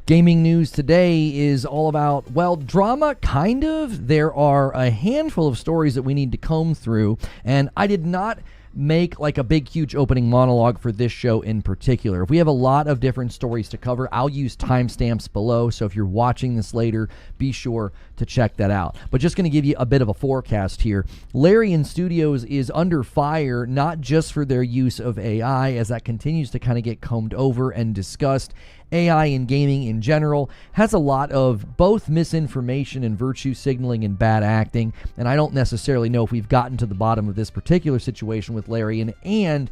Gaming news today is all about, well, drama, kind of. There are a handful of stories that we need to comb through, and I did not make like a big, huge opening monologue for this show in particular. If we have a lot of different stories to cover, I'll use timestamps below, so if you're watching this later, be sure to check that out. But just going to give you a bit of a forecast here. Larian Studios is under fire, not just for their use of AI, as that continues to kind of get combed over and discussed. AI in gaming in general has a lot of both misinformation and virtue signaling and bad acting, and I don't necessarily know if we've gotten to the bottom of this particular situation with Larian, and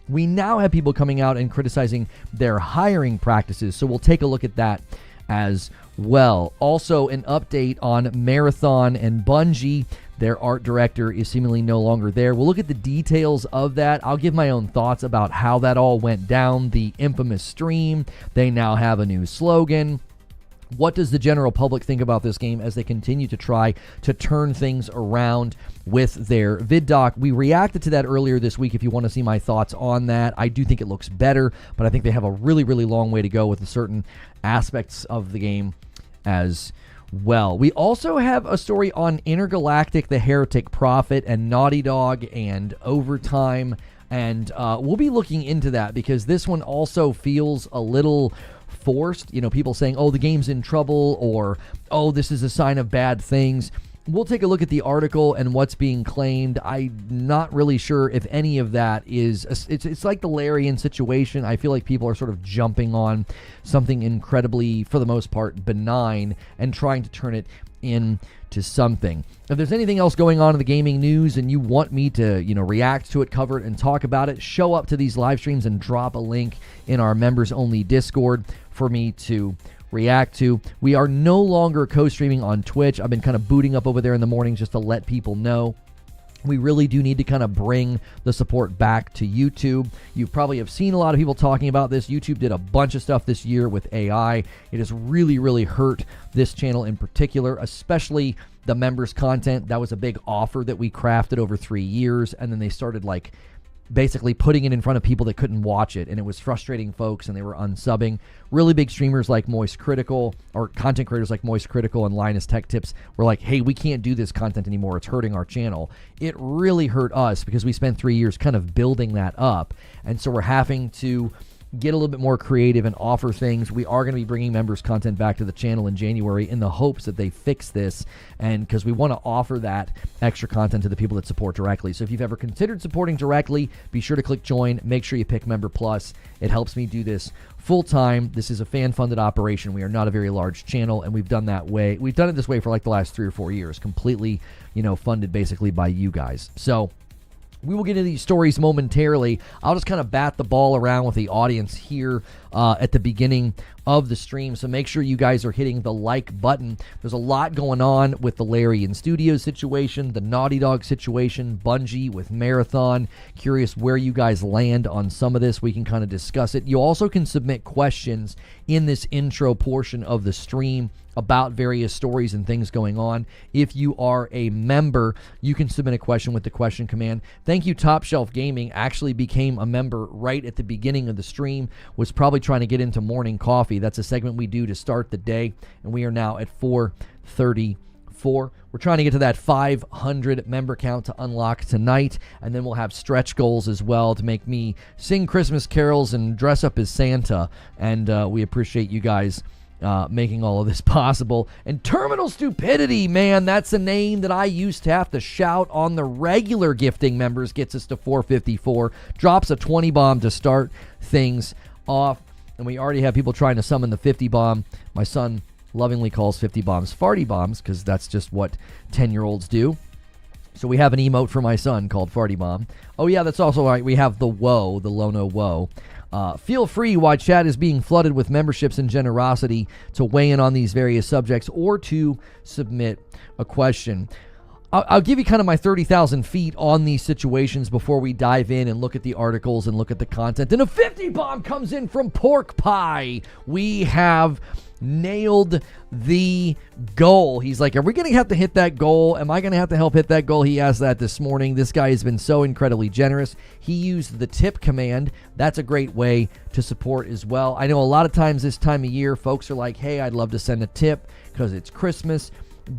we now have people coming out and criticizing their hiring practices, so we'll take a look at that as well. Also, an update on Marathon and Bungie. Their art director is seemingly no longer there. We'll look at the details of that. I'll give my own thoughts about how that all went down. The infamous stream. They now have a new slogan. What does the general public think about this game as they continue to try to turn things around with their vid doc? We reacted to that earlier this week. If you want to see my thoughts on that, I do think it looks better, but I think they have a really, really long way to go with certain aspects of the game as well. We also have a story on Intergalactic The Heretic Prophet and Naughty Dog and overtime, and we'll be looking into that because this one also feels a little forced. You know, people saying, oh, the game's in trouble, or oh, this is a sign of bad things. We'll take a look at the article and what's being claimed. I'm not really sure if any of that is... It's like the Larian situation. I feel like people are sort of jumping on something incredibly, for the most part, benign and trying to turn it into something. If there's anything else going on in the gaming news and you want me to, react to it, cover it, and talk about it, show up to these live streams and drop a link in our members-only Discord for me to react to. We are no longer co-streaming on Twitch. I've been kind of booting up over there in the mornings just to let people know. We really do need to kind of bring the support back to YouTube. You probably have seen a lot of people talking about this. YouTube did a bunch of stuff this year with AI. It has really, really hurt this channel in particular, especially the members content. That was a big offer that we crafted over 3 years, and then they started basically putting it in front of people that couldn't watch it, and it was frustrating folks, and they were unsubbing. Really big streamers like Moist Critical, or content creators like Moist Critical and Linus Tech Tips were like, hey, we can't do this content anymore. It's hurting our channel. It really hurt us because we spent 3 years kind of building that up, and so we're having to get a little bit more creative and offer things. We are going to be bringing members content back to the channel in January in the hopes that they fix this, and because we want to offer that extra content to the people that support directly. So if you've ever considered supporting directly, be sure to click join. Make sure you pick Member Plus. It helps me do this full time. This is a fan-funded operation. We are not a very large channel, and we've done it this way for like the last 3 or 4 years, completely, funded basically by you guys. So we will get into these stories momentarily. I'll just kind of bat the ball around with the audience here at the beginning of the stream, so make sure you guys are hitting the like button. There's a lot going on with the Larian Studios situation, the Naughty Dog situation, Bungie with Marathon. Curious where you guys land on some of this. We can kind of discuss it. You also can submit questions in this intro portion of the stream about various stories and things going on. If you are a member, you can submit a question with the question command. Thank you, Top Shelf Gaming. Actually became a member right at the beginning of the stream, was probably trying to get into morning coffee. That's a segment we do to start the day, and we are now at 4:34. We're trying to get to that 500 member count to unlock tonight, and then we'll have stretch goals as well to make me sing Christmas carols and dress up as Santa, and we appreciate you guys making all of this possible. And Terminal Stupidity, man, that's a name that I used to have to shout on the regular gifting members, gets us to 454, drops a 20 bomb to start things off, and we already have people trying to summon the 50 bomb. My son lovingly calls 50 bombs farty bombs because that's just what 10-year-olds do. So we have an emote for my son called Farty Bomb. Oh yeah, that's also right. We have the Woe, the Lono Woe. Feel free, while chat is being flooded with memberships and generosity, to weigh in on these various subjects or to submit a question. I'll give you kind of my 30,000 feet on these situations before we dive in and look at the articles and look at the content. And a 50 bomb comes in from Pork Pie. We have nailed the goal. He's like, are we going to have to hit that goal? Am I going to have to help hit that goal? He asked that this morning. This guy has been so incredibly generous. He used the tip command. That's a great way to support as well. I know a lot of times this time of year, folks are like, hey, I'd love to send a tip because it's Christmas.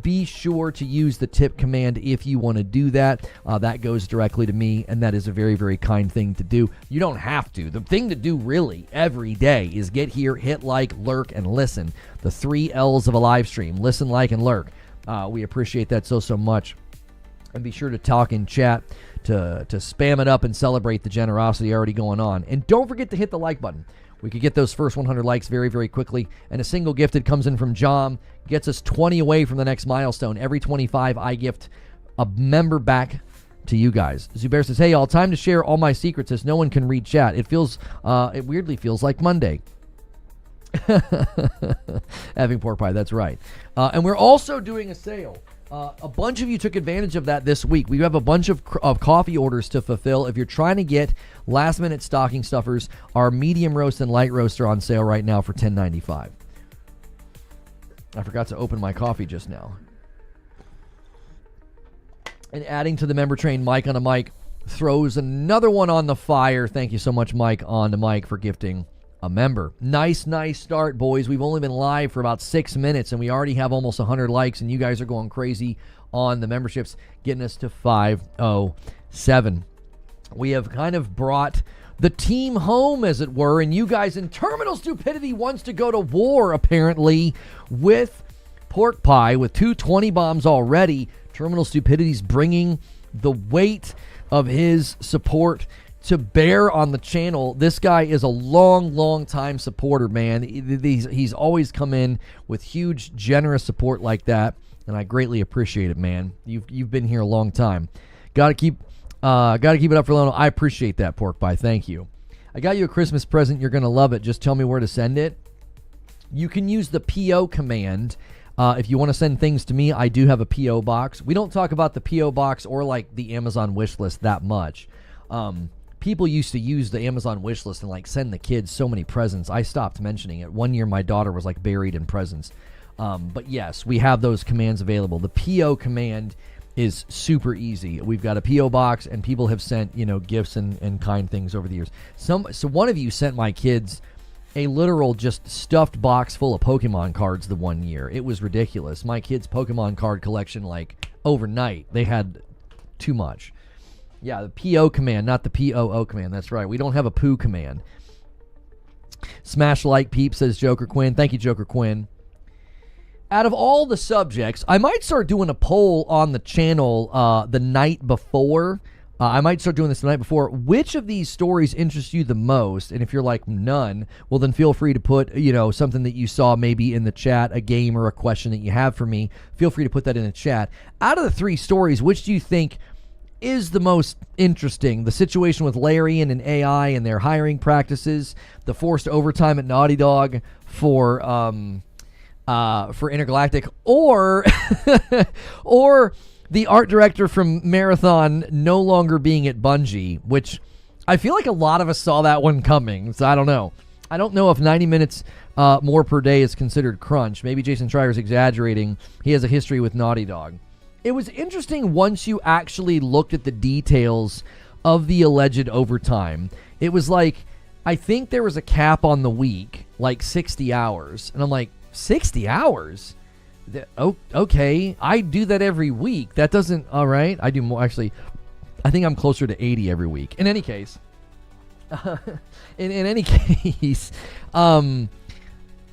Be sure to use the tip command if you want to do that. That goes directly to me, and that is a very, very kind thing to do. You don't have to. The thing to do really every day is get here, hit like, lurk, and listen. The 3 L's of a live stream. Listen, like, and lurk. We appreciate that so much. And be sure to talk in chat to spam it up and celebrate the generosity already going on. And don't forget to hit the like button. We could get those first 100 likes very, very quickly. And a single gifted comes in from John, gets us 20 away from the next milestone. Every 25, I gift a member back to you guys. Zubair says, hey, y'all, time to share all my secrets as no one can read chat. It weirdly feels like Monday. Having pork pie, that's right. And we're also doing a sale. A bunch of you took advantage of that this week. We have a bunch of coffee orders to fulfill. If you're trying to get last-minute stocking stuffers, our medium roast and light roast are on sale right now for $10.95. I forgot to open my coffee just now. And adding to the member train, Mike on a mic throws another one on the fire. Thank you so much, Mike on the mic, for gifting a member. Nice start, boys. We've only been live for about 6 minutes, and we already have almost 100 likes, and you guys are going crazy on the memberships, getting us to 507. We have kind of brought the team home, as it were, and you guys in Terminal Stupidity wants to go to war, apparently, with pork pie, with 220 bombs already. Terminal Stupidity's bringing the weight of his support to bear on the channel. This guy is a long time supporter, man. He's always come in with huge, generous support like that, and I greatly appreciate it, man. You've been here a long time. Got to keep it up for Lono. I appreciate that, pork pie. Thank you. I got you a Christmas present. You're gonna love it. Just tell me where to send it. You can use the PO command. If you want to send things to me, I do have a PO box. We don't talk about the PO box or like the Amazon wish list that much. People used to use the Amazon wish list and like send the kids so many presents. I stopped mentioning it. One year my daughter was like buried in presents. But yes, we have those commands available. The PO command is super easy. We've got a PO box, and people have sent, gifts and kind things over the years. So one of you sent my kids a literal just stuffed box full of Pokemon cards the one year. It was ridiculous. My kids' Pokemon card collection, like overnight, they had too much. Yeah, the PO command, not the POO command. That's right. We don't have a poo command. Smash like peep, says Joker Quinn. Thank you, Joker Quinn. Out of all the subjects, I might start doing a poll on the channel the night before. I might start doing this the night before. Which of these stories interests you the most? And if you're like, none, well, then feel free to put, something that you saw maybe in the chat, a game or a question that you have for me. Feel free to put that in the chat. Out of the 3 stories, which do you think is the most interesting? The situation with Larian and AI and their hiring practices, the forced overtime at Naughty Dog for Intergalactic, or or the art director from Marathon no longer being at Bungie, which I feel like a lot of us saw that one coming. So I don't know. I don't know if 90 minutes more per day is considered crunch. Maybe Jason Schreier's exaggerating. He has a history with Naughty Dog. It was interesting once you actually looked at the details of the alleged overtime. It was like, I think there was a cap on the week, like 60 hours. And I'm like, 60 hours? Okay, I do that every week. That doesn't, all right. I do more, actually. I think I'm closer to 80 every week. In any case,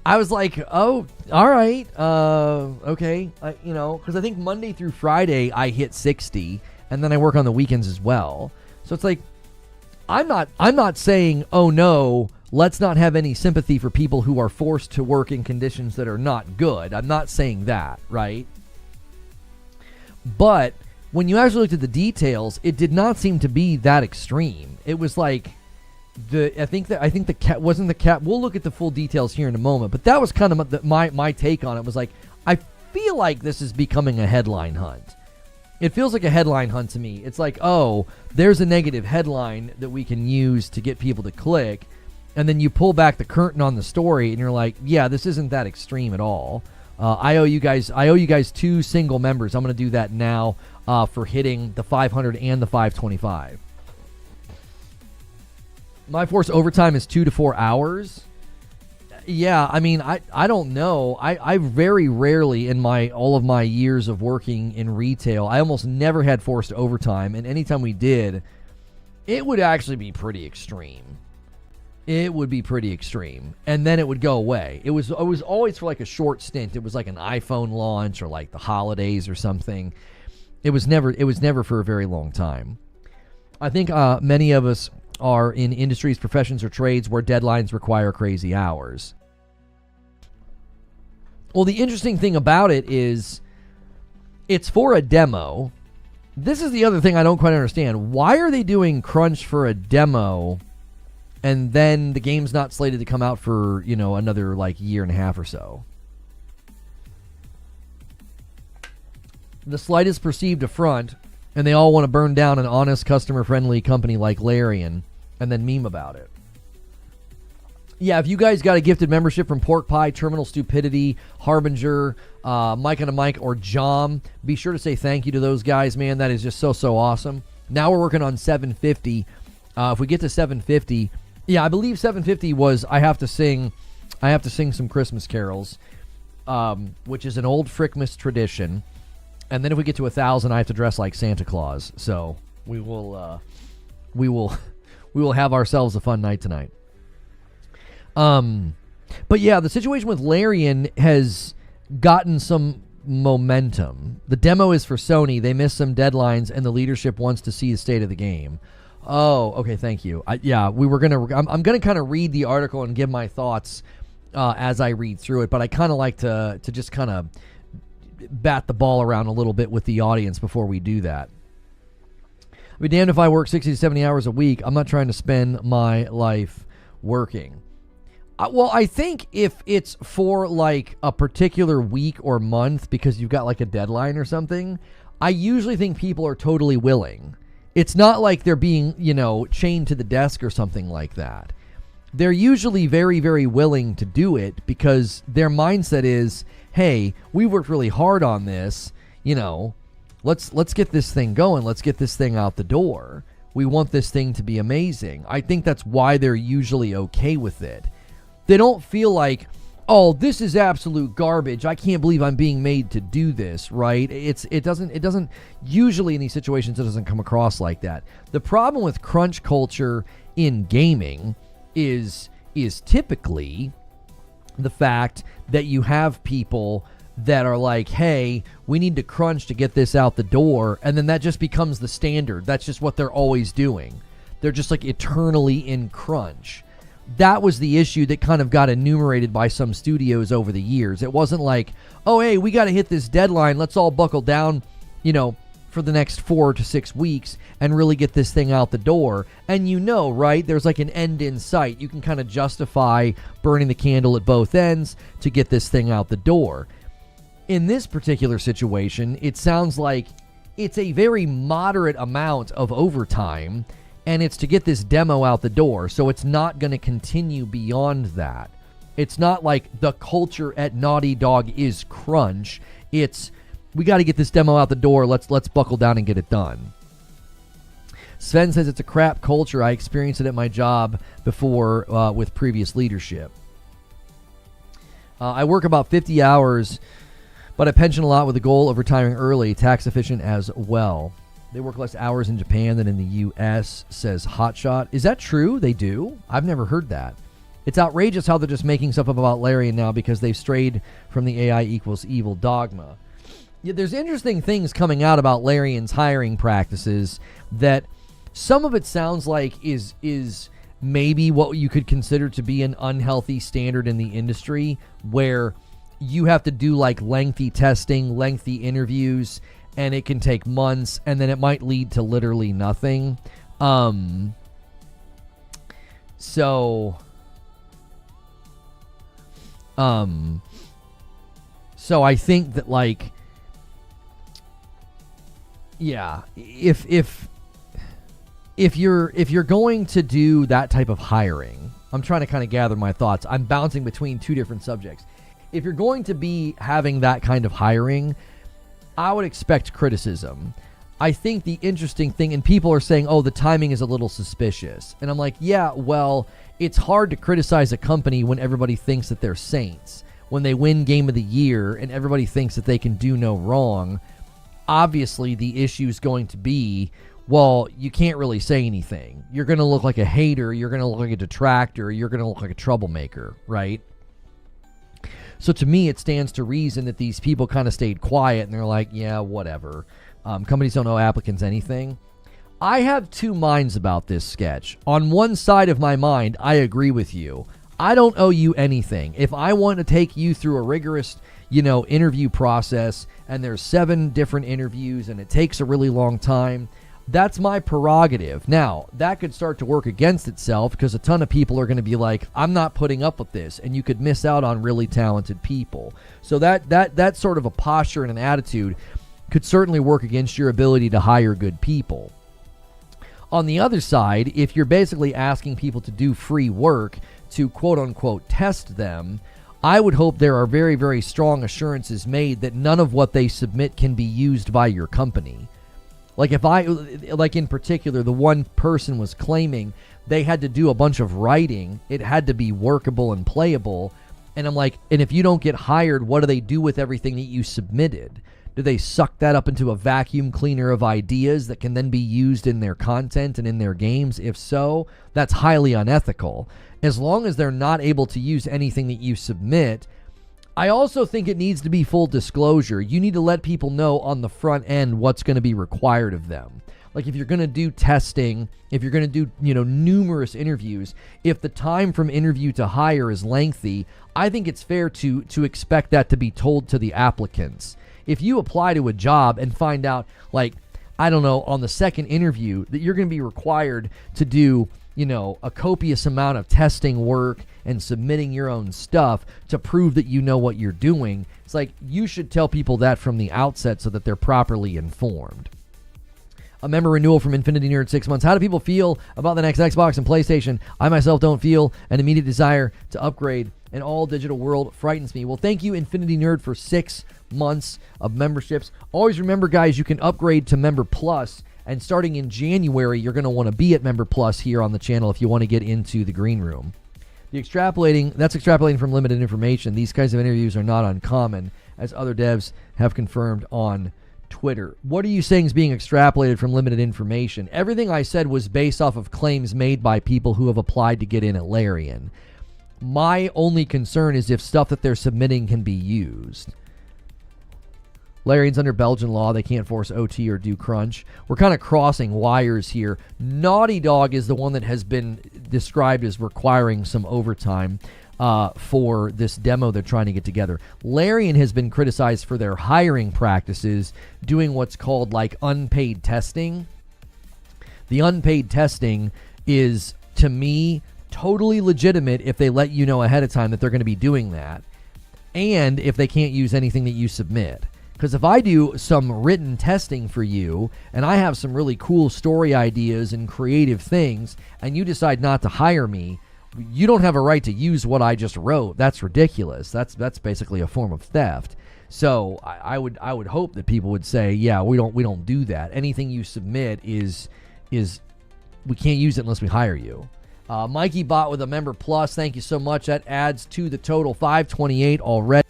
I was like, oh, all right, okay, because I think Monday through Friday I hit 60, and then I work on the weekends as well. So it's like, I'm not saying, oh no, let's not have any sympathy for people who are forced to work in conditions that are not good. I'm not saying that, right? But when you actually looked at the details, it did not seem to be that extreme. It was like, I think the cap wasn't the cap. We'll look at the full details here in a moment, but that was kind of my take on it. Was like, I feel like this is becoming a headline hunt. It feels like a headline hunt to me. It's like, oh, there's a negative headline that we can use to get people to click, and then you pull back the curtain on the story, and you're like, yeah, this isn't that extreme at all. I owe you guys 2 single members. I'm going to do that now for hitting the 500 and the 525. My force overtime is 2 to 4 hours. Yeah, I mean, I don't know. I very rarely in all of my years of working in retail, I almost never had forced overtime, and anytime we did, it would actually be pretty extreme. It would be pretty extreme, and then it would go away. It was always for like a short stint. It was like an iPhone launch or like the holidays or something. It was never for a very long time. I think many of us are in industries, professions, or trades where deadlines require crazy hours. Well, the interesting thing about it is it's for a demo. This is the other thing I don't quite understand. Why are they doing crunch for a demo and then the game's not slated to come out for, another like year and a half or so? The slightest perceived affront, and they all want to burn down an honest, customer-friendly company like Larian and then meme about it. Yeah, if you guys got a gifted membership from Pork Pie, Terminal Stupidity, Harbinger, Mike on a Mic, or Jom, be sure to say thank you to those guys, man. That is just so awesome. Now we're working on 750. If we get to 750, yeah, I believe 750 was I have to sing some Christmas carols, which is an old Frickmas tradition. And then if we get to 1,000, I have to dress like Santa Claus. So we will have ourselves a fun night tonight. But yeah, the situation with Larian has gotten some momentum. The demo is for Sony. They missed some deadlines, and the leadership wants to see the state of the game. Oh, okay, thank you. I'm gonna kind of read the article and give my thoughts as I read through it, but I kind of like to just kind of bat the ball around a little bit with the audience before we do that. I'd be damned if I work 60 to 70 hours a week. I'm not trying to spend my life working. Well, I think if it's for like a particular week or month because you've got like a deadline or something, I usually think people are totally willing. It's not like they're being, chained to the desk or something like that. They're usually very, very willing to do it because their mindset is, hey, we worked really hard on this, let's get this thing going. Let's get this thing out the door. We want this thing to be amazing. I think that's why they're usually okay with it. They don't feel like, oh, this is absolute garbage. I can't believe I'm being made to do this, right? It doesn't usually in these situations it doesn't come across like that. The problem with crunch culture in gaming is typically the fact that you have people that are like, hey, we need to crunch to get this out the door, and then that just becomes the standard. That's just what they're always doing. They're just like eternally in crunch. That was the issue that kind of got enumerated by some studios over the years. It wasn't like, oh, hey, we got to hit this deadline. Let's all buckle down, for the next 4 to 6 weeks and really get this thing out the door. And right, there's like an end in sight. You can kind of justify burning the candle at both ends to get this thing out the door. In this particular situation, it sounds like it's a very moderate amount of overtime, and it's to get this demo out the door, so it's not going to continue beyond that. It's not like the culture at Naughty Dog is crunch. It's, we got to get this demo out the door. Let's buckle down and get it done. Sven says it's a crap culture. I experienced it at my job before with previous leadership. I work about 50 hours, but I pension a lot with the goal of retiring early, tax efficient as well. They work less hours in Japan than in the U.S., says Hotshot. Is that true? They do? I've never heard that. It's outrageous how they're just making stuff up about Larian now because they've strayed from the AI equals evil dogma. Yeah, there's interesting things coming out about Larian's hiring practices that some of it sounds like is maybe what you could consider to be an unhealthy standard in the industry where you have to do like lengthy testing, lengthy interviews, and it can take months, and then it might lead to literally nothing. So I think that like, yeah, if you're going to do that type of hiring, I'm trying to kind of gather my thoughts. I'm bouncing between two different subjects. If you're going to be having that kind of hiring, I would expect criticism. I think the interesting thing, and people are saying, oh, the timing is a little suspicious. And I'm like, yeah, well, it's hard to criticize a company when everybody thinks that they're saints. When they win Game of the Year and everybody thinks that they can do no wrong, obviously the issue is going to be, well, you can't really say anything. You're going to look like a hater. You're going to look like a detractor. You're going to look like a troublemaker, right? So to me, it stands to reason that these people kind of stayed quiet and they're like, yeah, whatever. Companies don't owe applicants anything. I have two minds about this sketch. On one side of my mind, I agree with you. I don't owe you anything. If I want to take you through a rigorous, interview process and there's 7 different interviews and it takes a really long time, that's my prerogative. Now, that could start to work against itself because a ton of people are going to be like, I'm not putting up with this, and you could miss out on really talented people. So that sort of a posture and an attitude could certainly work against your ability to hire good people. On the other side, if you're basically asking people to do free work to quote-unquote test them, I would hope there are very, very strong assurances made that none of what they submit can be used by your company. Like in particular, the one person was claiming they had to do a bunch of writing. It had to be workable and playable. And I'm like, and if you don't get hired, what do they do with everything that you submitted? Do they suck that up into a vacuum cleaner of ideas that can then be used in their content and in their games? If so, that's highly unethical. As long as they're not able to use anything that you submit, I also think it needs to be full disclosure. You need to let people know on the front end what's going to be required of them. Like if you're going to do testing, if you're going to do, numerous interviews, if the time from interview to hire is lengthy, I think it's fair to expect that to be told to the applicants. If you apply to a job and find out, on the second interview that you're going to be required to do, a copious amount of testing work and submitting your own stuff to prove that you know what you're doing, it's like you should tell people that from the outset so that they're properly informed. A member renewal from Infinity Nerd, 6 months. How do people feel about the next Xbox and PlayStation? I myself don't feel an immediate desire to upgrade. An all-digital world frightens me. Well, thank you, Infinity Nerd, for 6 months of memberships. Always remember, guys, you can upgrade to Member Plus, and starting in January, you're going to want to be at Member Plus here on the channel if you want to get into the green room. That's extrapolating from limited information. These kinds of interviews are not uncommon, as other devs have confirmed on Twitter. What are you saying is being extrapolated from limited information? Everything I said was based off of claims made by people who have applied to get in at Larian. My only concern is if stuff that they're submitting can be used. Larian's under Belgian law. They can't force OT or do crunch. We're kind of crossing wires here. Naughty Dog is the one that has been described as requiring some overtime for this demo they're trying to get together. Larian has been criticized for their hiring practices, doing what's called unpaid testing. The unpaid testing is, to me, totally legitimate if they let you know ahead of time that they're going to be doing that, and if they can't use anything that you submit. Because if I do some written testing for you and I have some really cool story ideas and creative things and you decide not to hire me, you don't have a right to use what I just wrote. That's ridiculous. That's basically a form of theft. So I would hope that people would say, yeah, we don't do that. Anything you submit is we can't use it unless we hire you. Mikey Bot with a Member Plus, thank you so much. That adds to the total 528 already.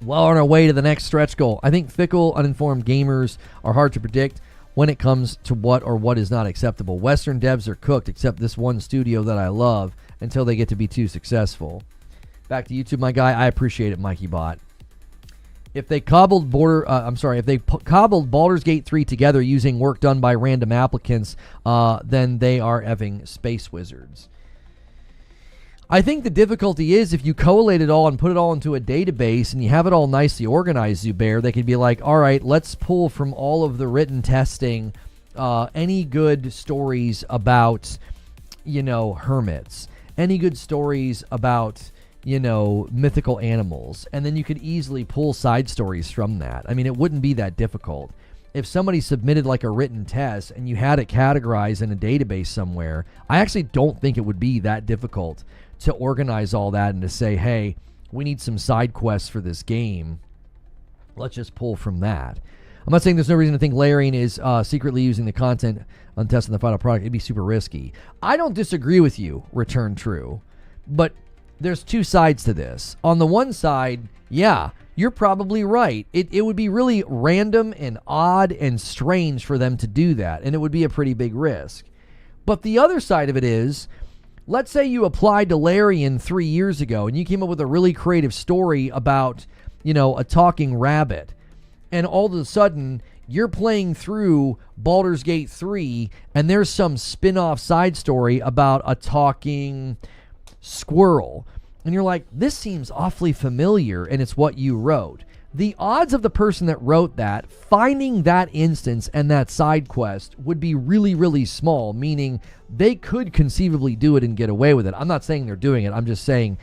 Well on our way to the next stretch goal. I think fickle, uninformed gamers are hard to predict when it comes to what is not acceptable. Western devs are cooked, except this one studio that I love, until they get to be too successful. Back to YouTube, my guy. I appreciate it, Mikey Bot. If they cobbled Baldur's Gate 3 together using work done by random applicants, then they are effing space wizards. I think the difficulty is if you collate it all and put it all into a database and you have it all nicely organized, Zubair, they could be like, all right, let's pull from all of the written testing any good stories about, hermits, any good stories about, mythical animals. And then you could easily pull side stories from that. I mean, it wouldn't be that difficult. if somebody submitted like a written test and you had it categorized in a database somewhere, I actually don't think it would be that difficult to organize all that and to say, hey, we need some side quests for this game. Let's just pull from that. I'm not saying there's no reason to think Larian is secretly using the content on testing the final product. It'd be super risky. I don't disagree with you, Return True, but there's two sides to this. On the one side, yeah, you're probably right. It would be really random and odd and strange for them to do that, and it would be a pretty big risk. But the other side of it is, let's say you applied to Larian 3 years ago and you came up with a really creative story about, a talking rabbit, and all of a sudden you're playing through Baldur's Gate 3 and there's some spin-off side story about a talking squirrel. And you're like, this seems awfully familiar, and it's what you wrote. The odds of the person that wrote that finding that instance and that side quest would be really, really small, meaning they could conceivably do it and get away with it. I'm not saying they're doing it. I'm just saying,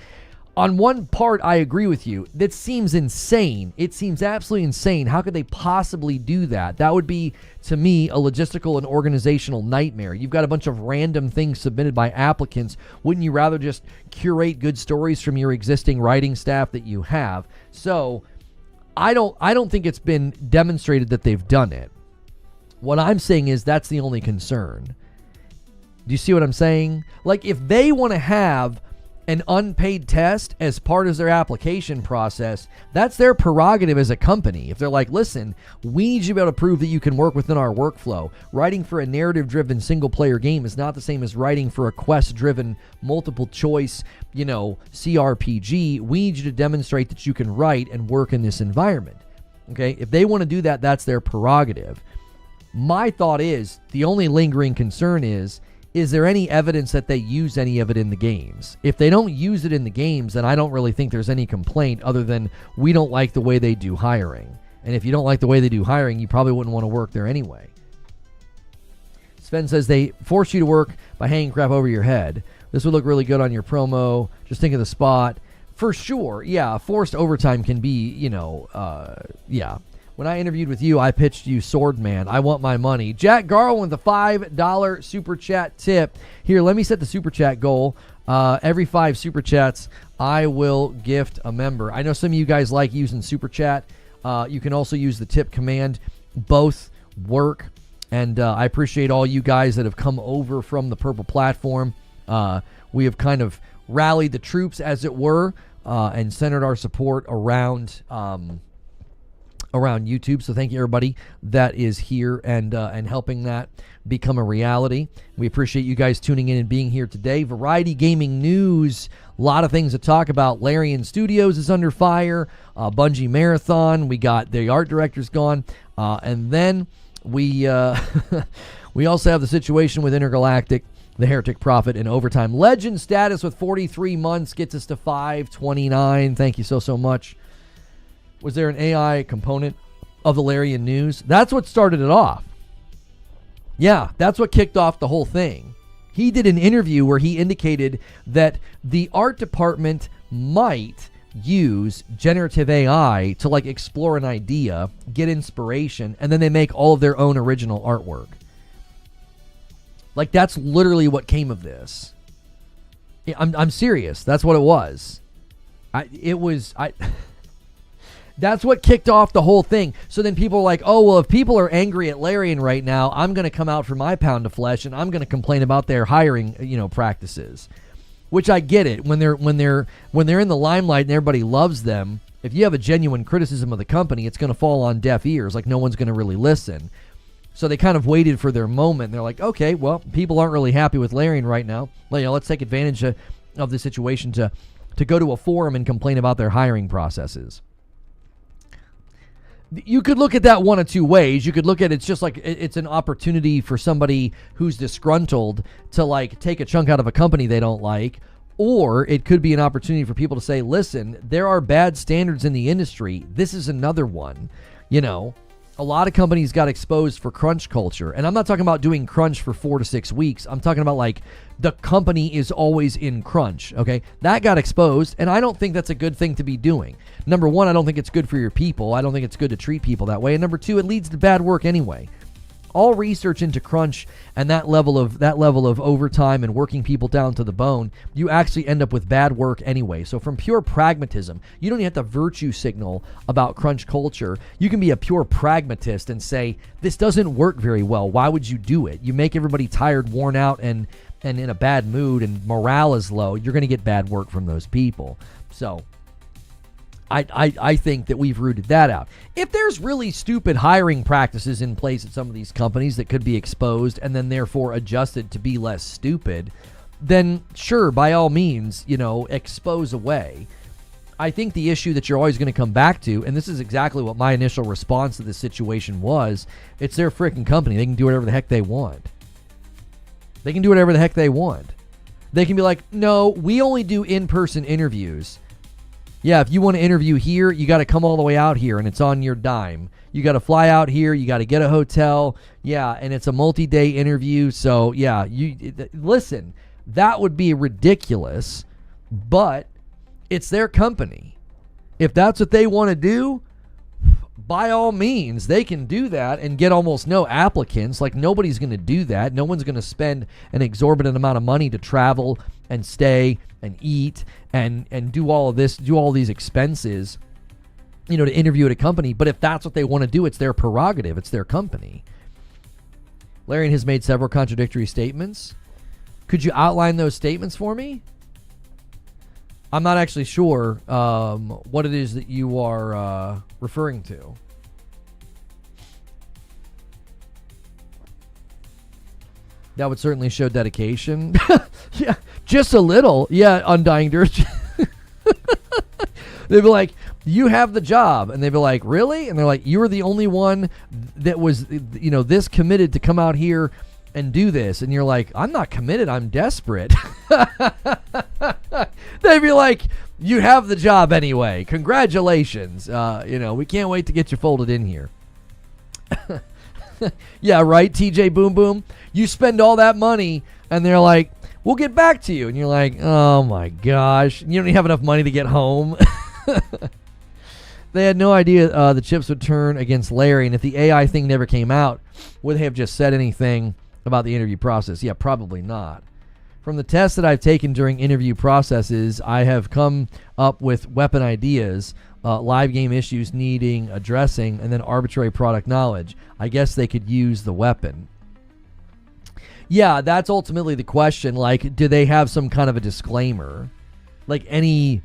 on one part, I agree with you. That seems insane. It seems absolutely insane. How could they possibly do that? That would be, to me, a logistical and organizational nightmare. You've got a bunch of random things submitted by applicants. Wouldn't you rather just curate good stories from your existing writing staff that you have? So I don't think it's been demonstrated that they've done it. What I'm saying is that's the only concern. Do you see what I'm saying? Like, if they want to have an unpaid test as part of their application process, that's their prerogative as a company. If they're like, listen, we need you to be able to prove that you can work within our workflow. Writing for a narrative-driven single-player game is not the same as writing for a quest-driven, multiple-choice, CRPG. We need you to demonstrate that you can write and work in this environment. Okay? If they want to do that, that's their prerogative. My thought is, the only lingering concern is there any evidence that they use any of it in the games? If they don't use it in the games, then I don't really think there's any complaint other than we don't like the way they do hiring. And if you don't like the way they do hiring, you probably wouldn't want to work there anyway. Sven says they force you to work by hanging crap over your head. This would look really good on your promo. Just think of the spot. For sure, yeah, forced overtime can be, yeah. When I interviewed with you, I pitched you Swordman. I want my money. Jack Garland with the $5 super chat tip. Here, let me set the super chat goal. Every 5 super chats, I will gift a member. I know some of you guys like using super chat. You can also use the tip command. Both work. And I appreciate all you guys that have come over from the Purple platform. We have kind of rallied the troops, as it were, and centered our support around YouTube. So thank you, everybody that is here and helping that become a reality. We appreciate you guys tuning in and being here today. Variety Gaming News, a lot of things to talk about. Larian Studios is under fire. Bungie Marathon. We got the art director's gone. And then we we also have the situation with Intergalactic, the Heretic Prophet, and Overtime. Legend status with 43 months gets us to 529. Thank you so much. Was there an AI component of the Larian news? That's what started it off. Yeah, that's what kicked off the whole thing. He did an interview where he indicated that the art department might use generative AI to explore an idea, get inspiration, and then they make all of their own original artwork. That's literally what came of this. I'm serious. That's what it was. That's what kicked off the whole thing. So then people are like, oh, well, if people are angry at Larian right now, I'm going to come out for my pound of flesh and I'm going to complain about their hiring, practices. Which I get it. When they're in the limelight and everybody loves them, if you have a genuine criticism of the company, it's going to fall on deaf ears. No one's going to really listen. So they kind of waited for their moment. They're like, okay, well, people aren't really happy with Larian right now. Let's take advantage of the situation to go to a forum and complain about their hiring processes. You could look at that one of two ways. You could look at it's just it's an opportunity for somebody who's disgruntled to take a chunk out of a company they don't like, or it could be an opportunity for people to say, listen, there are bad standards in the industry. This is another one, a lot of companies got exposed for crunch culture. And I'm not talking about doing crunch for 4 to 6 weeks. I'm talking about like the company is always in crunch. Okay. That got exposed. And I don't think that's a good thing to be doing. Number one, I don't think it's good for your people. I don't think it's good to treat people that way. And number two, it leads to bad work anyway. All research into crunch and that level of overtime and working people down to the bone, you actually end up with bad work anyway. So from pure pragmatism, you don't even have to virtue signal about crunch culture. You can be a pure pragmatist and say, this doesn't work very well. Why would you do it? You make everybody tired, worn out, and in a bad mood, and morale is low. You're going to get bad work from those people. So I think that we've rooted that out. If there's really stupid hiring practices in place at some of these companies that could be exposed and then therefore adjusted to be less stupid, then sure, by all means, expose away. I think the issue that you're always going to come back to, and this is exactly what my initial response to this situation was, it's their freaking company. They can do whatever the heck they want. They can do whatever the heck they want. They can be like, no, we only do in-person interviews. Yeah, if you want to interview here, you got to come all the way out here, and it's on your dime. You got to fly out here. You got to get a hotel. Yeah, and it's a multi-day interview. So, yeah, listen, that would be ridiculous, but it's their company. If that's what they want to do, by all means, they can do that and get almost no applicants. Like, nobody's going to do that. No one's going to spend an exorbitant amount of money to travel and stay and eat and do all of this, do all these expenses, to interview at a company. But if that's what they want to do, it's their prerogative. It's their company. Larian has made several contradictory statements. Could you outline those statements for me? I'm not actually sure what it is that you are referring to. That would certainly show dedication. Yeah, just a little. Yeah, Undying Dirt. They'd be like, you have the job. And they'd be like, really? And they're like, you were the only one that was, this committed to come out here and do this. And you're like, I'm not committed. I'm desperate. They'd be like, you have the job anyway. Congratulations. We can't wait to get you folded in here. Yeah, right, TJ Boom Boom. You spend all that money, and they're like, we'll get back to you. And you're like, oh my gosh. You don't even have enough money to get home. They had no idea the chips would turn against Larry, and if the AI thing never came out, would they have just said anything about the interview process? Yeah, probably not. From the tests that I've taken during interview processes, I have come up with weapon ideas, live game issues needing addressing, and then arbitrary product knowledge. I guess they could use the weapon. Yeah, that's ultimately the question. Like, do they have some kind of a disclaimer? Like, anything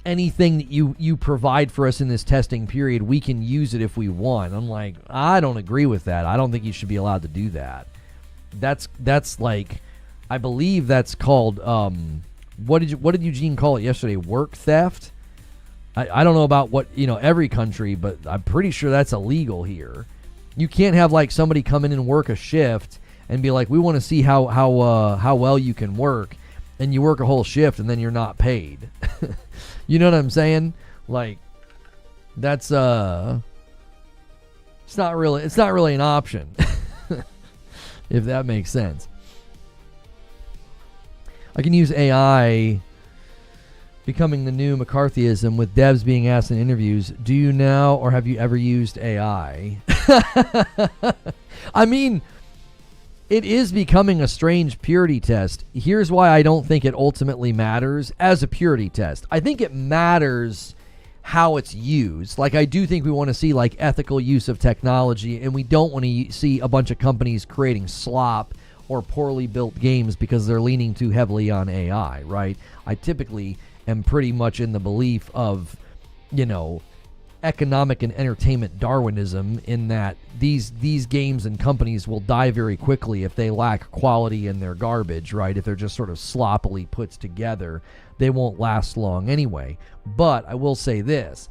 that you provide for us in this testing period, we can use it if we want. I'm like, I don't agree with that. I don't think you should be allowed to do that. That's like, I believe that's called what did Eugene call it yesterday? Work theft. I don't know about what every country, but I'm pretty sure that's illegal here. You can't have like somebody come in and work a shift and be like, we want to see how well you can work, and you work a whole shift and then you're not paid. You know what I'm saying? Like, that's it's not really an option. If that makes sense. I can use AI becoming the new McCarthyism with devs being asked in interviews, do you now or have you ever used AI? I mean, it is becoming a strange purity test. Here's why I don't think it ultimately matters as a purity test. I think it matters how it's used. Like, I do think we want to see like ethical use of technology, and we don't want to see a bunch of companies creating slop or poorly built games because they're leaning too heavily on AI, right? I typically am pretty much in the belief of, economic and entertainment Darwinism, in that these games and companies will die very quickly if they lack quality in their garbage, right? If they're just sort of sloppily put together, they won't last long anyway. But I will say this.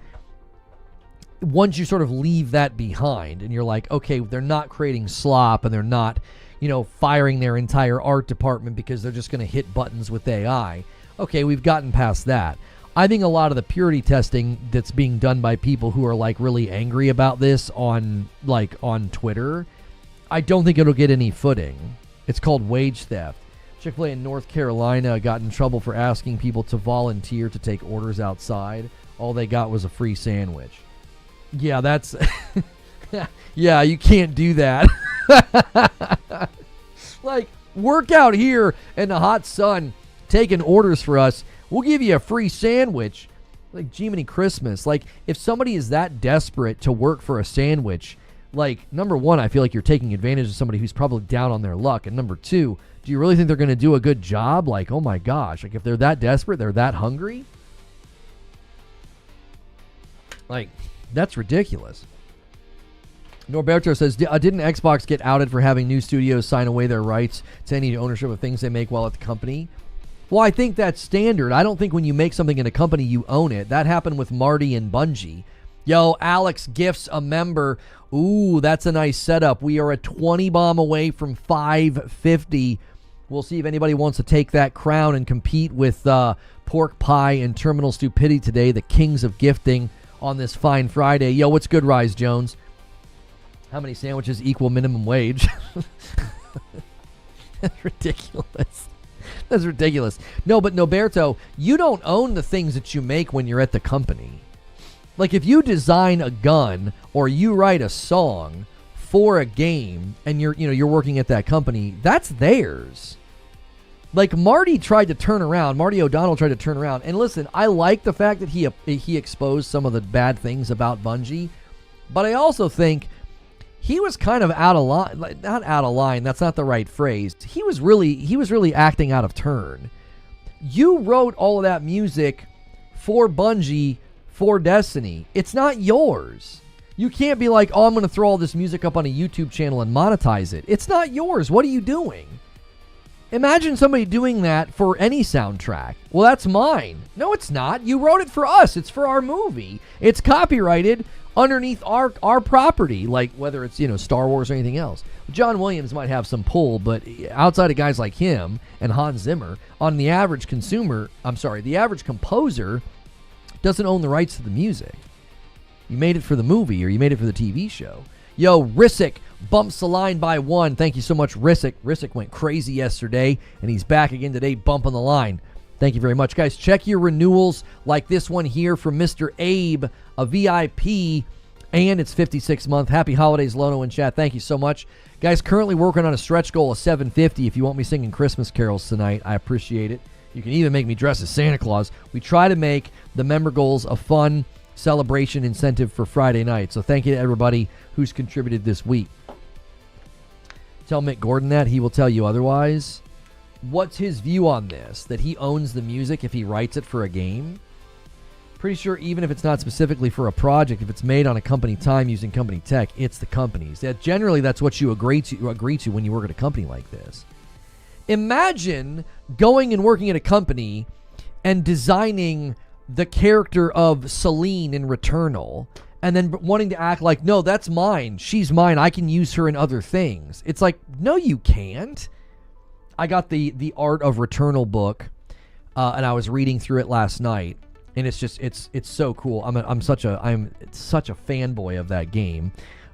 Once you sort of leave that behind and you're like, okay, they're not creating slop and they're not, firing their entire art department because they're just going to hit buttons with AI. Okay, we've gotten past that. I think a lot of the purity testing that's being done by people who are like really angry about this on Twitter, I don't think it'll get any footing. It's called wage theft. Chick-fil-A in North Carolina got in trouble for asking people to volunteer to take orders outside. All they got was a free sandwich. Yeah, that's... yeah, you can't do that. Like, work out here in the hot sun taking orders for us. We'll give you a free sandwich. Like, Jiminy Christmas. Like, if somebody is that desperate to work for a sandwich, like, number one, I feel like you're taking advantage of somebody who's probably down on their luck. And number two, do you really think they're going to do a good job? Like, oh my gosh. Like, if they're that desperate, they're that hungry? Like, that's ridiculous. Norberto says, didn't Xbox get outed for having new studios sign away their rights to any ownership of things they make while at the company? Well, I think that's standard. I don't think when you make something in a company, you own it. That happened with Marty and Bungie. Yo, Alex gifts a member. Ooh, that's a nice setup. We are a 20 bomb away from 550. We'll see if anybody wants to take that crown and compete with Pork Pie and Terminal Stupidity today, the kings of gifting on this fine Friday. Yo, what's good, Rise Jones? How many sandwiches equal minimum wage? That's ridiculous. That's ridiculous. No, but Noberto, you don't own the things that you make when you're at the company. Like, if you design a gun or you write a song for a game and you're working at that company, that's theirs. Like, Marty O'Donnell tried to turn around. And listen, I like the fact that he exposed some of the bad things about Bungie, but I also think he was kind of out of line. Like, not out of line, that's not the right phrase. He was really acting out of turn. You wrote all of that music for Bungie, for Destiny. It's not yours. You can't be like, oh, I'm going to throw all this music up on a YouTube channel and monetize it. It's not yours. What are you doing? Imagine somebody doing that for any soundtrack. Well, that's mine. No, it's not. You wrote it for us. It's for our movie. It's copyrighted underneath our property, like whether it's, Star Wars or anything else. John Williams might have some pull, but outside of guys like him and Hans Zimmer, on the average the average composer doesn't own the rights to the music. You made it for the movie or you made it for the TV show. Yo, Rissick bumps the line by 1. Thank you so much, Rissick. Rissick went crazy yesterday, and he's back again today, bumping the line. Thank you very much, guys. Check your renewals like this one here from Mr. Abe, a VIP, and it's 56th month. Happy holidays, Lono and chat. Thank you so much. Guys, currently working on a stretch goal of 750. If you want me singing Christmas carols tonight, I appreciate it. You can even make me dress as Santa Claus. We try to make the member goals a fun celebration incentive for Friday night. So thank you to everybody who's contributed this week. Tell Mick Gordon that. He will tell you otherwise. What's his view on this? That he owns the music if he writes it for a game? Pretty sure even if it's not specifically for a project, if it's made on a company time using company tech, it's the company's. Generally, that's what you agree to when you work at a company like this. Imagine going and working at a company and designing the character of Celine in Returnal and then wanting to act like, no, that's mine. She's mine. I can use her in other things. It's like, no, you can't. I got the Art of Returnal book, and I was reading through it last night, and it's just it's so cool. I'm such a fanboy of that game.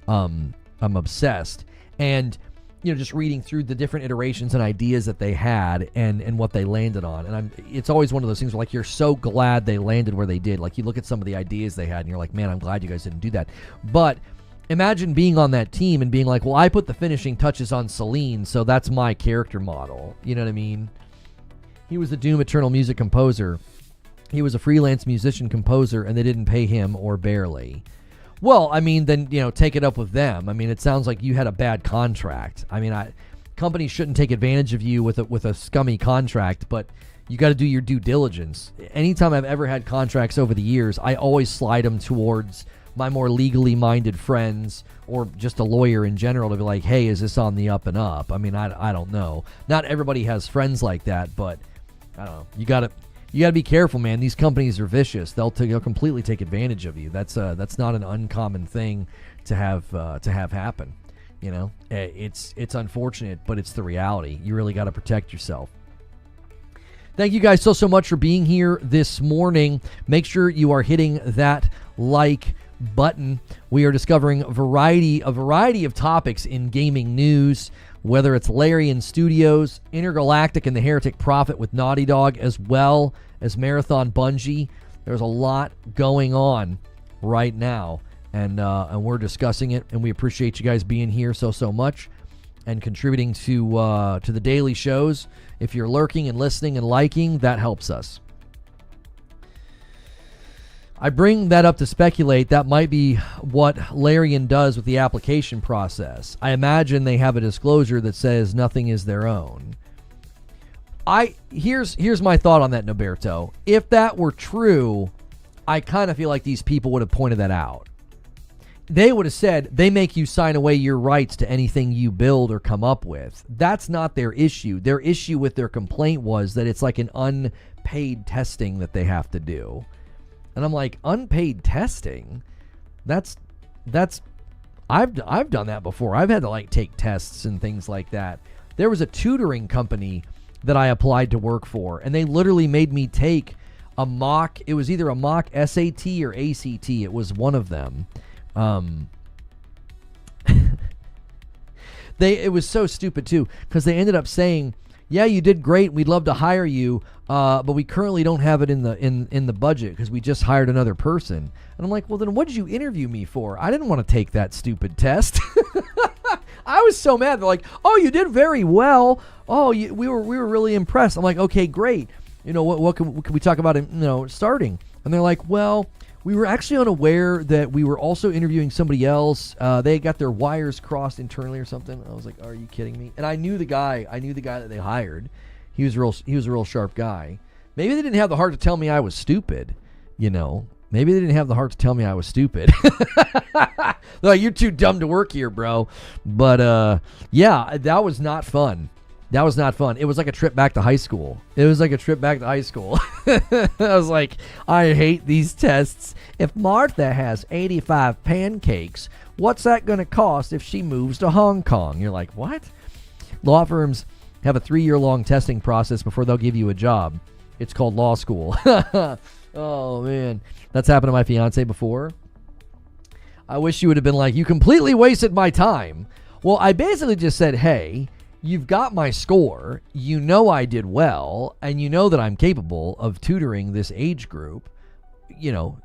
I'm obsessed, and just reading through the different iterations and ideas that they had and what they landed on, and it's always one of those things where, like, you're so glad they landed where they did. Like, you look at some of the ideas they had, and you're like, man, I'm glad you guys didn't do that. But imagine being on that team and being like, well, I put the finishing touches on Celine, so that's my character model. You know what I mean? He was the Doom Eternal music composer. He was a freelance musician composer, and they didn't pay him or barely. Well, I mean, then, take it up with them. I mean, it sounds like you had a bad contract. I mean, companies shouldn't take advantage of you with a scummy contract, but you got to do your due diligence. Anytime I've ever had contracts over the years, I always slide them towards my more legally minded friends or just a lawyer in general to be like, hey, is this on the up and up? I mean, I don't know. Not everybody has friends like that, but I don't know. You got to be careful, man. These companies are vicious. They'll completely take advantage of you. That's not an uncommon thing to have happen. It's unfortunate, but it's the reality. You really got to protect yourself. Thank you guys so much for being here this morning. Make sure you are hitting that like button. We are discovering a variety of topics in gaming news, whether it's Larian Studios, Intergalactic and The Heretic Prophet with Naughty Dog, as well as Marathon Bungie. There's a lot going on right now, and we're discussing it, and we appreciate you guys being here so much and contributing to the daily shows. If you're lurking and listening and liking, that helps us. I bring that up to speculate. That might be what Larian does with the application process. I imagine they have a disclosure that says nothing is their own. Here's my thought on that, Noberto. If that were true, I kind of feel like these people would have pointed that out. They would have said they make you sign away your rights to anything you build or come up with. That's not their issue. Their issue with their complaint was that it's like an unpaid testing that they have to do. And I'm like, unpaid testing? I've done that before. I've had to like take tests and things like that. There was a tutoring company that I applied to work for, and they literally made me take a mock. It was either a mock SAT or ACT. It was one of them. It was so stupid too, because they ended up saying, yeah, you did great, we'd love to hire you, but we currently don't have it in the budget because we just hired another person. And I'm like, well, then what did you interview me for? I didn't want to take that stupid test. I was so mad. They're like, oh, you did very well. Oh, we were really impressed. I'm like, okay, great. What can we talk about starting? And they're like, well, we were actually unaware that we were also interviewing somebody else. They got their wires crossed internally or something. I was like, are you kidding me? And I knew the guy that they hired. He was a real sharp guy. Maybe they didn't have the heart to tell me I was stupid. Maybe they didn't have the heart to tell me I was stupid. They're like, you're too dumb to work here, bro. But yeah, that was not fun. That was not fun. It was like a trip back to high school. I was like, I hate these tests. If Martha has 85 pancakes, what's that going to cost if she moves to Hong Kong? You're like, what? Law firms have a 3-year-long testing process before they'll give you a job. It's called law school. Oh, man. That's happened to my fiance before. I wish you would have been like, you completely wasted my time. Well, I basically just said, hey, you've got my score, you know I did well, and you know that I'm capable of tutoring this age group. You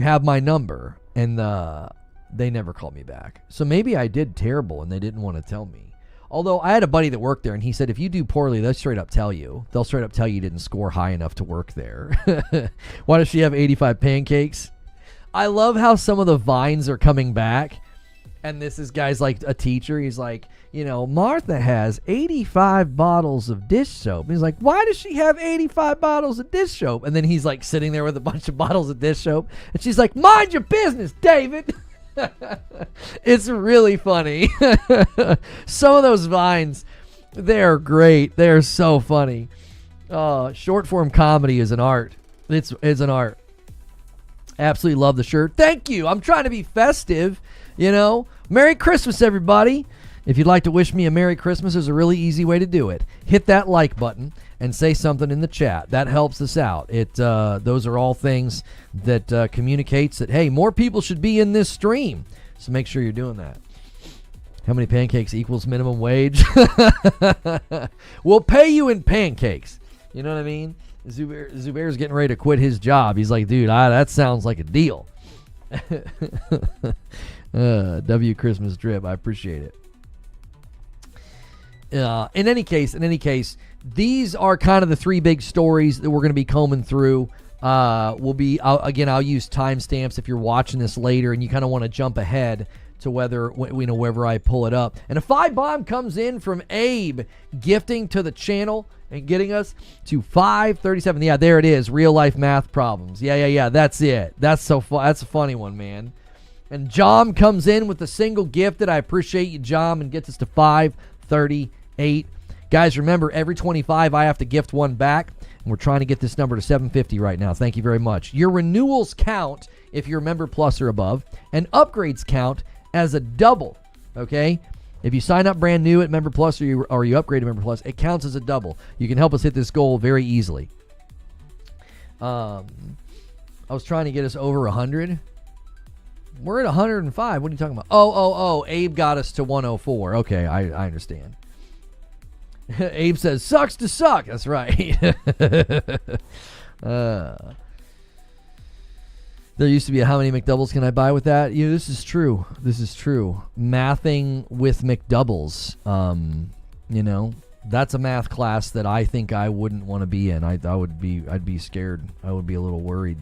have my number, and they never called me back. So maybe I did terrible, and they didn't want to tell me. Although I had a buddy that worked there, and he said if you do poorly, they'll straight up tell you. They'll straight up tell you didn't score high enough to work there. Why does she have 85 pancakes? I love how some of the vines are coming back. And this guy's like a teacher. He's like, Martha has 85 bottles of dish soap. He's like, why does she have 85 bottles of dish soap? And then he's like sitting there with a bunch of bottles of dish soap. And she's like, mind your business, David. It's really funny. Some of those vines, they're great. They're so funny. Short form comedy is an art. It's an art. Absolutely love the shirt. Thank you. I'm trying to be festive. Merry Christmas, everybody. If you'd like to wish me a Merry Christmas, there's a really easy way to do it. Hit that like button and say something in the chat. That helps us out. Those are all things that communicates that, hey, more people should be in this stream. So make sure you're doing that. How many pancakes equals minimum wage? We'll pay you in pancakes. You know what I mean? Zubair's getting ready to quit his job. He's like, dude, that sounds like a deal. W Christmas drip. I appreciate it. In any case, these are kind of the 3 big stories that we're going to be combing through. I'll use timestamps if you're watching this later and you kind of want to jump ahead to wherever I pull it up. And a 5 bomb comes in from Abe, gifting to the channel and getting us to 537. Yeah, there it is. Real life math problems. Yeah. That's it. That's so fun. That's a funny one, man. And Jom comes in with a single gifted. I appreciate you, Jom, and gets us to 538. Guys, remember, every 25 I have to gift one back, and we're trying to get this number to 750 right now. Thank you very much. Your renewals count if you're a member plus or above, and upgrades count as a double, okay? If you sign up brand new at member plus or you upgrade to member plus, it counts as a double. You can help us hit this goal very easily. I was trying to get us over 100. We're at 105. What are you talking about? Oh. Abe got us to 104. Okay, I understand. Abe says, sucks to suck. That's right. There used to be a how many McDoubles can I buy with that? This is true. Mathing with McDoubles. That's a math class that I think I wouldn't want to be in. I'd be scared. I would be a little worried.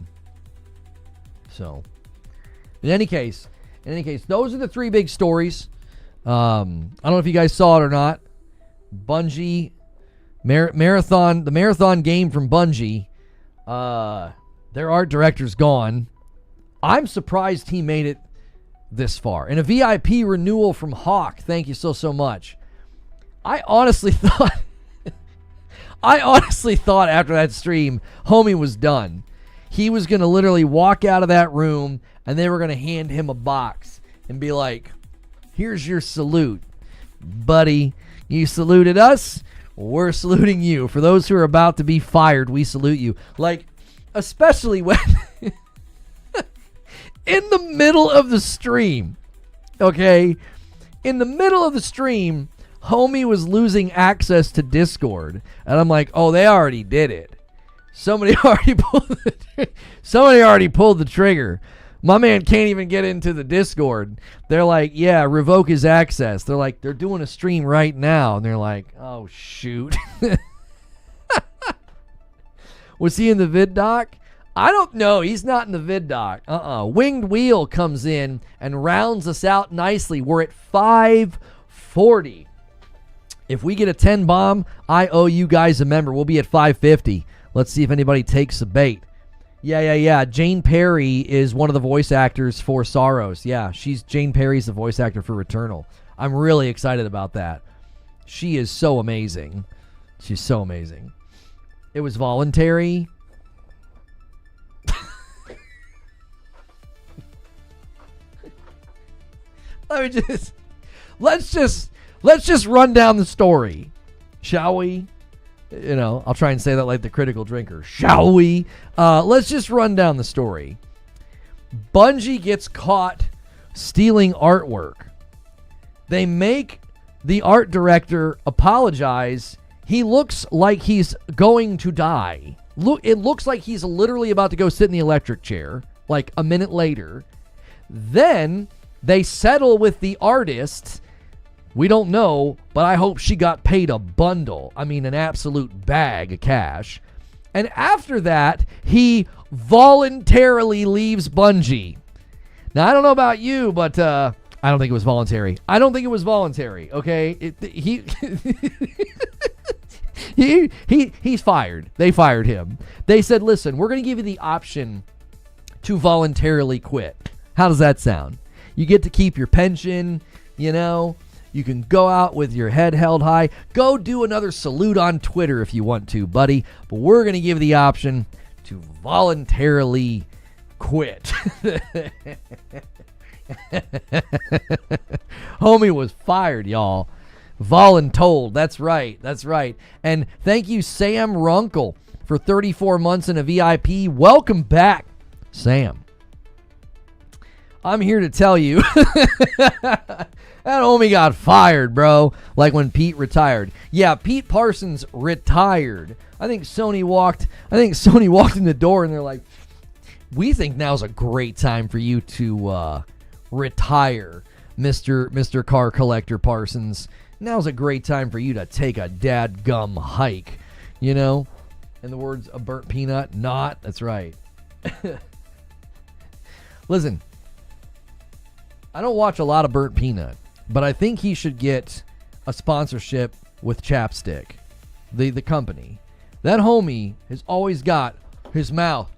So, in any case, those are the three big stories. I don't know if you guys saw it or not. Bungie marathon, the marathon game from Bungie. Their art director's gone. I'm surprised he made it this far. And a VIP renewal from Hawk. Thank you so much. I honestly thought after that stream, homie was done. He was going to literally walk out of that room and they were going to hand him a box and be like, here's your salute, buddy. You saluted us, we're saluting you. For those who are about to be fired, we salute you. Like, especially when in the middle of the stream, okay? In the middle of the stream, homie was losing access to Discord. And I'm like, oh, they already did it. Somebody already pulled the trigger. My man can't even get into the Discord. They're like, yeah, revoke his access. They're like, they're doing a stream right now. And they're like, oh, shoot. Was he in the vid doc? I don't know. He's not in the vid doc. Winged Wheel comes in and rounds us out nicely. We're at 540. If we get a 10 bomb, I owe you guys a member. We'll be at 550. Let's see if anybody takes the bait. Yeah. Jane Perry is one of the voice actors for Saros. Yeah, Jane Perry's the voice actor for Returnal. I'm really excited about that. She is so amazing. She's so amazing. It was voluntary. Let's just run down the story, shall we? I'll try and say that like the critical drinker. Shall we? Let's just run down the story. Bungie gets caught stealing artwork. They make the art director apologize. He looks like he's going to die. It looks like he's literally about to go sit in the electric chair, like a minute later. Then they settle with the artist. We don't know, but I hope she got paid a bundle. I mean, an absolute bag of cash. And after that, he voluntarily leaves Bungie. Now, I don't know about you, but I don't think it was voluntary. Okay? He's fired. They fired him. They said, listen, we're going to give you the option to voluntarily quit. How does that sound? You get to keep your pension, You can go out with your head held high. Go do another salute on Twitter if you want to, buddy. But we're going to give the option to voluntarily quit. Homie was fired, y'all. Voluntold. That's right. And thank you, Sam Runkle, for 34 months in a VIP. Welcome back, Sam. I'm here to tell you that homie got fired, bro. Like when Pete retired. Yeah, Pete Parsons retired. I think Sony walked in the door and they're like, we think now's a great time for you to retire, Mr. Car Collector Parsons. Now's a great time for you to take a dadgum hike. In the words of Burnt Peanut, not. That's right. Listen, I don't watch a lot of Burnt Peanut, but I think he should get a sponsorship with Chapstick, the company. That homie has always got his mouth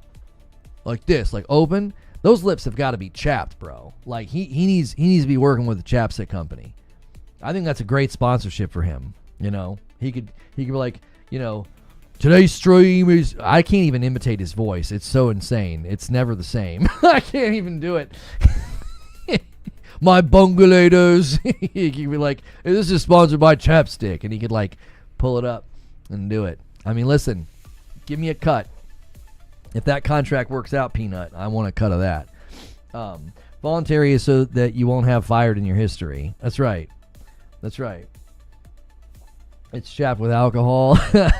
like this, like open. Those lips have got to be chapped, bro. Like he needs to be working with the Chapstick company. I think that's a great sponsorship for him. He could be like, today's stream is. I can't even imitate his voice. It's so insane. It's never the same. I can't even do it. My bungalators. He could be like, hey, this is sponsored by Chapstick. And he could like pull it up and do it. I mean, listen, give me a cut. If that contract works out, Peanut, I want a cut of that. Voluntary is so that you won't have fired in your history. That's right. That's right. It's chapped with alcohol. Yeah,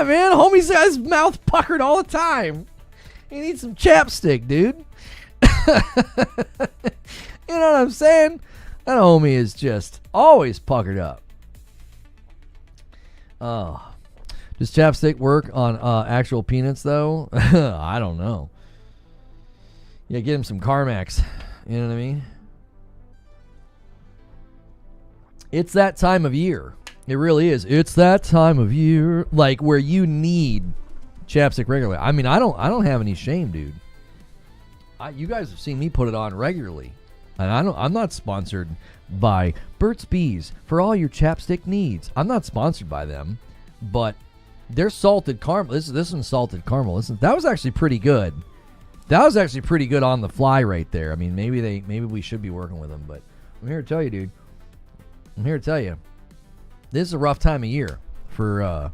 man. Homie's got his mouth puckered all the time. He needs some chapstick, dude. You know what I'm saying? That homie is just always puckered up. Oh. Does chapstick work on actual peanuts, though? I don't know. Yeah, get him some Carmex. You know what I mean? It's that time of year. It really is. It's that time of year, like where you need chapstick regularly. I mean, I don't have any shame, dude. You guys have seen me put it on regularly, and I'm not sponsored by Burt's Bees for all your chapstick needs. I'm not sponsored by them, but they're salted caramel. This one's salted caramel. That was actually pretty good. That was actually pretty good on the fly right there. I mean, maybe we should be working with them, but I'm here to tell you, dude. I'm here to tell you, this is a rough time of year for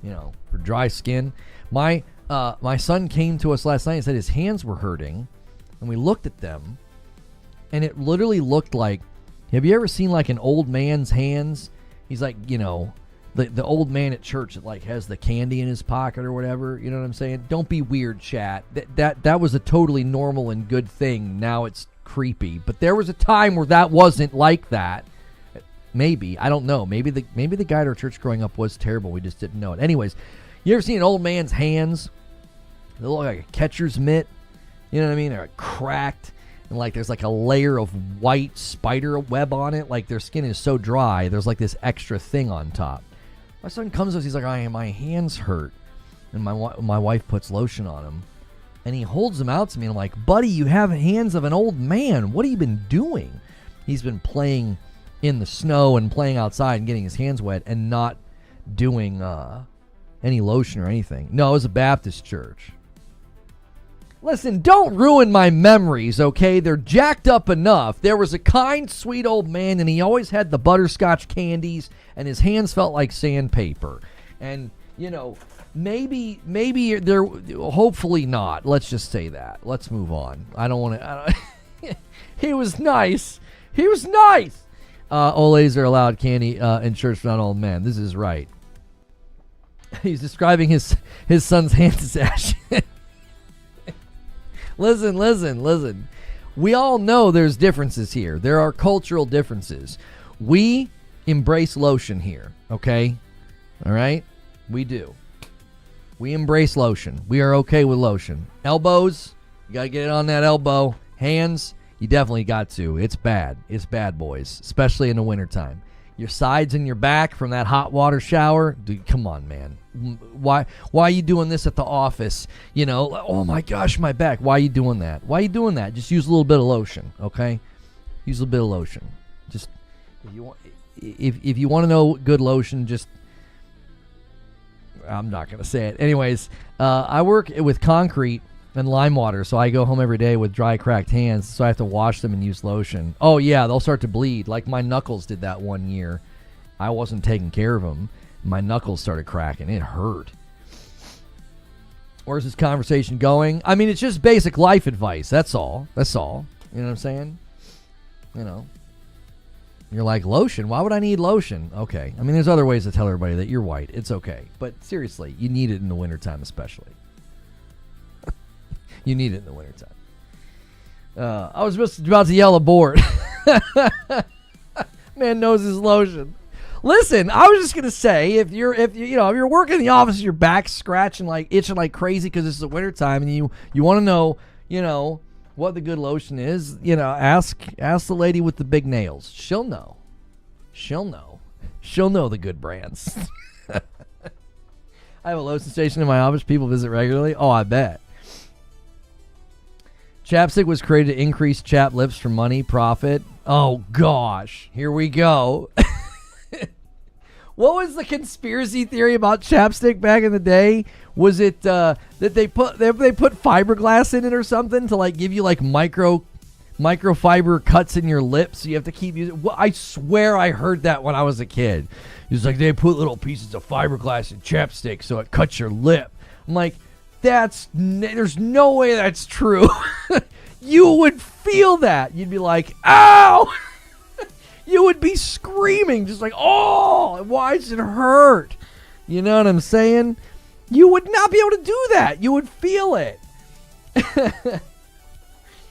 for dry skin. My son came to us last night and said his hands were hurting, and we looked at them, and it literally looked like, have you ever seen like an old man's hands? He's like, the old man at church that like has the candy in his pocket or whatever. You know what I'm saying? Don't be weird, chat. That was a totally normal and good thing. Now it's creepy. But there was a time where that wasn't like that. Maybe. I don't know. Maybe the guy at our church growing up was terrible. We just didn't know it. Anyways, you ever seen an old man's hands? They look like a catcher's mitt. You know what I mean? They're cracked. And like there's like a layer of white spider web on it. Like their skin is so dry. There's like this extra thing on top. My son comes to us. He's like, my hands hurt. And my wife puts lotion on him. And he holds them out to me. And I'm like, buddy, you have hands of an old man. What have you been doing? He's been playing in the snow and playing outside and getting his hands wet and not doing any lotion or anything. No, it was a Baptist church. Listen, don't ruin my memories, okay? They're jacked up enough. There was a kind, sweet old man, and he always had the butterscotch candies, and his hands felt like sandpaper. And, maybe they're, hopefully not. Let's just say that. Let's move on. I don't want to, he was nice. He was nice. Oles are allowed candy in church, not old men. This is right. He's describing his son's hands as ashes. Listen. We all know there's differences here. There are cultural differences. We embrace lotion here, okay? All right? We do. We embrace lotion. We are okay with lotion. Elbows, you got to get it on that elbow. Hands, you definitely got to. It's bad. It's bad, boys, especially in the wintertime. Your sides and your back from that hot water shower. Dude, come on, man. Why are you doing this at the office? Oh my gosh, my back. Why are you doing that? Why are you doing that? Just use a little bit of lotion, okay? Use a little bit of lotion. Just if you want to know good lotion, just I'm not going to say it. Anyways, I work with concrete and lime water, so I go home every day with dry, cracked hands, so I have to wash them and use lotion. Oh, yeah, they'll start to bleed. Like my knuckles did that one year. I wasn't taking care of them. My knuckles started cracking. It hurt. Where's this conversation going? I mean, it's just basic life advice. That's all. You know what I'm saying? You're like, lotion? Why would I need lotion? Okay. I mean, there's other ways to tell everybody that you're white. It's okay. But seriously, you need it in the wintertime especially. You need it in the wintertime. I was about to yell abort. Man knows his lotion. Listen, I was just gonna say, if you're working in the office, your back's scratching like itching like crazy because it's the wintertime, and you want to know, what the good lotion is, ask the lady with the big nails. She'll know. She'll know the good brands. I have a lotion station in my office. People visit regularly. Oh, I bet. Chapstick was created to increase chap lips for money, profit. Oh, gosh. Here we go. What was the conspiracy theory about chapstick back in the day? Was it that they put fiberglass in it or something to like give you like microfiber cuts in your lips? So you have to keep using. Well, I swear I heard that when I was a kid. It's like they put little pieces of fiberglass in chapstick so it cuts your lip. I'm like, there's no way that's true. You would feel that. You'd be like, ow! You would be screaming, just like, oh, why does it hurt? You know what I'm saying? You would not be able to do that. You would feel it. The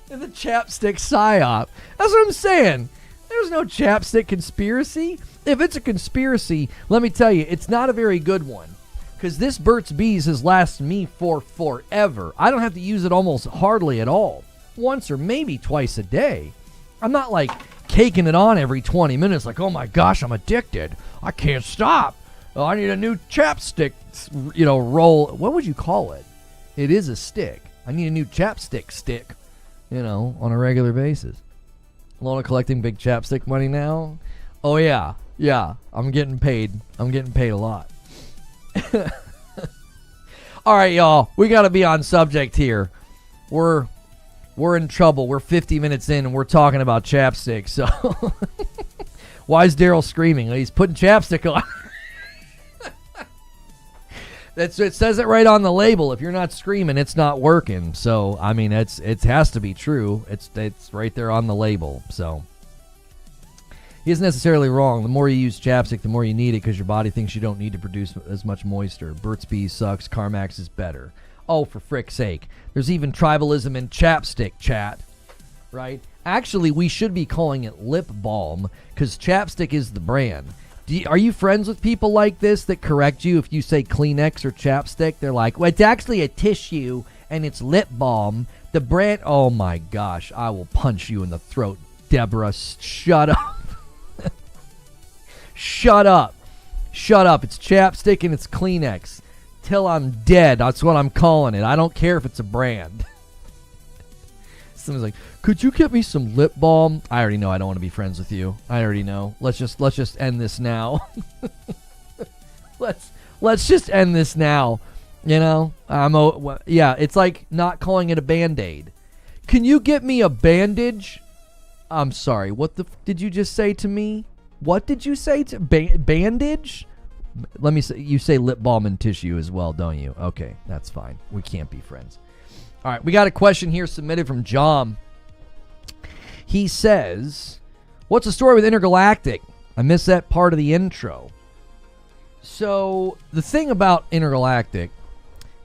chapstick psyop. That's what I'm saying. There's no chapstick conspiracy. If it's a conspiracy, let me tell you, it's not a very good one. Because this Burt's Bees has lasted me for forever. I don't have to use it almost hardly at all. Once or maybe twice a day. I'm not like caking it on every 20 minutes like, oh my gosh, I'm addicted. I can't stop. Oh, I need a new chapstick, roll. What would you call it? It is a stick. I need a new chapstick stick, on a regular basis. Lona collecting big chapstick money now. Oh, yeah. Yeah, I'm getting paid. I'm getting paid a lot. All right, y'all. We got to be on subject here. We're in trouble. We're 50 minutes in, and we're talking about chapstick. So why is Daryl screaming? He's putting chapstick on. It says it right on the label. If you're not screaming, it's not working. So, I mean, it has to be true. It's right there on the label. So, he isn't necessarily wrong. The more you use chapstick, the more you need it because your body thinks you don't need to produce as much moisture. Burt's Bees sucks. Carmax is better. Oh, for frick's sake. There's even tribalism in chapstick chat, right? Actually, we should be calling it lip balm because chapstick is the brand. Are you friends with people like this that correct you if you say Kleenex or chapstick? They're like, well, it's actually a tissue and it's lip balm. The brand, oh my gosh, I will punch you in the throat, Deborah. Shut up. Shut up. Shut up. It's chapstick and it's Kleenex. Till I'm dead, that's what I'm calling it. I don't care if it's a brand. Someone's like, could you get me some lip balm? I already know I don't want to be friends with you. I already know. Let's just end this now. Let's just end this now. Yeah, it's like not calling it a Band-Aid. Can you get me a bandage? I'm sorry. What did you just say to me? What did you say to bandage? Let me say, you say lip balm and tissue as well, don't you? Okay, that's fine. We can't be friends. All right, we got a question here submitted from John. He says, what's the story with Intergalactic? I missed that part of the intro. So, the thing about Intergalactic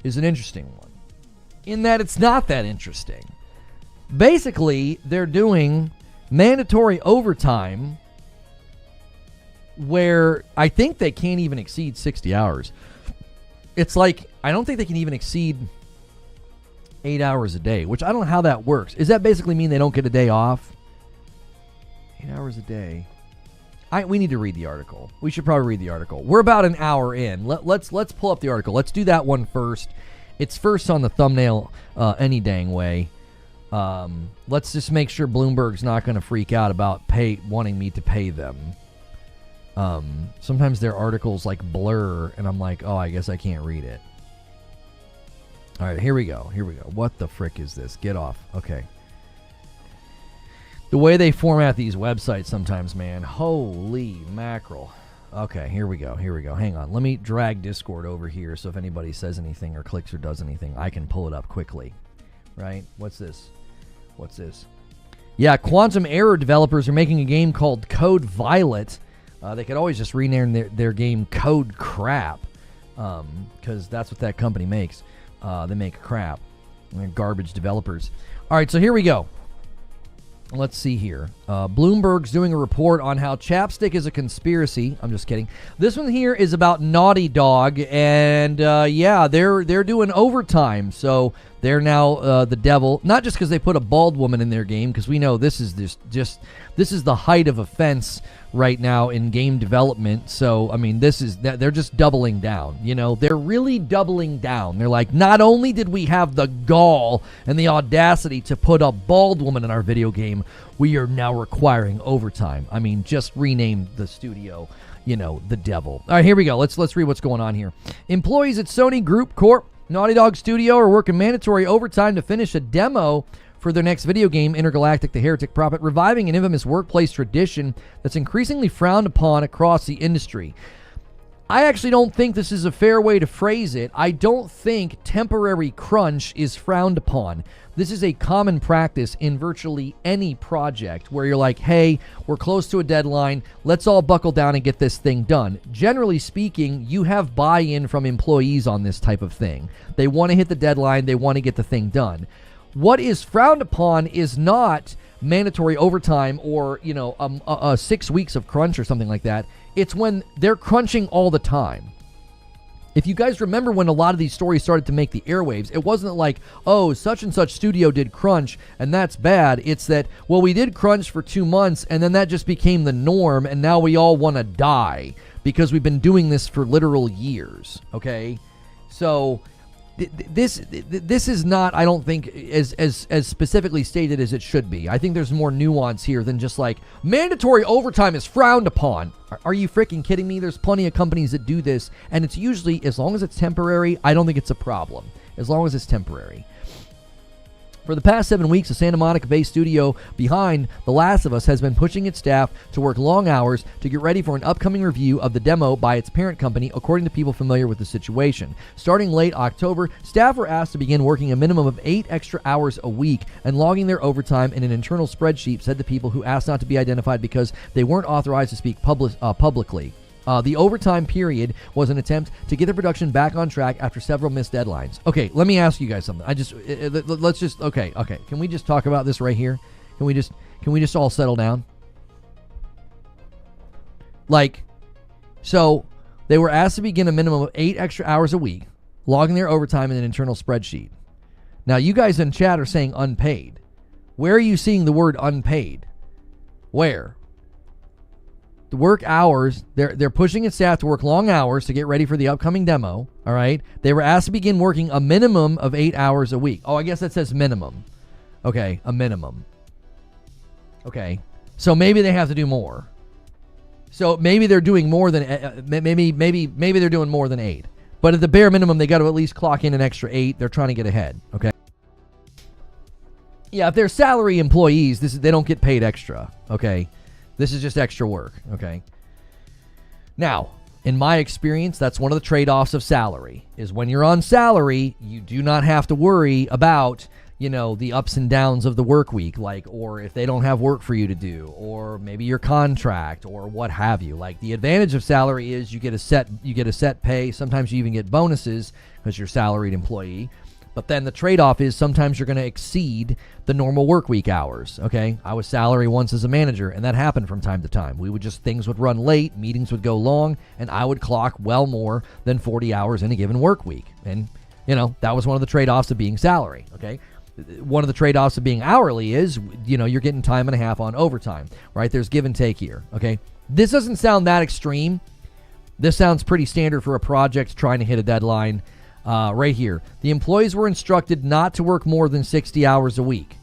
is an interesting one, in that it's not that interesting. Basically, they're doing mandatory overtime where I think they can't even exceed 60 hours. It's like, I don't think they can even exceed 8 hours a day, which I don't know how that works. Does that basically mean they don't get a day off? 8 hours a day. We need to read the article. We should probably read the article. We're about an hour in. Let's pull up the article. Let's do that one first. It's first on the thumbnail any dang way. Let's just make sure Bloomberg's not going to freak out about wanting me to pay them. Sometimes their articles like blur, and I'm like, oh, I guess I can't read it. All right, here we go. What the frick is this? Get off. Okay. The way they format these websites sometimes, man. Holy mackerel. Okay, here we go. Hang on. Let me drag Discord over here so if anybody says anything or clicks or does anything, I can pull it up quickly. Right? What's this? Yeah, Quantum Error developers are making a game called Code Violet. They could always just rename their game Code Crap, because that's what that company makes. They make crap. They're garbage developers. All right, so here we go. Let's see here. Bloomberg's doing a report on how chapstick is a conspiracy. I'm just kidding. This one here is about Naughty Dog, and yeah, they're doing overtime. So they're now the devil. Not just because they put a bald woman in their game, because we know this is the height of offense right now in game development. So I mean, they're just doubling down. They're really doubling down. They're like, not only did we have the gall and the audacity to put a bald woman in our video game, we are now requiring overtime. I mean, just rename the studio, the devil. All right, here we go. Let's read what's going on here. Employees at Sony Group Corp. Naughty Dog Studio are working mandatory overtime to finish a demo for their next video game, Intergalactic The Heretic Prophet, reviving an infamous workplace tradition that's increasingly frowned upon across the industry. I actually don't think this is a fair way to phrase it. I don't think temporary crunch is frowned upon. This is a common practice in virtually any project where you're like, hey, we're close to a deadline. Let's all buckle down and get this thing done. Generally speaking, you have buy-in from employees on this type of thing. They want to hit the deadline. They want to get the thing done. What is frowned upon is not mandatory overtime or, 6 weeks of crunch or something like that. It's when they're crunching all the time. If you guys remember when a lot of these stories started to make the airwaves, it wasn't like, oh, such and such studio did crunch and that's bad. It's that, well, we did crunch for 2 months and then that just became the norm and now we all want to die because we've been doing this for literal years, okay? So this is not, I don't think, as specifically stated as it should be. I think there's more nuance here than just like, mandatory overtime is frowned upon. Are you freaking kidding me? There's plenty of companies that do this, and it's usually, as long as it's temporary, I don't think it's a problem. As long as it's temporary. For the past 7 weeks, the Santa Monica-based studio behind The Last of Us has been pushing its staff to work long hours to get ready for an upcoming review of the demo by its parent company, according to people familiar with the situation. Starting late October, staff were asked to begin working a minimum of 8 extra hours a week and logging their overtime in an internal spreadsheet, said the people who asked not to be identified because they weren't authorized to speak publicly. The overtime period was an attempt to get the production back on track after several missed deadlines. Okay, let me ask you guys something. Okay. Can we just talk about this right here? Can we just all settle down? So they were asked to begin a minimum of 8 extra hours a week, logging their overtime in an internal spreadsheet. Now, you guys in chat are saying unpaid. Where are you seeing the word unpaid? Where? The work hours, they're pushing its staff to work long hours to get ready for the upcoming demo, all right? They were asked to begin working a minimum of 8 hours a week. Oh, I guess that says minimum. Okay, a minimum. Okay, so maybe they have to do more. So maybe they're doing more than, maybe they're doing more than 8. But at the bare minimum, they got to at least clock in an extra 8. They're trying to get ahead, okay? Yeah, if they're salary employees, they don't get paid extra, okay? This is just extra work, okay? Now, in my experience, that's one of the trade-offs of salary, is when you're on salary, you do not have to worry about, the ups and downs of the work week, or if they don't have work for you to do, or maybe your contract, or what have you. The advantage of salary is you get a set pay. Sometimes you even get bonuses because you're a salaried employee. But then the trade-off is sometimes you're going to exceed the normal work week hours, okay? I was salary once as a manager, and that happened from time to time. Things would run late, meetings would go long, and I would clock well more than 40 hours in a given work week. And, that was one of the trade-offs of being salary, okay? One of the trade-offs of being hourly is, you're getting time and a half on overtime, right? There's give and take here, okay? This doesn't sound that extreme. This sounds pretty standard for a project trying to hit a deadline. Right here, the employees were instructed not to work more than 60 hours a week.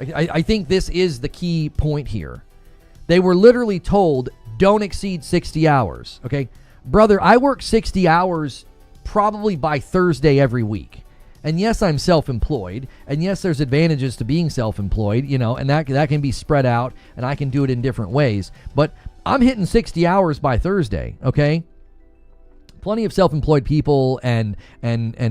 I think this is the key point here. They were literally told, don't exceed 60 hours. Okay, brother, I work 60 hours probably by Thursday every week. And yes, I'm self-employed. And yes, there's advantages to being self-employed, and that can be spread out and I can do it in different ways. But I'm hitting 60 hours by Thursday, okay? Plenty of self-employed people and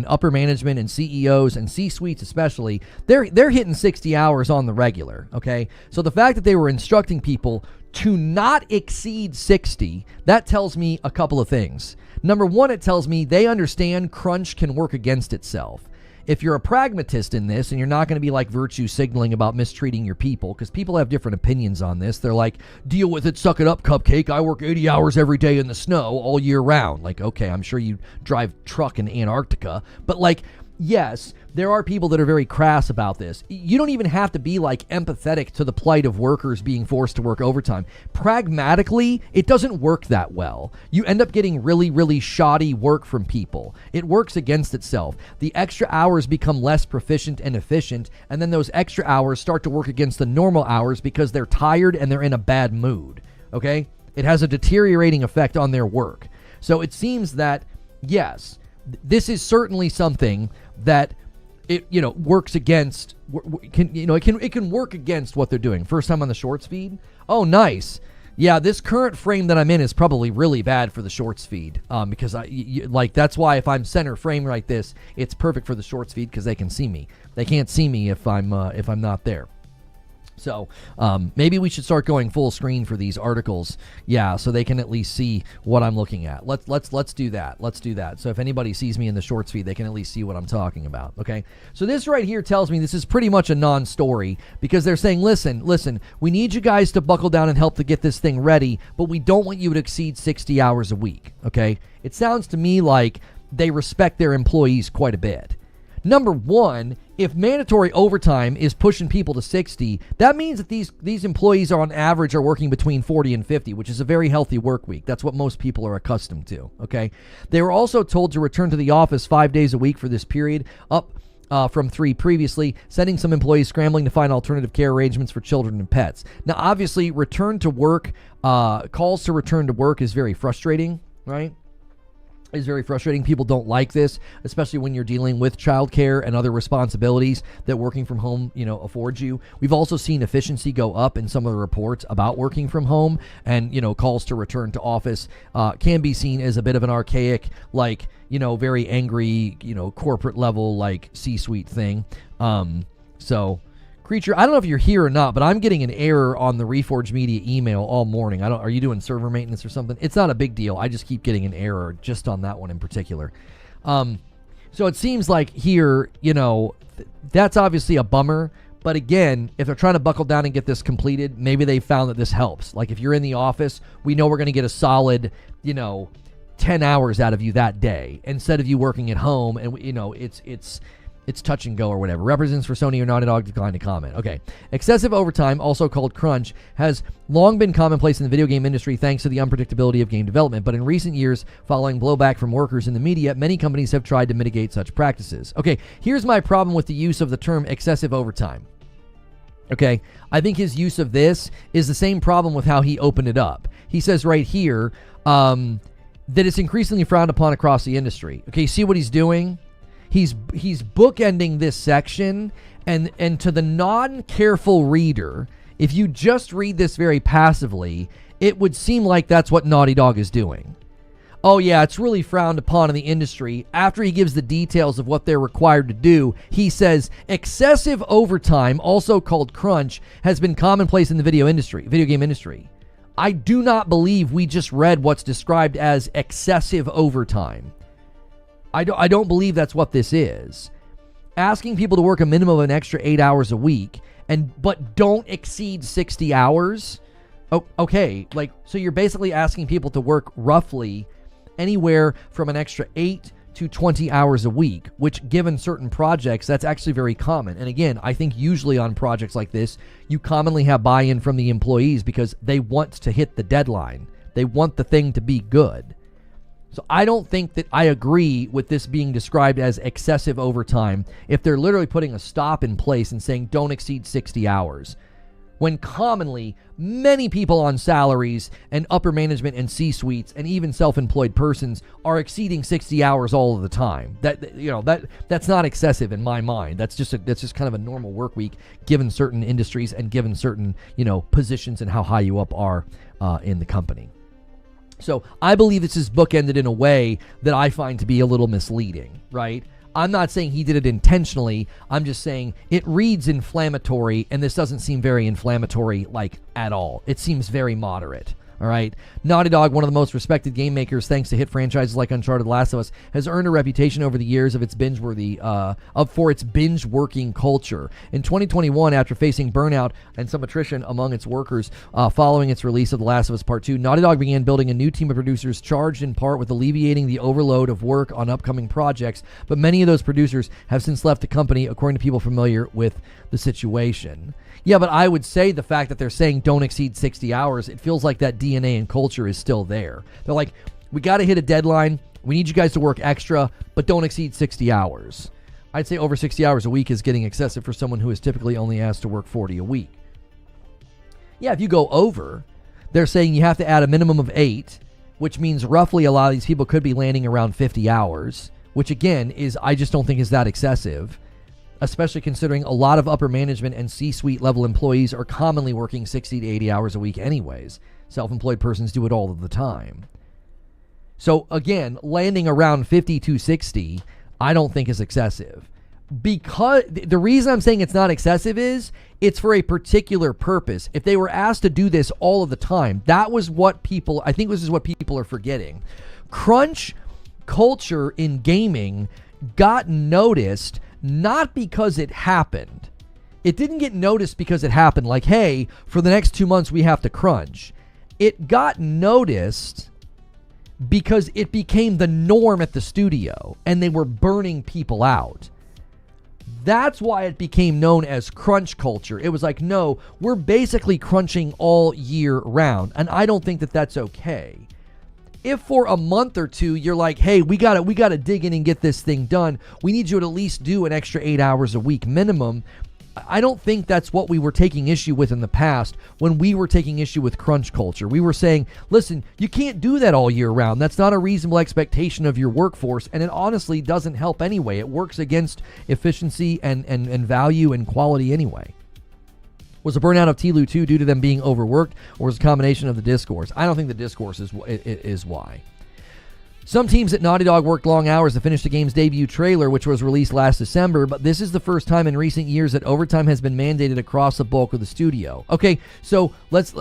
upper management and CEOs and C-suites especially, they're hitting 60 hours on the regular, okay? So the fact that they were instructing people to not exceed 60, that tells me a couple of things. Number one, it tells me they understand crunch can work against itself. If you're a pragmatist in this and you're not going to be virtue signaling about mistreating your people, because people have different opinions on this. They're like, deal with it, suck it up, cupcake. I work 80 hours every day in the snow all year round. Okay, I'm sure you drive truck in Antarctica. But yes, there are people that are very crass about this. You don't even have to be empathetic to the plight of workers being forced to work overtime. Pragmatically, it doesn't work that well. You end up getting really, really shoddy work from people. It works against itself. The extra hours become less proficient and efficient, and then those extra hours start to work against the normal hours because they're tired and they're in a bad mood. Okay? It has a deteriorating effect on their work. So it seems that, yes, this is certainly something that it works against. It can work against what they're doing. First time on the shorts feed. Oh, nice. Yeah, this current frame that I'm in is probably really bad for the shorts feed, because that's why if I'm center frame like this, it's perfect for the shorts feed because they can see me. They can't see me if I'm not there. So maybe we should start going full screen for these articles, so they can at least see what I'm looking at. Let's do that. Let's do that. So if anybody sees me in the shorts feed, they can at least see what I'm talking about. Okay. So this right here tells me this is pretty much a non-story because they're saying, listen, we need you guys to buckle down and help to get this thing ready, but we don't want you to exceed 60 hours a week. Okay. It sounds to me like they respect their employees quite a bit. Number one, if mandatory overtime is pushing people to 60, that means that these employees are on average are working between 40 and 50, which is a very healthy work week. That's what most people are accustomed to, okay? They were also told to return to the office 5 days a week for this period, up from 3 previously, sending some employees scrambling to find alternative care arrangements for children and pets. Now, obviously, return to work, calls to return to work is very frustrating, right? Is very frustrating. People don't like this, especially when you're dealing with childcare and other responsibilities that working from home, affords you. We've also seen efficiency go up in some of the reports about working from home, and, calls to return to office can be seen as a bit of an archaic, very angry, corporate level, C-suite thing. So Creature, I don't know if you're here or not, but I'm getting an error on the Reforge Media email all morning. Are you doing server maintenance or something? It's not a big deal. I just keep getting an error just on that one in particular. So it seems like here, that's obviously a bummer. But again, if they're trying to buckle down and get this completed, maybe they found that this helps. Like if you're in the office, we know we're going to get a solid, 10 hours out of you that day instead of you working at home. And, it's touch and go or whatever. Representatives for Sony or Naughty Dog declined to comment. Okay. Excessive overtime, also called crunch, has long been commonplace in the video game industry thanks to the unpredictability of game development. But in recent years, following blowback from workers in the media, many companies have tried to mitigate such practices. Okay, here's my problem with the use of the term excessive overtime. Okay, I think his use of this is the same problem with how he opened it up. He says right here that it's increasingly frowned upon across the industry. Okay, see what he's doing? He's bookending this section, and to the non-careful reader, if you just read this very passively, it would seem like that's what Naughty Dog is doing. Oh yeah, it's really frowned upon in the industry. After he gives the details of what they're required to do, he says, excessive overtime, also called crunch, has been commonplace in the video game industry. I do not believe we just read what's described as excessive overtime. I don't believe that's what this is. Asking people to work a minimum of an extra 8 hours a week, but don't exceed 60 hours. Oh, okay, so you're basically asking people to work roughly anywhere from an extra 8 to 20 hours a week, which given certain projects, that's actually very common. And again, I think usually on projects like this, you commonly have buy-in from the employees because they want to hit the deadline. They want the thing to be good. So I don't think that I agree with this being described as excessive overtime if they're literally putting a stop in place and saying don't exceed 60 hours. When commonly, many people on salaries and upper management and C-suites and even self-employed persons are exceeding 60 hours all of the time. That's not excessive in my mind. That's just kind of a normal work week given certain industries and given certain, positions and how high you up are in the company. So I believe this is bookended in a way that I find to be a little misleading, right? I'm not saying he did it intentionally. I'm just saying it reads inflammatory, and this doesn't seem very inflammatory, at all. It seems very moderate. All right. Naughty Dog, one of the most respected game makers, thanks to hit franchises like Uncharted, The Last of Us, has earned a reputation over the years of its for its binge-working culture. In 2021, after facing burnout and some attrition among its workers following its release of The Last of Us Part 2, Naughty Dog began building a new team of producers charged in part with alleviating the overload of work on upcoming projects. But many of those producers have since left the company, according to people familiar with the situation. Yeah, but I would say the fact that they're saying don't exceed 60 hours, it feels like that DNA and culture is still there. They're like, we got to hit a deadline. We need you guys to work extra, but don't exceed 60 hours. I'd say over 60 hours a week is getting excessive for someone who is typically only asked to work 40 a week. Yeah, if you go over, they're saying you have to add a minimum of 8, which means roughly a lot of these people could be landing around 50 hours, which again I just don't think is that excessive. especially considering a lot of upper management and C-suite level employees are commonly working 60 to 80 hours a week anyways. Self-employed persons do it all of the time. So again, landing around 50 to 60, I don't think is excessive. Because the reason I'm saying it's not excessive is it's for a particular purpose. If they were asked to do this all of the time, that was what people, I think this is what people are forgetting. Crunch culture in gaming got noticed not because it happened. It didn't get noticed because it happened like, hey, for the next 2 months we have to crunch. It got noticed because it became the norm at the studio and they were burning people out. That's why it became known as crunch culture. It was like, no, we're basically crunching all year round. And I don't think that that's okay. If for a month or two, you're like, hey, we gotta dig in and get this thing done. We need you to at least do an extra 8 hours a week minimum. I don't think that's what we were taking issue with in the past when we were taking issue with crunch culture. We were saying, listen, you can't do that all year round. That's not a reasonable expectation of your workforce, and it honestly doesn't help anyway. It works against efficiency and value and quality anyway. Was the burnout of TLU 2 due to them being overworked, or was it a combination of the discourse? I don't think the discourse is why. Some teams at Naughty Dog worked long hours to finish the game's debut trailer, which was released last December, but this is the first time in recent years that overtime has been mandated across the bulk of the studio. Okay, so let's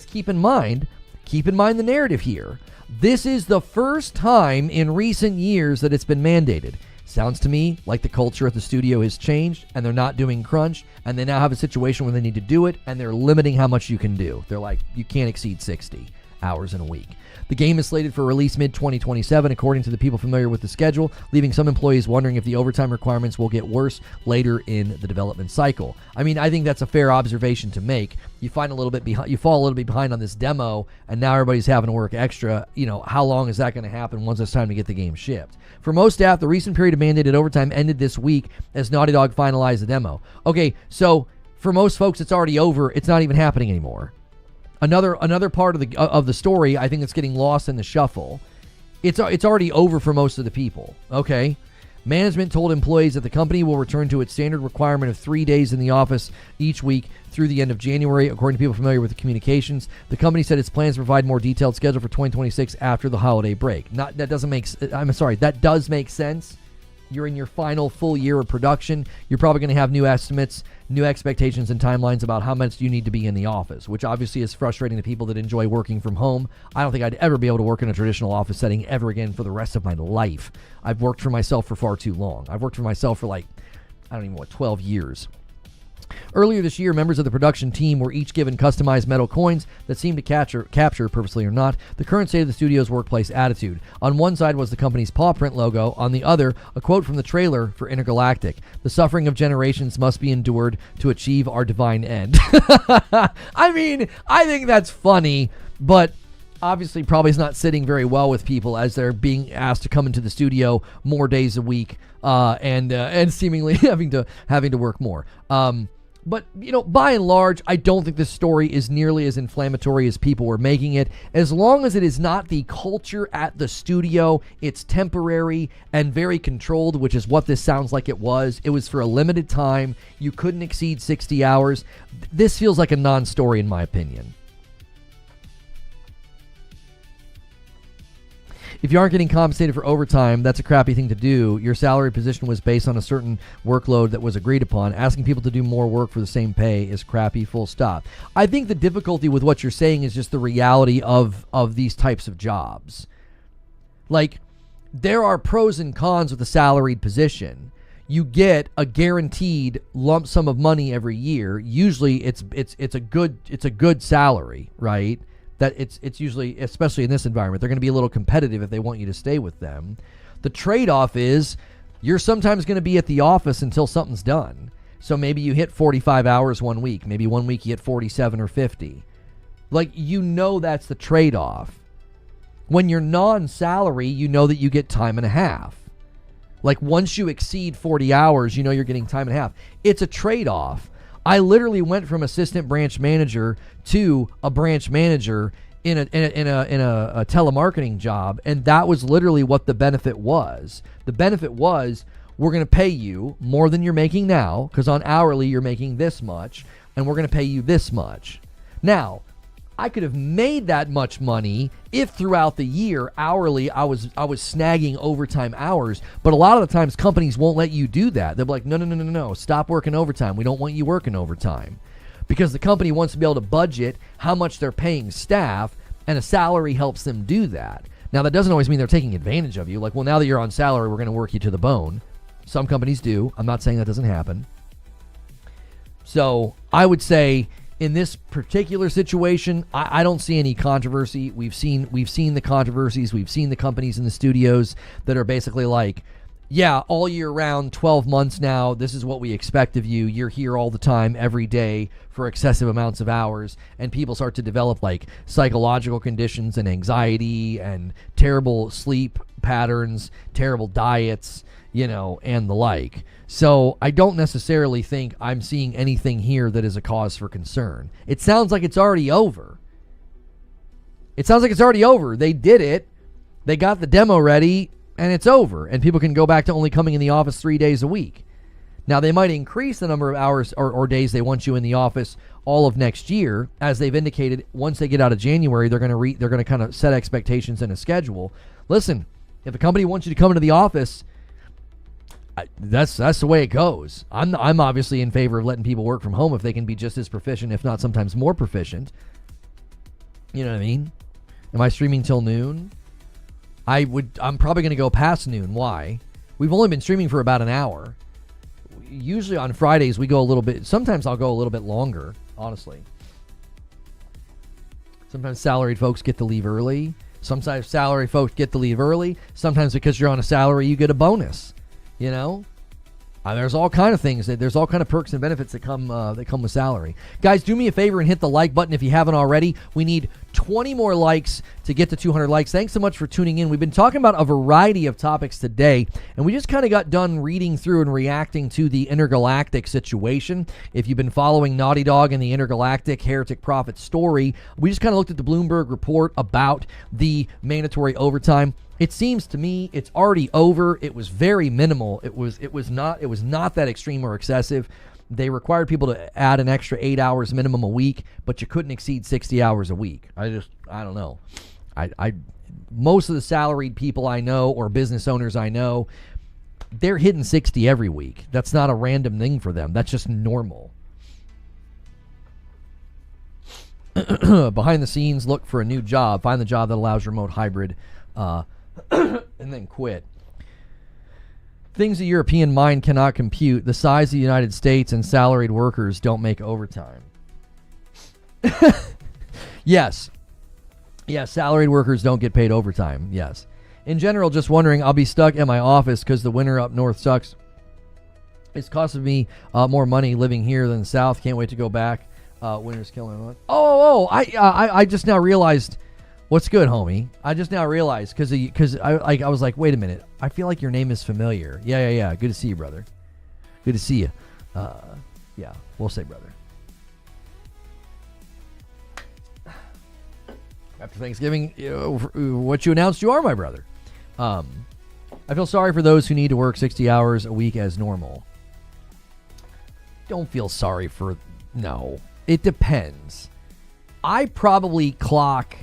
keep in mind the narrative here. This is the first time in recent years that it's been mandated. Sounds to me like the culture at the studio has changed and they're not doing crunch, and they now have a situation where they need to do it and they're limiting how much you can do. They're like, you can't exceed 60 hours in a week. The game is slated for release mid-2027, according to the people familiar with the schedule, leaving some employees wondering if the overtime requirements will get worse later in the development cycle. I mean, I think that's a fair observation to make. You fall a little bit behind on this demo, and now everybody's having to work extra. You know, how long is that going to happen once it's time to get the game shipped? For most staff, the recent period of mandated overtime ended this week as Naughty Dog finalized the demo. Okay, so for most folks, it's already over. It's not even happening anymore. Another part of the story, I think it's getting lost in the shuffle. It's already over for most of the people. Okay, management told employees that the company will return to its standard requirement of 3 days in the office each week through the end of January, according to people familiar with the communications. The company said its plans to provide more detailed schedule for 2026 after the holiday break. That does make sense. You're in your final full year of production. You're probably going to have new estimates, new expectations, and timelines about how much you need to be in the office, which obviously is frustrating to people that enjoy working from home. I don't think I'd ever be able to work in a traditional office setting ever again for the rest of my life. I've worked for myself for far too long. I've worked for myself for 12 years. Earlier this year, members of the production team were each given customized metal coins that seemed to capture, purposely or not, the current state of the studio's workplace attitude. On one side was the company's paw print logo, on the other, a quote from the trailer for Intergalactic: "The suffering of generations must be endured to achieve our divine end." I mean, I think that's funny, but obviously probably is not sitting very well with people as they're being asked to come into the studio more days a week and seemingly having to work more. But, by and large, I don't think this story is nearly as inflammatory as people were making it. As long as it is not the culture at the studio, it's temporary and very controlled, which is what this sounds like it was. It was for a limited time. You couldn't exceed 60 hours. This feels like a non-story in my opinion. If you aren't getting compensated for overtime, that's a crappy thing to do. Your salary position was based on a certain workload that was agreed upon. Asking people to do more work for the same pay is crappy, full stop. I think the difficulty with what you're saying is just the reality of these types of jobs. Like, there are pros and cons with a salaried position. You get a guaranteed lump sum of money every year. Usually it's a good salary, right? That it's usually, especially in this environment, they're going to be a little competitive if they want you to stay with them. The trade-off is you're sometimes going to be at the office until something's done. So maybe you hit 45 hours one week. Maybe one week you hit 47 or 50. That's the trade-off. When you're non-salary, you know that you get time and a half. Once you exceed 40 hours, you're getting time and a half. It's a trade-off. I literally went from assistant branch manager to a branch manager in a telemarketing job, and that was literally what the benefit was. The benefit was we're going to pay you more than you're making now, because on hourly you're making this much, and we're going to pay you this much. Now, I could have made that much money if throughout the year, hourly, I was snagging overtime hours. But a lot of the times companies won't let you do that. They'll be like, no, stop working overtime. We don't want you working overtime. Because the company wants to be able to budget how much they're paying staff, and a salary helps them do that. Now, that doesn't always mean they're taking advantage of you. Like, well, now that you're on salary, we're going to work you to the bone. Some companies do. I'm not saying that doesn't happen. So I would say in this particular situation, I don't see any controversy. We've seen the controversies. We've seen the companies in the studios that are basically like, yeah, all year round, 12 months now, this is what we expect of you. You're here all the time, every day, for excessive amounts of hours. And people start to develop like psychological conditions and anxiety and terrible sleep patterns, terrible diets, and the like. So I don't necessarily think I'm seeing anything here that is a cause for concern. It sounds like it's already over. They did it. They got the demo ready, and it's over. And people can go back to only coming in the office 3 days a week. Now, they might increase the number of hours or days they want you in the office all of next year. As they've indicated, once they get out of January, they're going to kind of set expectations and a schedule. Listen, if a company wants you to come into the office, that's the way it goes. I'm obviously in favor of letting people work from home if they can be just as proficient, if not sometimes more proficient. You know what I mean? Am I streaming till noon? I'm probably going to go past noon. Why? We've only been streaming for about an hour. Usually on Fridays we go a little bit. Sometimes I'll go a little bit longer, honestly. Sometimes salaried folks get to leave early. Sometimes salaried folks get to leave early. Sometimes because you're on a salary, you get a bonus. There's all kind of things. There's all kind of perks and benefits that come with salary. Guys, do me a favor and hit the like button if you haven't already. We need 20 more likes to get to 200 likes. Thanks so much for tuning in. We've been talking about a variety of topics today, and we just kind of got done reading through and reacting to the Intergalactic situation. If you've been following Naughty Dog and the Intergalactic Heretic Prophet story, we just kind of looked at the Bloomberg report about the mandatory overtime. It seems to me it's already over. It was very minimal. It was not that extreme or excessive. They required people to add an extra 8 hours minimum a week, but you couldn't exceed 60 hours a week. I don't know. Most of the salaried people I know or business owners I know, they're hitting 60 every week. That's not a random thing for them. That's just normal. Behind the scenes, look for a new job. Find the job that allows remote hybrid, and then quit. Things a European mind cannot compute. The size of the United States and salaried workers don't make overtime. Yes. Yes, salaried workers don't get paid overtime. Yes. In general, just wondering, I'll be stuck in my office because the winter up north sucks. It's costing me more money living here than the south. Can't wait to go back. Winter's killing me. I just now realized. What's good, homie? I just now realized because I was like, wait a minute. I feel like your name is familiar. Yeah. Good to see you, brother. Good to see you. Yeah, we'll say brother. After Thanksgiving, what you announced, you are my brother. I feel sorry for those who need to work 60 hours a week as normal. Don't feel sorry for... No. It depends. I probably clock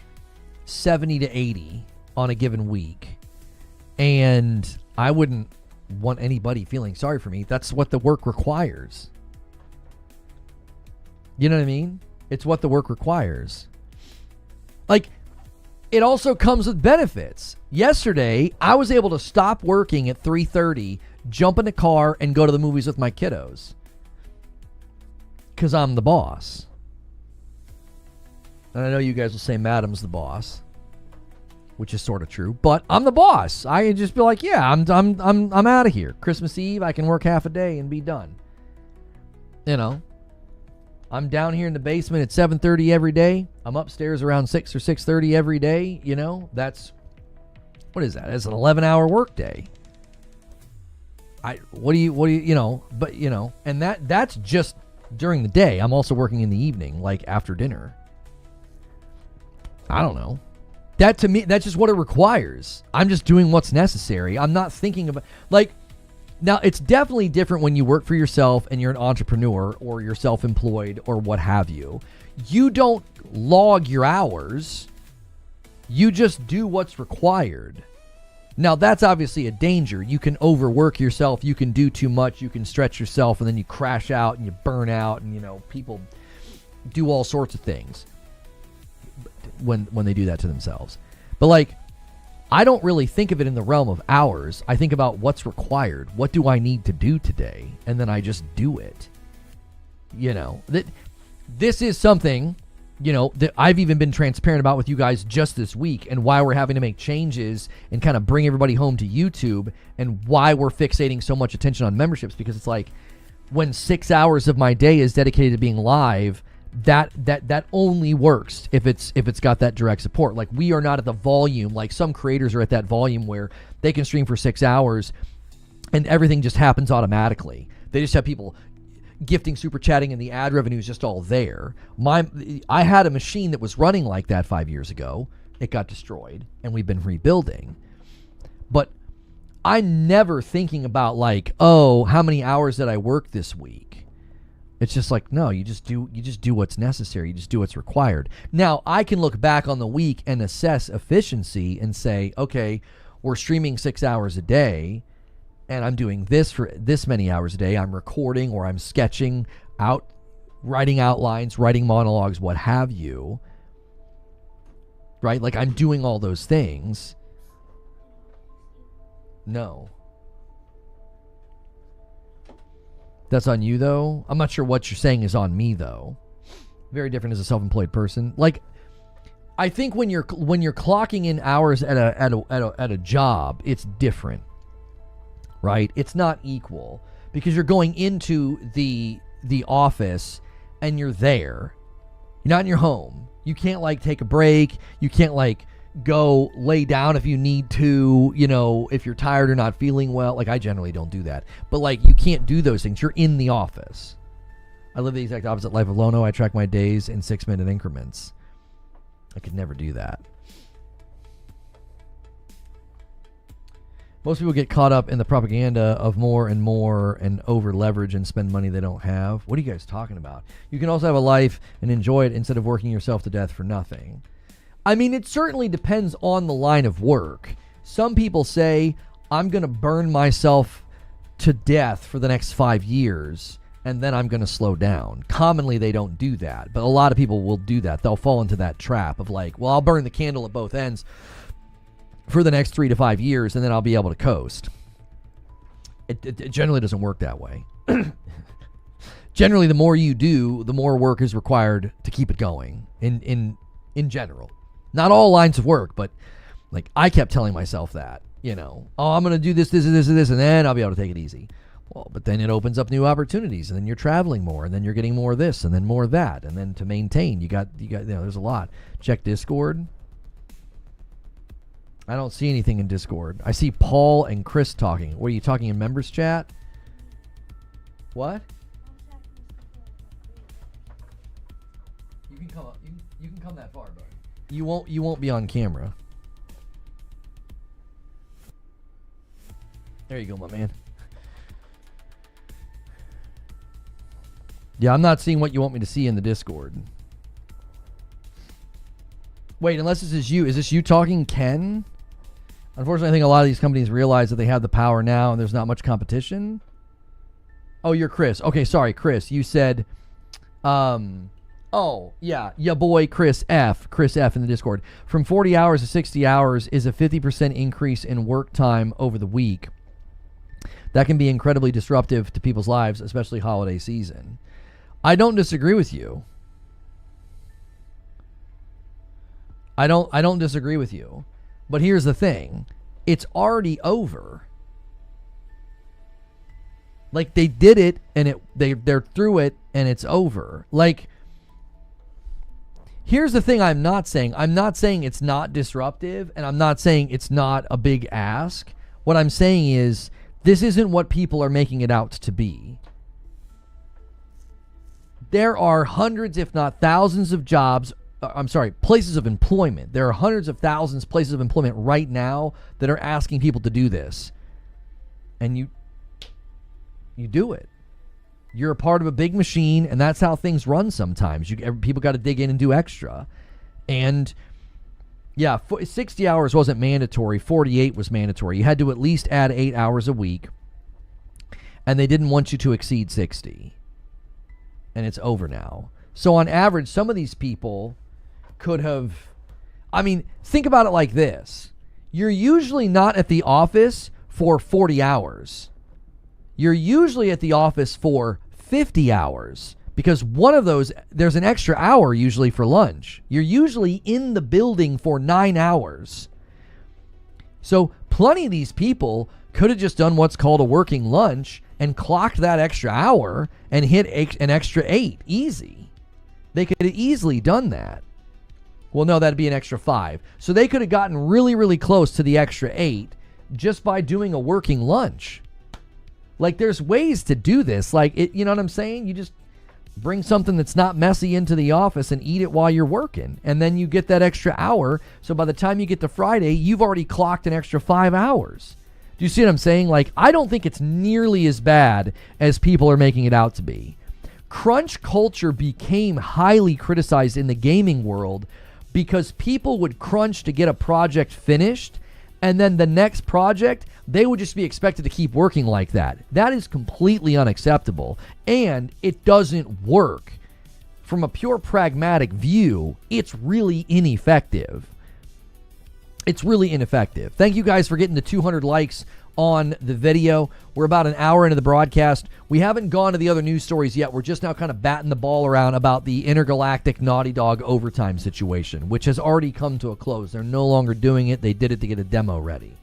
70 to 80 on a given week, and I wouldn't want anybody feeling sorry for me. That's what the work requires. You know what I mean? It's what the work requires. Like, it also comes with benefits. Yesterday, I was able to stop working at 3:30, jump in the car, and go to the movies with my kiddos. Because I'm the boss. And I know you guys will say Madam's the boss, which is sort of true, but I'm the boss. I can just be like, yeah, I'm out of here. Christmas Eve, I can work half a day and be done. I'm down here in the basement at 7:30 every day. I'm upstairs around 6 or 6:30 every day. That's, what is that? That's an 11-hour work day. And that's just during the day. I'm also working in the evening, like after dinner. I don't know. That, to me, that's just what it requires. I'm just doing what's necessary. I'm not thinking about, like, Now, it's definitely different when you work for yourself and you're an entrepreneur or you're self-employed or what have you. You don't log your hours. You just do what's required. Now, that's obviously a danger. You can overwork yourself. You can do too much. You can stretch yourself, and then you crash out and you burn out, and, people do all sorts of things when they do that to themselves. But, I don't really think of it in the realm of hours. I think about what's required. What do I need to do today? And then I just do it. This is something, that I've even been transparent about with you guys just this week, and why we're having to make changes and kind of bring everybody home to YouTube, and why we're fixating so much attention on memberships, because it's like when 6 hours of my day is dedicated to being live, that only works if it's got that direct support. Like, we are not at the volume, like some creators are at that volume where they can stream for 6 hours and everything just happens automatically. They just have people gifting, super chatting, and the ad revenue is just all there. I had a machine that was running like that 5 years ago. It got destroyed and we've been rebuilding. But I'm never thinking about how many hours did I work this week? It's just no, you just do what's necessary. You just do what's required. Now, I can look back on the week and assess efficiency and say, okay, we're streaming 6 hours a day and I'm doing this for this many hours a day. I'm recording, or I'm sketching out, writing outlines, writing monologues, what have you. Right? I'm doing all those things. No. That's on you, though. I'm not sure what you're saying is on me, though. Very different as a self-employed person. I think when you're clocking in hours at a job, it's different, right? It's not equal, because you're going into the office and you're there. You're not in your home. You can't take a break. You can't go lay down if you need to, if you're tired or not feeling well. I generally don't do that. But you can't do those things. You're in the office. I live the exact opposite life of Lono. I track my days in 6-minute increments. I could never do that. Most people get caught up in the propaganda of more and more and over leverage and spend money they don't have. What are you guys talking about? You can also have a life and enjoy it instead of working yourself to death for nothing. I mean, it certainly depends on the line of work. Some people say, I'm going to burn myself to death for the next 5 years, and then I'm going to slow down. Commonly, they don't do that, but a lot of people will do that. They'll fall into that trap of I'll burn the candle at both ends for the next 3 to 5 years, and then I'll be able to coast. It generally doesn't work that way. Generally, the more you do, the more work is required to keep it going in general. Not all lines of work, but I kept telling myself that, I'm going to do this, and then I'll be able to take it easy. Well, but then it opens up new opportunities, and then you're traveling more, and then you're getting more of this, and then more of that, and then to maintain, you got, there's a lot. Check Discord. I don't see anything in Discord. I see Paul and Chris talking. What are you talking in members chat? What? You can come up. You can come that far, bud. You won't be on camera. There you go, my man. Yeah, I'm not seeing what you want me to see in the Discord. Wait, unless this is you. Is this you talking, Ken? Unfortunately, I think a lot of these companies realize that they have the power now and there's not much competition. Oh, you're Chris. Okay, sorry, Chris. You said, oh, yeah, ya boy Chris F in the Discord. From 40 hours to 60 hours is a 50% increase in work time over the week. That can be incredibly disruptive to people's lives, especially holiday season. I don't disagree with you. I don't disagree with you. But here's the thing. It's already over. They did it and they're through it and it's over. Here's the thing I'm not saying. I'm not saying it's not disruptive, and I'm not saying it's not a big ask. What I'm saying is this isn't what people are making it out to be. There are hundreds, if not thousands of jobs, places of employment. There are hundreds of thousands places of employment right now that are asking people to do this. And You do it. You're a part of a big machine, and that's how things run sometimes. People got to dig in and do extra. And yeah, 60 hours wasn't mandatory. 48 was mandatory. You had to at least add 8 hours a week, and they didn't want you to exceed 60. And it's over now. So on average, some of these people could have, I mean, think about it like this. You're usually not at the office for 40 hours. You're usually at the office for 50 hours because one of those, there's an extra hour usually for lunch. You're usually in the building for 9 hours. So plenty of these people could have just done what's called a working lunch and clocked that extra hour and hit an extra 8. Easy. They could have easily done that. Well, no, that'd be an extra 5. So they could have gotten really, really close to the extra 8 just by doing a working lunch. Like, there's ways to do this. Like, you know what I'm saying? You just bring something that's not messy into the office and eat it while you're working. And then you get that extra hour. So by the time you get to Friday, you've already clocked an extra 5 hours. Do you see what I'm saying? Like, I don't think it's nearly as bad as people are making it out to be. Crunch culture became highly criticized in the gaming world because people would crunch to get a project finished, and then the next project, they would just be expected to keep working like that. That is completely unacceptable, and it doesn't work. From a pure pragmatic view, it's really ineffective. It's really ineffective. Thank you guys for getting the 200 likes on the video. We're about an hour into the broadcast. We haven't gone to the other news stories yet. We're just now kind of batting the ball around about the Intergalactic Naughty Dog overtime situation, which has already come to a close. They're no longer doing it. They did it to get a demo ready.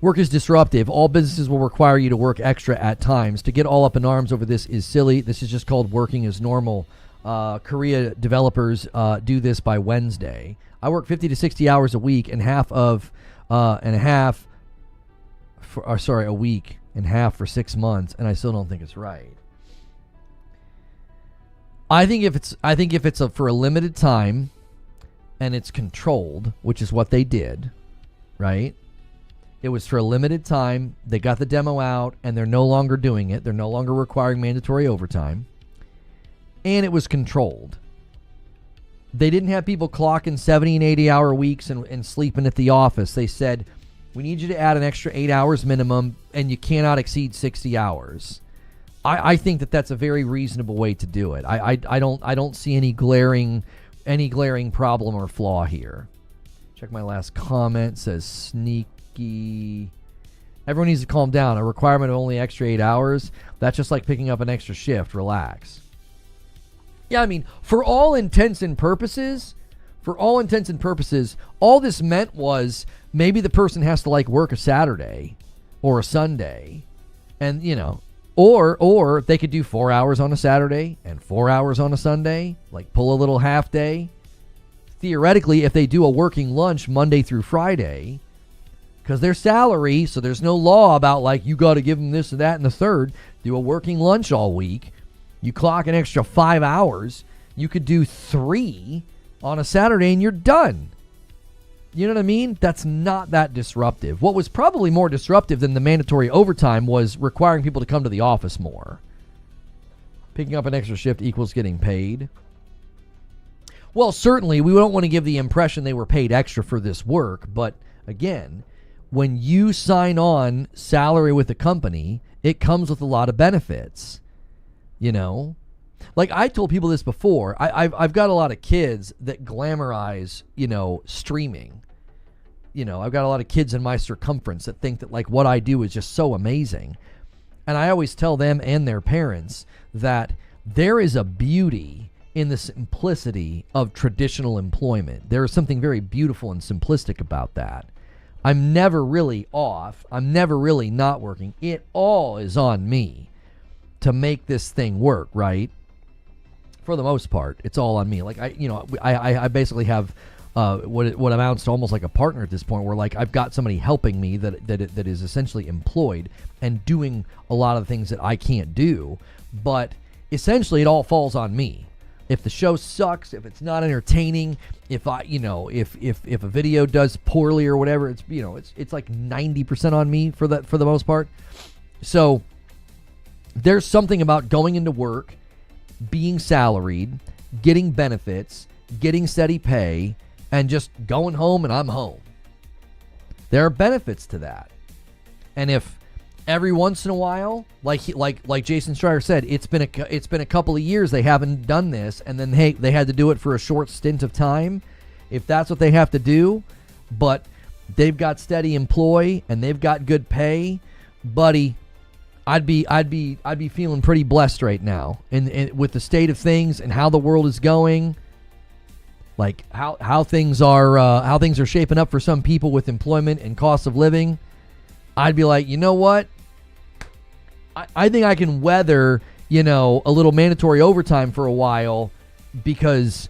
Work is disruptive. All businesses will require you to work extra at times. To get all up in arms over this is silly. This is just called working as normal. Korea developers do this by Wednesday. I work 50 to 60 hours a week and a week and half for 6 months, and I still don't think it's right. I think if it's for a limited time and it's controlled, which is what they did, right? It was for a limited time. They got the demo out, and they're no longer doing it. They're no longer requiring mandatory overtime. And it was controlled. They didn't have people clocking 70 and 80-hour weeks and sleeping at the office. They said, we need you to add an extra 8 hours minimum, and you cannot exceed 60 hours. I think that's a very reasonable way to do it. I don't see any glaring problem or flaw here. Check my last comment. It says sneaky. Everyone needs to calm down. A requirement of only extra 8 hours. That's just like picking up an extra shift. Relax. Yeah, I mean, for all intents and purposes, all this meant was maybe the person has to like work a Saturday or a Sunday, and or they could do 4 hours on a Saturday and 4 hours on a Sunday, like pull a little half day. Theoretically, if they do a working lunch Monday through Friday, because they're salary, so there's no law about like you got to give them this and that and the third, do a working lunch all week. You clock an extra 5 hours. You could do 3 on a Saturday and you're done. You know what I mean? That's not that disruptive. What was probably more disruptive than the mandatory overtime was requiring people to come to the office more. Picking up an extra shift equals getting paid. Well, certainly we don't want to give the impression they were paid extra for this work, but again, when you sign on salary with a company, it comes with a lot of benefits. You know, like I told people this before, I've got a lot of kids that glamorize, streaming. I've got a lot of kids in my circumference that think that like what I do is just so amazing. And I always tell them and their parents that there is a beauty in the simplicity of traditional employment. There is something very beautiful and simplistic about that. I'm never really off. I'm never really not working. It all is on me to make this thing work, right? For the most part, it's all on me. Like I basically have what amounts to almost like a partner at this point, where like I've got somebody helping me that is essentially employed and doing a lot of the things that I can't do, but essentially it all falls on me. If the show sucks, if it's not entertaining, if if a video does poorly or whatever, it's like 90% on me for the most part. So there's something about going into work, being salaried, getting benefits, getting steady pay, and just going home and I'm home. There are benefits to that. And if every once in a while, like Jason Schreier said, it's been a couple of years they haven't done this, and then they had to do it for a short stint of time. If that's what they have to do, but they've got steady employ and they've got good pay, buddy, I'd be feeling pretty blessed right now, and with the state of things and how the world is going, like how things are shaping up for some people with employment and cost of living. I'd be like, you know what? I think I can weather, a little mandatory overtime for a while, because,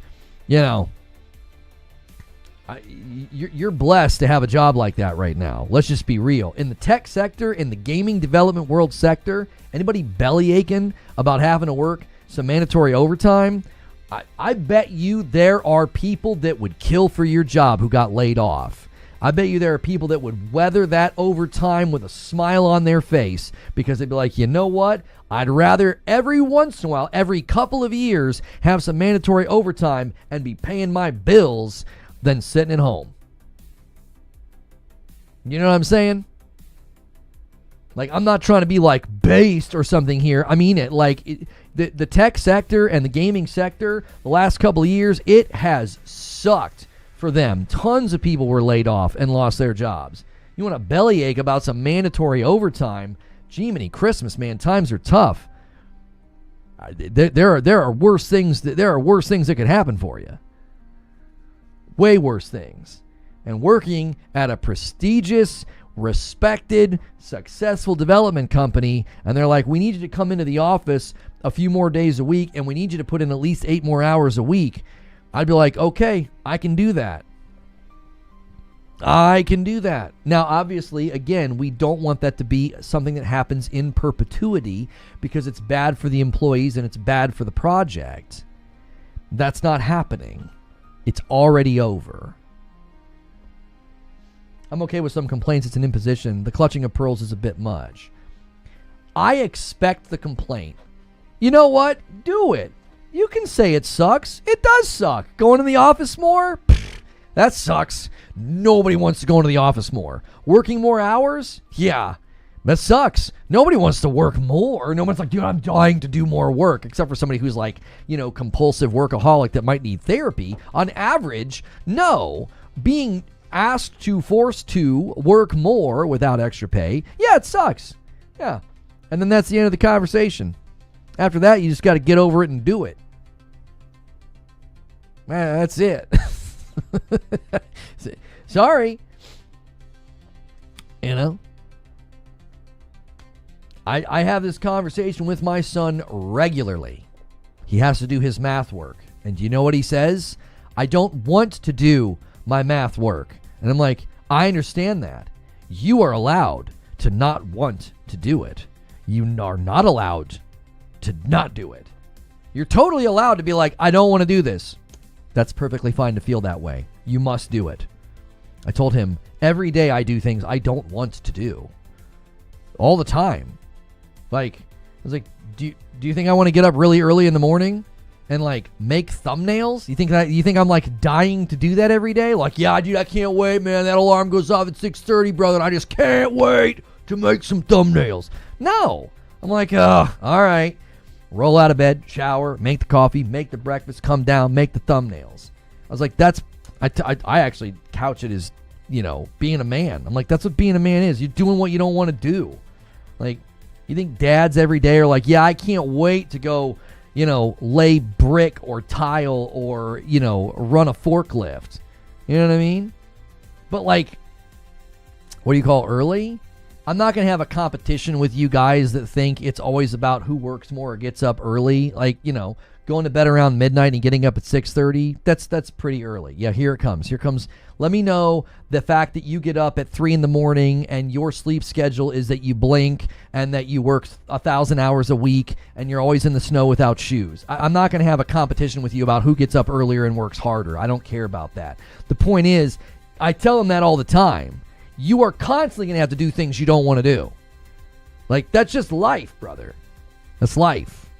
you're blessed to have a job like that right now. Let's just be real. In the tech sector, in the gaming development world sector, anybody belly aching about having to work some mandatory overtime, I bet you there are people that would kill for your job who got laid off. I bet you there are people that would weather that overtime with a smile on their face, because they'd be like, you know what? I'd rather every once in a while, every couple of years, have some mandatory overtime and be paying my bills than sitting at home. You know what I'm saying? Like, I'm not trying to be like based or something here. I mean it. Like, the tech sector and the gaming sector, the last couple of years, it has sucked for them. Tons of people were laid off and lost their jobs. You want a bellyache about some mandatory overtime? Jiminy Christmas, man, times are tough. There are worse things. There are worse things that could happen for you. Way worse things. And working at a prestigious, respected, successful development company, and they're like, we need you to come into the office a few more days a week, and we need you to put in at least 8 more hours a week. I'd be like, okay, I can do that. I can do that. Now, obviously, again, we don't want that to be something that happens in perpetuity, because it's bad for the employees and it's bad for the project. That's not happening. It's already over. I'm okay with some complaints. It's an imposition. The clutching of pearls is a bit much. I expect the complaint. You know what? Do it. You can say it sucks. It does suck. Going to the office more? Pfft, that sucks. Nobody wants to go into the office more. Working more hours? Yeah, that sucks. Nobody wants to work more. No one's like, dude, I'm dying to do more work, except for somebody who's like, compulsive workaholic that might need therapy. On average, no. Being forced to work more without extra pay, yeah, it sucks. Yeah. And then that's the end of the conversation. After that, you just got to get over it and do it. Man, that's it. Sorry. I have this conversation with my son regularly. He has to do his math work. And do you know what he says? I don't want to do my math work. And I'm like, I understand that. You are allowed to not want to do it. You are not allowed to not do it. You're totally allowed to be like, I don't want to do this. That's perfectly fine to feel that way. You must do it. I told him, every day I do things I don't want to do. All the time. Like, I was like, do you think I want to get up really early in the morning and like make thumbnails? You think I'm like dying to do that every day? Like, yeah, dude, I can't wait, man. That alarm goes off at 6:30, brother, and I just can't wait to make some thumbnails. No. I'm like, all right. Roll out of bed, shower, make the coffee, make the breakfast, come down, make the thumbnails. I was like, I actually couch it as, being a man. I'm like, that's what being a man is. You're doing what you don't want to do. Like, you think dads every day are like, yeah, I can't wait to go, lay brick or tile or, run a forklift. You know what I mean? But like, what do you call early? I'm not going to have a competition with you guys that think it's always about who works more or gets up early. Like, going to bed around midnight and getting up at 6:30, that's pretty early. Yeah, here it comes. Let me know the fact that you get up at 3 in the morning and your sleep schedule is that you blink and that you work 1,000 hours a week and you're always in the snow without shoes. I'm not going to have a competition with you about who gets up earlier and works harder. I don't care about that. The point is, I tell them that all the time. You are constantly going to have to do things you don't want to do. Like, that's just life, brother. That's life.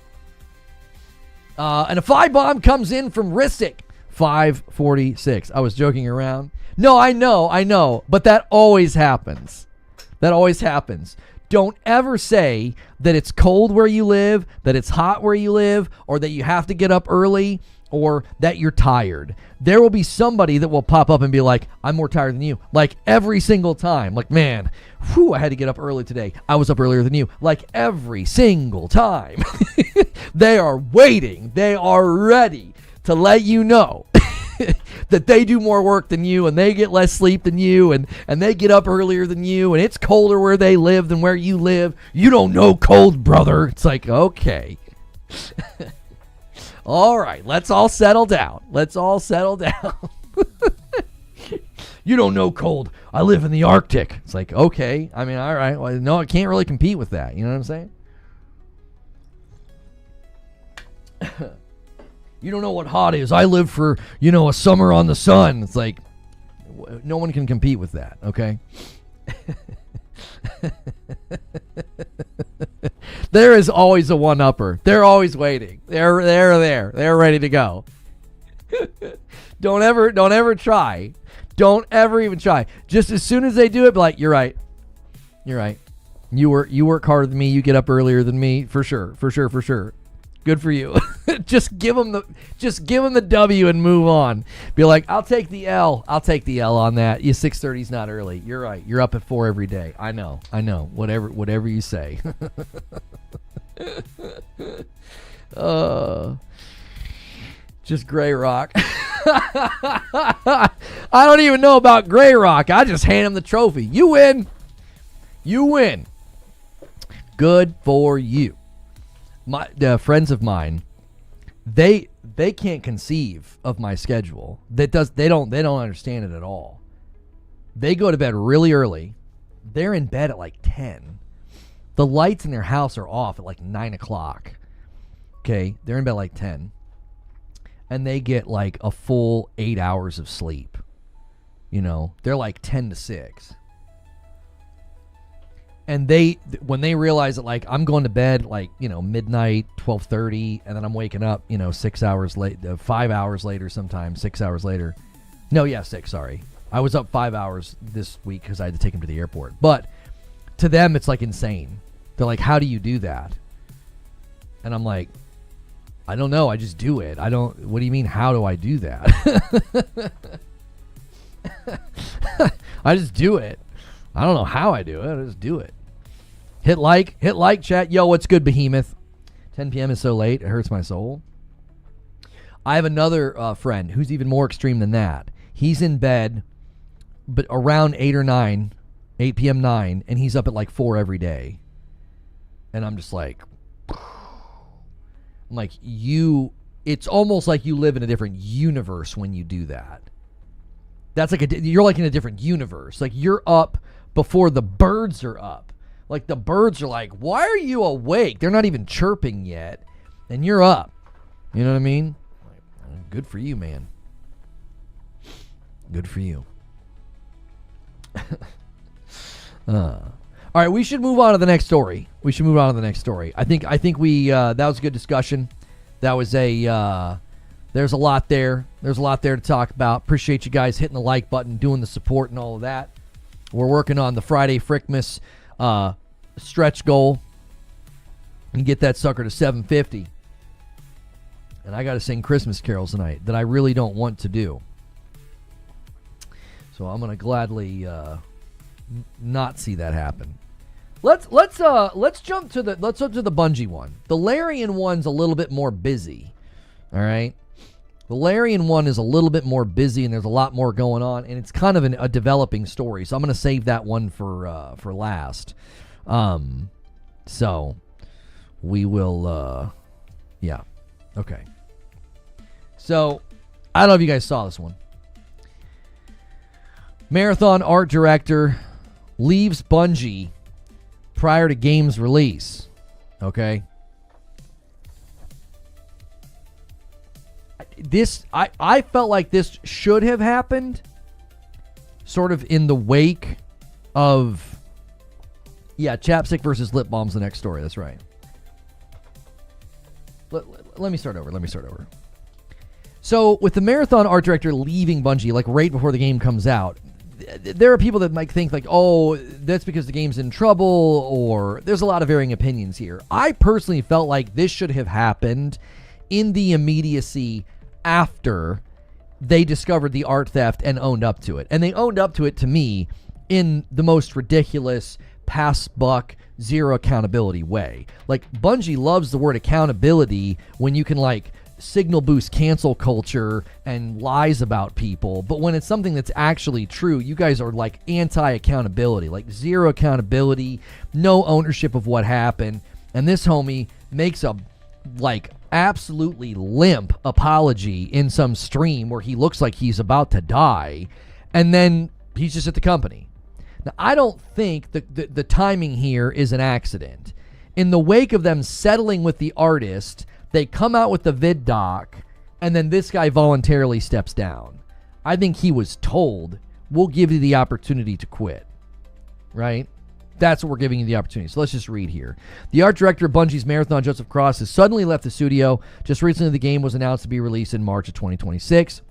And a 5-bomb comes in from Ristic. 546. I was joking around. No, I know. But that always happens. Don't ever say that it's cold where you live, that it's hot where you live, or that you have to get up early, or that you're tired. There will be somebody that will pop up and be like, I'm more tired than you. Like every single time. Like, man, I had to get up early today. I was up earlier than you. Like every single time. They are waiting. They are ready to let you know that they do more work than you and they get less sleep than you and they get up earlier than you and it's colder where they live than where you live. You don't know cold, brother. It's like, okay. All right, let's all settle down. You don't know cold. I live in the Arctic. It's like, okay. I mean, all right. Well, no, I can't really compete with that. You know what I'm saying? You don't know what hot is. I live for, a summer on the sun. It's like, no one can compete with that, okay? There is always a one-upper. They're always waiting. They're there. They're ready to go. Don't ever try. Don't ever even try. Just as soon as they do it, be like, you're right. You work harder than me. You get up earlier than me. For sure. Good for you. Just give them the W and move on. Be like, I'll take the L on that. 6:30 is not early. You're right. You're up at 4 every day. I know. Whatever you say. Just Gray Rock. I don't even know about Gray Rock. I just hand him the trophy. You win. Good for you. My friends of mine, they can't conceive of my schedule. They don't understand it at all. They go to bed really early. They're in bed at like 10. The lights in their house are off at like 9 o'clock. Okay, they're in bed like 10. And they get like a full 8 hours of sleep. They're like 10 to 6. And when they realize that, like, I'm going to bed, like, midnight, 12:30, and then I'm waking up, 6 hours late, 5 hours later sometimes, 6 hours later. No, yeah, 6, sorry. I was up 5 hours this week because I had to take him to the airport. But to them, it's, like, insane. They're like, how do you do that? And I'm like, I don't know. I just do it. What do you mean, how do I do that? I just do it. I don't know how I do it. I just do it. Hit like, chat. Yo, what's good, Behemoth? 10 p.m. is so late. It hurts my soul. I have another friend who's even more extreme than that. He's in bed, but around 8 p.m. 9, and he's up at like 4 every day. And I'm just like, it's almost like you live in a different universe when you do that. That's like you're like in a different universe. Like you're up before the birds are up. Like the birds are like, why are you awake? They're not even chirping yet. And you're up. You know what I mean? Good for you, man. Good for you. All right, we should move on to the next story. I think we that was a good discussion. That was there's a lot there. There's a lot there to talk about. Appreciate you guys hitting the like button, doing the support and all of that. We're working on the Friday Frickmas stretch goal and get that sucker to 750. And I got to sing Christmas carols tonight that I really don't want to do. So I'm going to gladly not see that happen. Let's jump to the Bungie one. The Larian one's a little bit more busy. All right. The Larian one is a little bit more busy, and there's a lot more going on, and it's kind of a developing story. So I'm going to save that one for last. So we will, yeah, okay. So I don't know if you guys saw this one. Marathon art director leaves Bungie prior to game's release. Okay. I felt like this should have happened sort of in the wake of, chapstick versus lip balm's the next story. That's right. Let me start over. So with the Marathon art director leaving Bungie, like right before the game comes out, there are people that might think like, oh, that's because the game's in trouble, or there's a lot of varying opinions here. I personally felt like this should have happened in the immediacy after they discovered the art theft and owned up to it. And they owned up to it, to me, in the most ridiculous, pass buck, zero accountability way. Like, Bungie loves the word accountability when you can, like, signal boost cancel culture and lies about people, but when it's something that's actually true, you guys are like anti-accountability, like zero accountability, no ownership of what happened. And this homie makes a like absolutely limp apology in some stream where he looks like he's about to die, and then he's just at the company. Now, I don't think the timing here is an accident. In the wake of them settling with the artist, they come out with the vid doc, and then this guy voluntarily steps down. I think he was told, we'll give you the opportunity to quit, right? That's what we're giving you the opportunity. So let's just read here. The art director of Bungie's Marathon, Joseph Cross, has suddenly left the studio. Just recently, the game was announced to be released in March of 2026.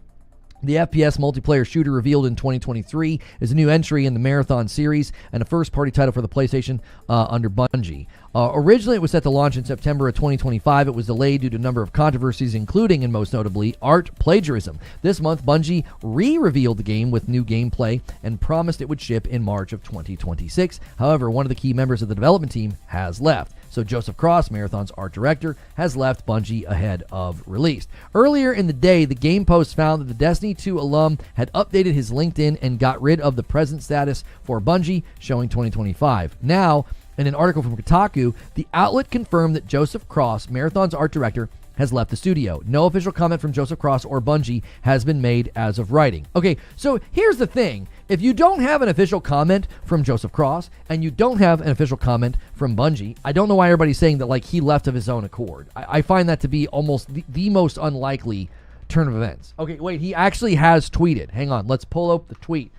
The FPS multiplayer shooter revealed in 2023 is a new entry in the Marathon series and a first-party title for the PlayStation under Bungie. Originally, it was set to launch in September of 2025. It was delayed due to a number of controversies, including, and most notably, art plagiarism. This month, Bungie re-revealed the game with new gameplay and promised it would ship in March of 2026. However, one of the key members of the development team has left. So Joseph Cross, Marathon's art director, has left Bungie ahead of release. Earlier in the day, the Game Post found that the Destiny 2 alum had updated his LinkedIn and got rid of the present status for Bungie, showing 2025. Now, in an article from Kotaku, the outlet confirmed that Joseph Cross, Marathon's art director, has left the studio. No official comment from Joseph Cross or Bungie has been made as of writing. Okay, so here's the thing. If you don't have an official comment from Joseph Cross and you don't have an official comment from Bungie, I don't know why everybody's saying that like he left of his own accord. I find that to be almost the most unlikely turn of events. Okay, wait, he actually has tweeted. Hang on, let's pull up the tweet.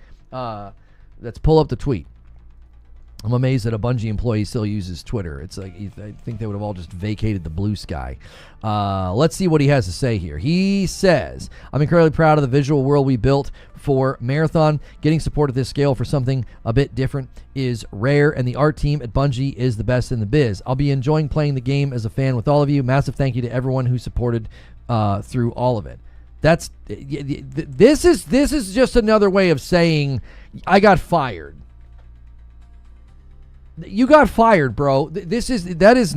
I'm amazed that a Bungie employee still uses Twitter. It's like, I think they would have all just vacated the blue sky. Let's see what he has to say here. He says, I'm incredibly proud of the visual world we built for Marathon. Getting support at this scale for something a bit different is rare, and the art team at Bungie is the best in the biz. I'll be enjoying playing the game as a fan with all of you. Massive thank you to everyone who supported through all of it. This is just another way of saying I got fired. You got fired, bro. That is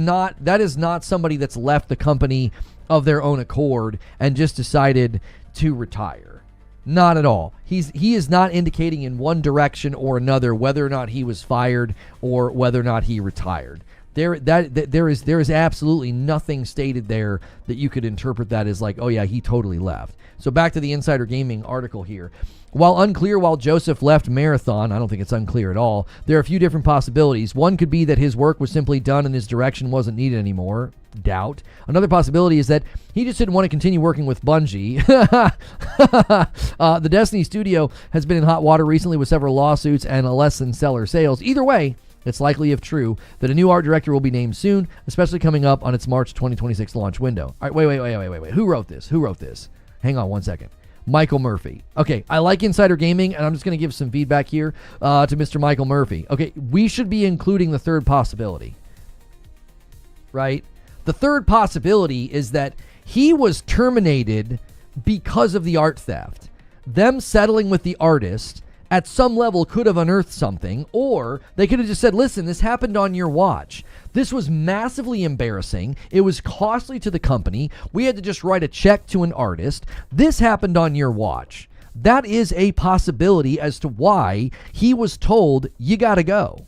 not somebody that's left the company of their own accord and just decided to retire. Not at all. He is not indicating in one direction or another whether or not he was fired or whether or not he retired. There is absolutely nothing stated there that you could interpret that as like, oh yeah, he totally left. So back to the Insider Gaming article here. While unclear why Joseph left Marathon, I don't think it's unclear at all, there are a few different possibilities. One could be that his work was simply done and his direction wasn't needed anymore. Doubt. Another possibility is that he just didn't want to continue working with Bungie. The Destiny studio has been in hot water recently with several lawsuits and a less than stellar sales. Either way, it's likely, if true, that a new art director will be named soon, especially coming up on its March 2026 launch window. All right, wait. Who wrote this? Hang on one second. Michael Murphy. Okay, I like Insider Gaming, and I'm just going to give some feedback here to Mr. Michael Murphy. Okay, we should be including the third possibility, right? The third possibility is that he was terminated because of the art theft. Them settling with the artist at some level could have unearthed something, or they could have just said, listen, this happened on your watch. This was massively embarrassing. It was costly to the company. We had to just write a check to an artist. This happened on your watch. That is a possibility as to why he was told, you got to go.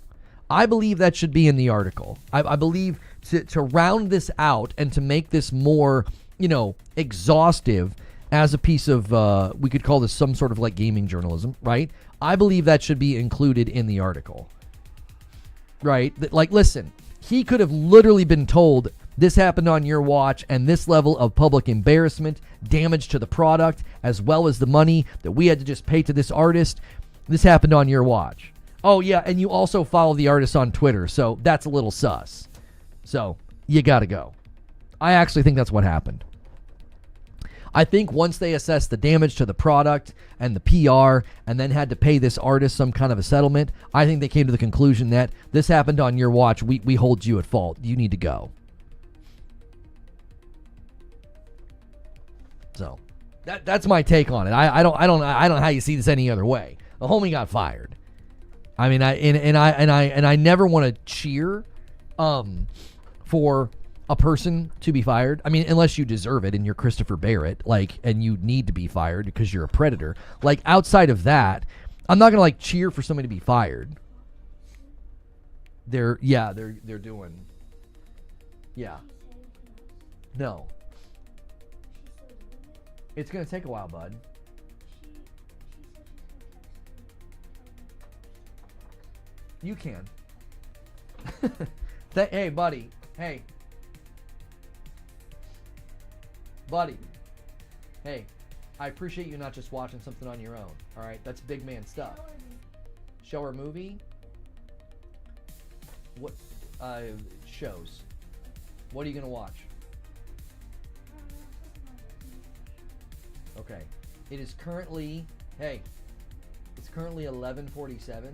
I believe that should be in the article. I believe to round this out and to make this more, exhaustive as a piece of, we could call this some sort of like gaming journalism, right? I believe that should be included in the article, right? Like, listen, he could have literally been told, this happened on your watch, and this level of public embarrassment, damage to the product, as well as the money that we had to just pay to this artist, this happened on your watch. Oh, yeah, and you also follow the artist on Twitter, so that's a little sus. So, you gotta go. I actually think that's what happened. I think once they assessed the damage to the product and the PR and then had to pay this artist some kind of a settlement, I think they came to the conclusion that this happened on your watch. We hold you at fault. You need to go. So that's my take on it. I don't know how you see this any other way. The homie got fired. I mean, I never want to cheer for a person to be fired. I mean, unless you deserve it and you're Christopher Barrett, and you need to be fired because you're a predator. Outside of that, I'm not gonna cheer for somebody to be fired. They're doing. Yeah. No. It's gonna take a while, bud. You can. Hey, buddy. Hey. Buddy. Hey. I appreciate you not just watching something on your own. All right? That's big man stuff. Show or movie? What? Shows. What are you going to watch? Okay. It is currently... Hey. It's currently 11:47.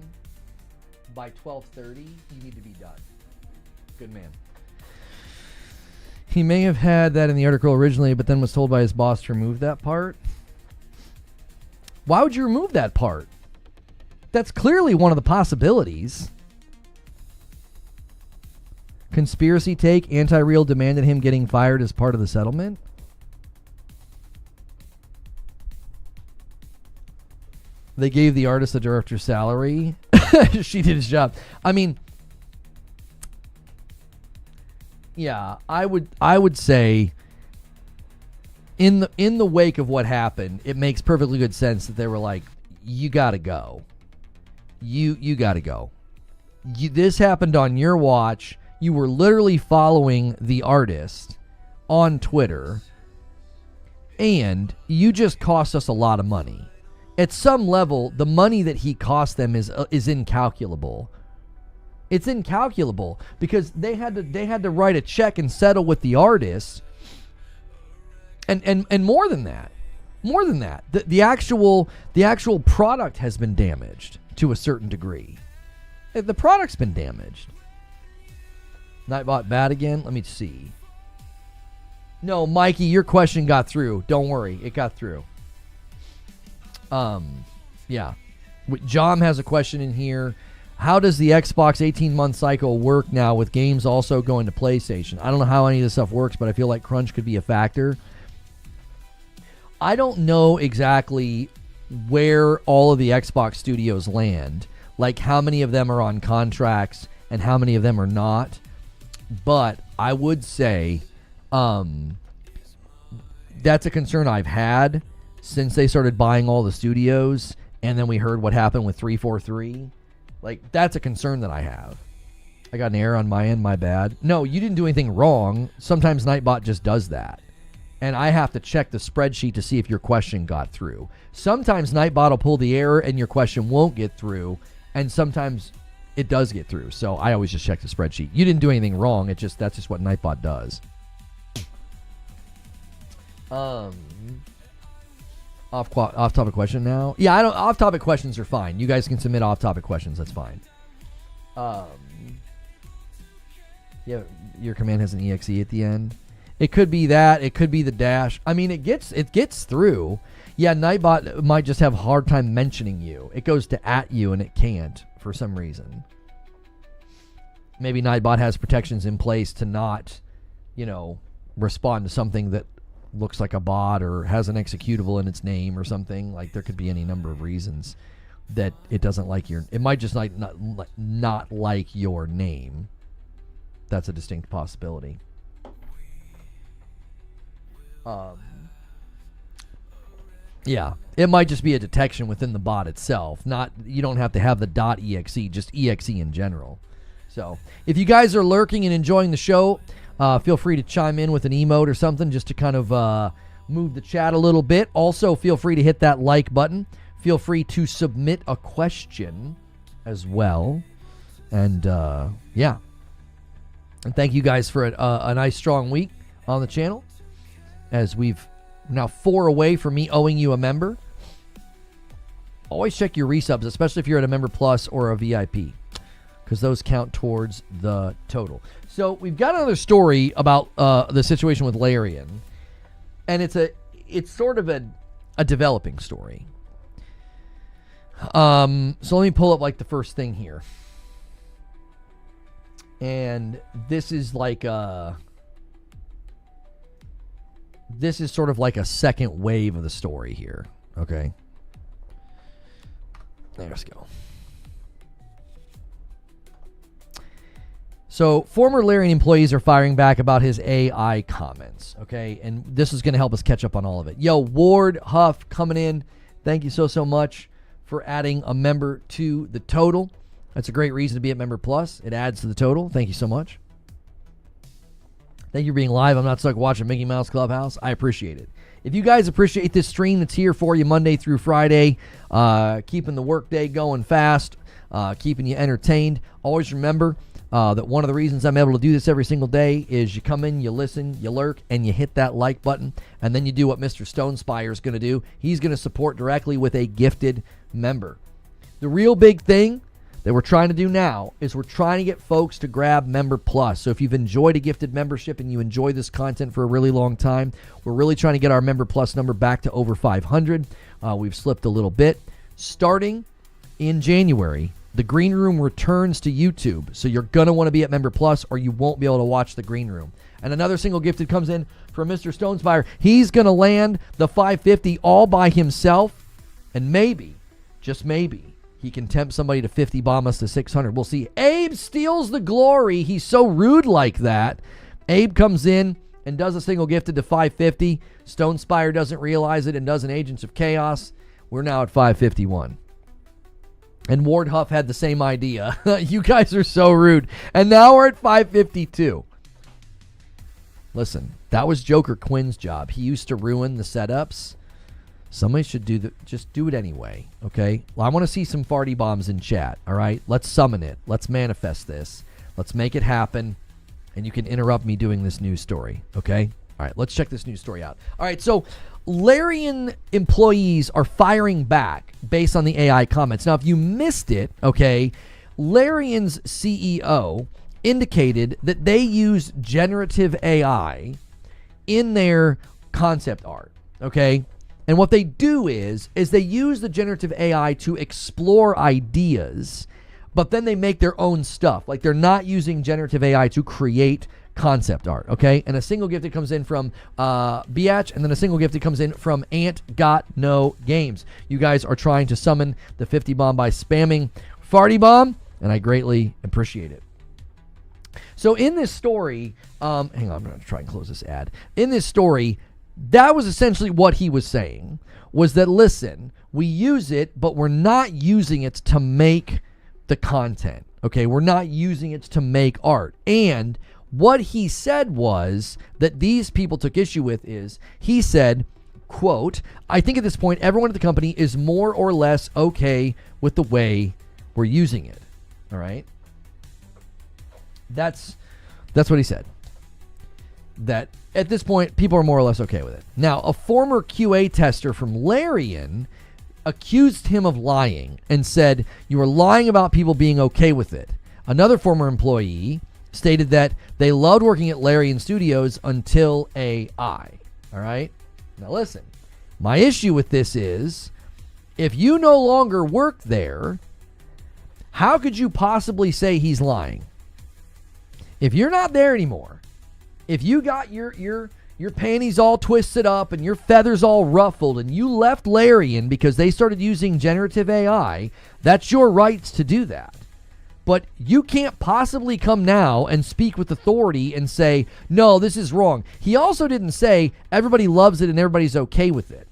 By 12:30, you need to be done. Good man. He may have had that in the article originally, but then was told by his boss to remove that part. Why would you remove that part? That's clearly one of the possibilities. Conspiracy take, anti-real demanded him getting fired as part of the settlement. They gave the artist the director's salary. She did his job. I mean, yeah, I would say in the wake of what happened, it makes perfectly good sense that they were like, you gotta go. You gotta go. This happened on your watch. You were literally following the artist on Twitter, and you just cost us a lot of money. At some level, the money that he cost them is incalculable. It's incalculable because they had to write a check and settle with the artist, and more than that, the actual product has been damaged to a certain degree. The product's been damaged. Nightbot bad again? Let me see. No, Mikey, your question got through. Don't worry, it got through. Yeah. John has a question in here. How does the Xbox 18-month cycle work now with games also going to PlayStation? I don't know how any of this stuff works, but I feel like crunch could be a factor. I don't know exactly where all of the Xbox studios land, like how many of them are on contracts and how many of them are not. But I would say that's a concern I've had since they started buying all the studios, and then we heard what happened with 343. That's a concern that I have. I got an error on my end, my bad. No, you didn't do anything wrong. Sometimes Nightbot just does that. And I have to check the spreadsheet to see if your question got through. Sometimes Nightbot will pull the error and your question won't get through, and sometimes it does get through. So I always just check the spreadsheet. You didn't do anything wrong. That's just what Nightbot does. Off-topic question now. Yeah, I don't. Off-topic questions are fine. You guys can submit off-topic questions. That's fine. Yeah, your command has an exe at the end. It could be that. It could be the dash. I mean, it gets through. Yeah, Nightbot might just have a hard time mentioning you. It goes to @ you and it can't for some reason. maybe Nightbot has protections in place to not, respond to something that looks like a bot or has an executable in its name or something. Like, there could be any number of reasons that it doesn't like it might just not like your name. That's a distinct possibility. Yeah, it might just be a detection within the bot itself. You don't have to have the .exe, just exe in general. So if you guys are lurking and enjoying the show, feel free to chime in with an emote or something just to kind of move the chat a little bit. Also, feel free to hit that like button. Feel free to submit a question as well. And yeah. And thank you guys for a nice strong week on the channel, as we've now 4 away from me owing you a member. Always check your resubs, especially if you're at a member plus or a VIP, because those count towards the total. So we've got another story about the situation with Larian, and it's sort of a developing story. So let me pull up like the first thing here. And this is like this is sort of like a second wave of the story here. Okay. Let's go. So former Larian employees are firing back about his AI comments. Okay. And this is going to help us catch up on all of it. Yo, Ward Huff coming in. Thank you so much for adding a member to the total. That's a great reason to be at Member Plus. It adds to the total. Thank you so much. Thank you for being live. I'm not stuck watching Mickey Mouse Clubhouse. I appreciate it. If you guys appreciate this stream that's here for you Monday through Friday, keeping the workday going fast, keeping you entertained, always remember that one of the reasons I'm able to do this every single day is you come in, you listen, you lurk, and you hit that like button, and then you do what Mr. Stonespire is going to do. He's going to support directly with a gifted member. The real big thing that we're trying to do now is we're trying to get folks to grab Member Plus. So if you've enjoyed a gifted membership and you enjoy this content for a really long time, we're really trying to get our Member Plus number back to over 500. We've slipped a little bit. Starting in January, the Green Room returns to YouTube. So you're going to want to be at Member Plus or you won't be able to watch the Green Room. And another single gifted comes in from Mr. Stonespire. He's going to land the 550 all by himself. And maybe, just maybe, he can tempt somebody to 50 bomb us to 600. We'll see. Abe steals the glory. He's so rude like that. Abe comes in and does a single gifted to 550. Stonespire doesn't realize it and does an Agents of Chaos. We're now at 551. And Ward Huff had the same idea. You guys are so rude. And now we're at 552. Listen, that was Joker Quinn's job. He used to ruin the setups. Somebody should just do it anyway, okay? Well, I want to see some farty bombs in chat, all right? Let's summon it. Let's manifest this. Let's make it happen, and you can interrupt me doing this news story, okay? All right, let's check this news story out. All right, so Larian employees are firing back based on the AI comments. Now, if you missed it, okay, Larian's CEO indicated that they use generative AI in their concept art, okay? And what they do is they use the generative AI to explore ideas, but then they make their own stuff. Like, they're not using generative AI to create concept art, okay? And a single gift that comes in from Biatch, and then a single gift that comes in from Ant Got No Games. You guys are trying to summon the 50 bomb by spamming Farty Bomb, and I greatly appreciate it. So in this story, hang on, I'm going to try and close this ad. In this story, that was essentially what he was saying, was that, listen, we use it, but we're not using it to make the content, okay? We're not using it to make art. And what he said was that these people took issue with is, he said, quote, I think at this point, everyone at the company is more or less okay with the way we're using it, all right? That's what he said. That at this point, people are more or less okay with it. Now, a former QA tester from Larian accused him of lying and said, you are lying about people being okay with it. Another former employee stated that they loved working at Larian Studios until AI. All right? Now listen, my issue with this is, if you no longer work there, how could you possibly say he's lying? If you're not there anymore, if you got your panties all twisted up and your feathers all ruffled and you left Larian because they started using generative AI, that's your rights to do that. But you can't possibly come now and speak with authority and say, no, this is wrong. He also didn't say everybody loves it and everybody's okay with it.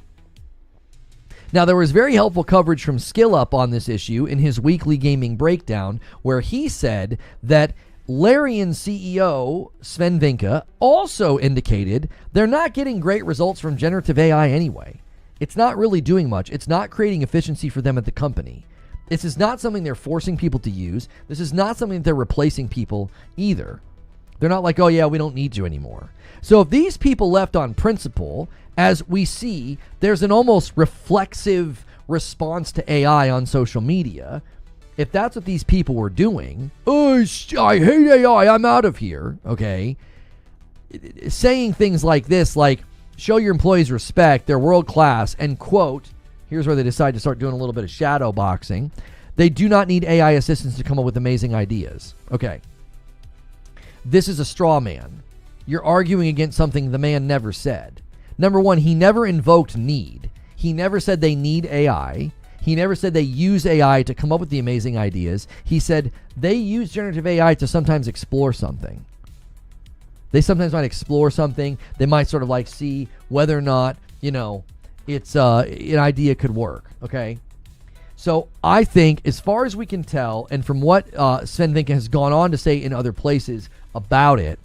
Now, there was very helpful coverage from SkillUp on this issue in his weekly gaming breakdown, where he said that Larian CEO Swen Vincke also indicated they're not getting great results from generative AI anyway. It's not really doing much. It's not creating efficiency for them at the company. This is not something they're forcing people to use. This is not something that they're replacing people either. They're not like, oh yeah, we don't need you anymore. So if these people left on principle, as we see, there's an almost reflexive response to AI on social media. If that's what these people were doing, oh, I hate AI, I'm out of here, okay? Saying things like this, like, show your employees respect, they're world class, and quote, here's where they decide to start doing a little bit of shadow boxing. They do not need AI assistants to come up with amazing ideas. Okay. This is a straw man. You're arguing against something the man never said. Number one, he never invoked need. He never said they need AI. He never said they use AI to come up with the amazing ideas. He said they use generative AI to sometimes explore something. They sometimes might explore something. They might sort of like see whether or not, it's an idea could work, okay? So I think, as far as we can tell, and from what Swen Vincke has gone on to say in other places about it,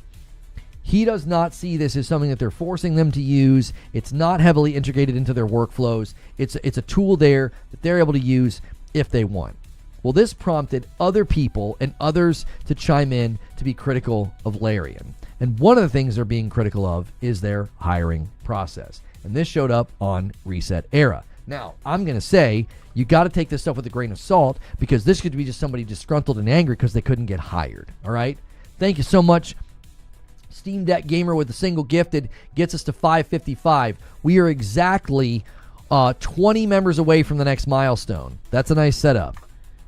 he does not see this as something that they're forcing them to use. It's not heavily integrated into their workflows. It's a tool there that they're able to use if they want. Well, this prompted other people and others to chime in to be critical of Larian. And one of the things they're being critical of is their hiring process. And this showed up on Reset Era. Now, I'm going to say you got to take this stuff with a grain of salt, because this could be just somebody disgruntled and angry because they couldn't get hired. All right? Thank you so much. Steam Deck Gamer with a single gifted gets us to 555. We are exactly 20 members away from the next milestone. That's a nice setup.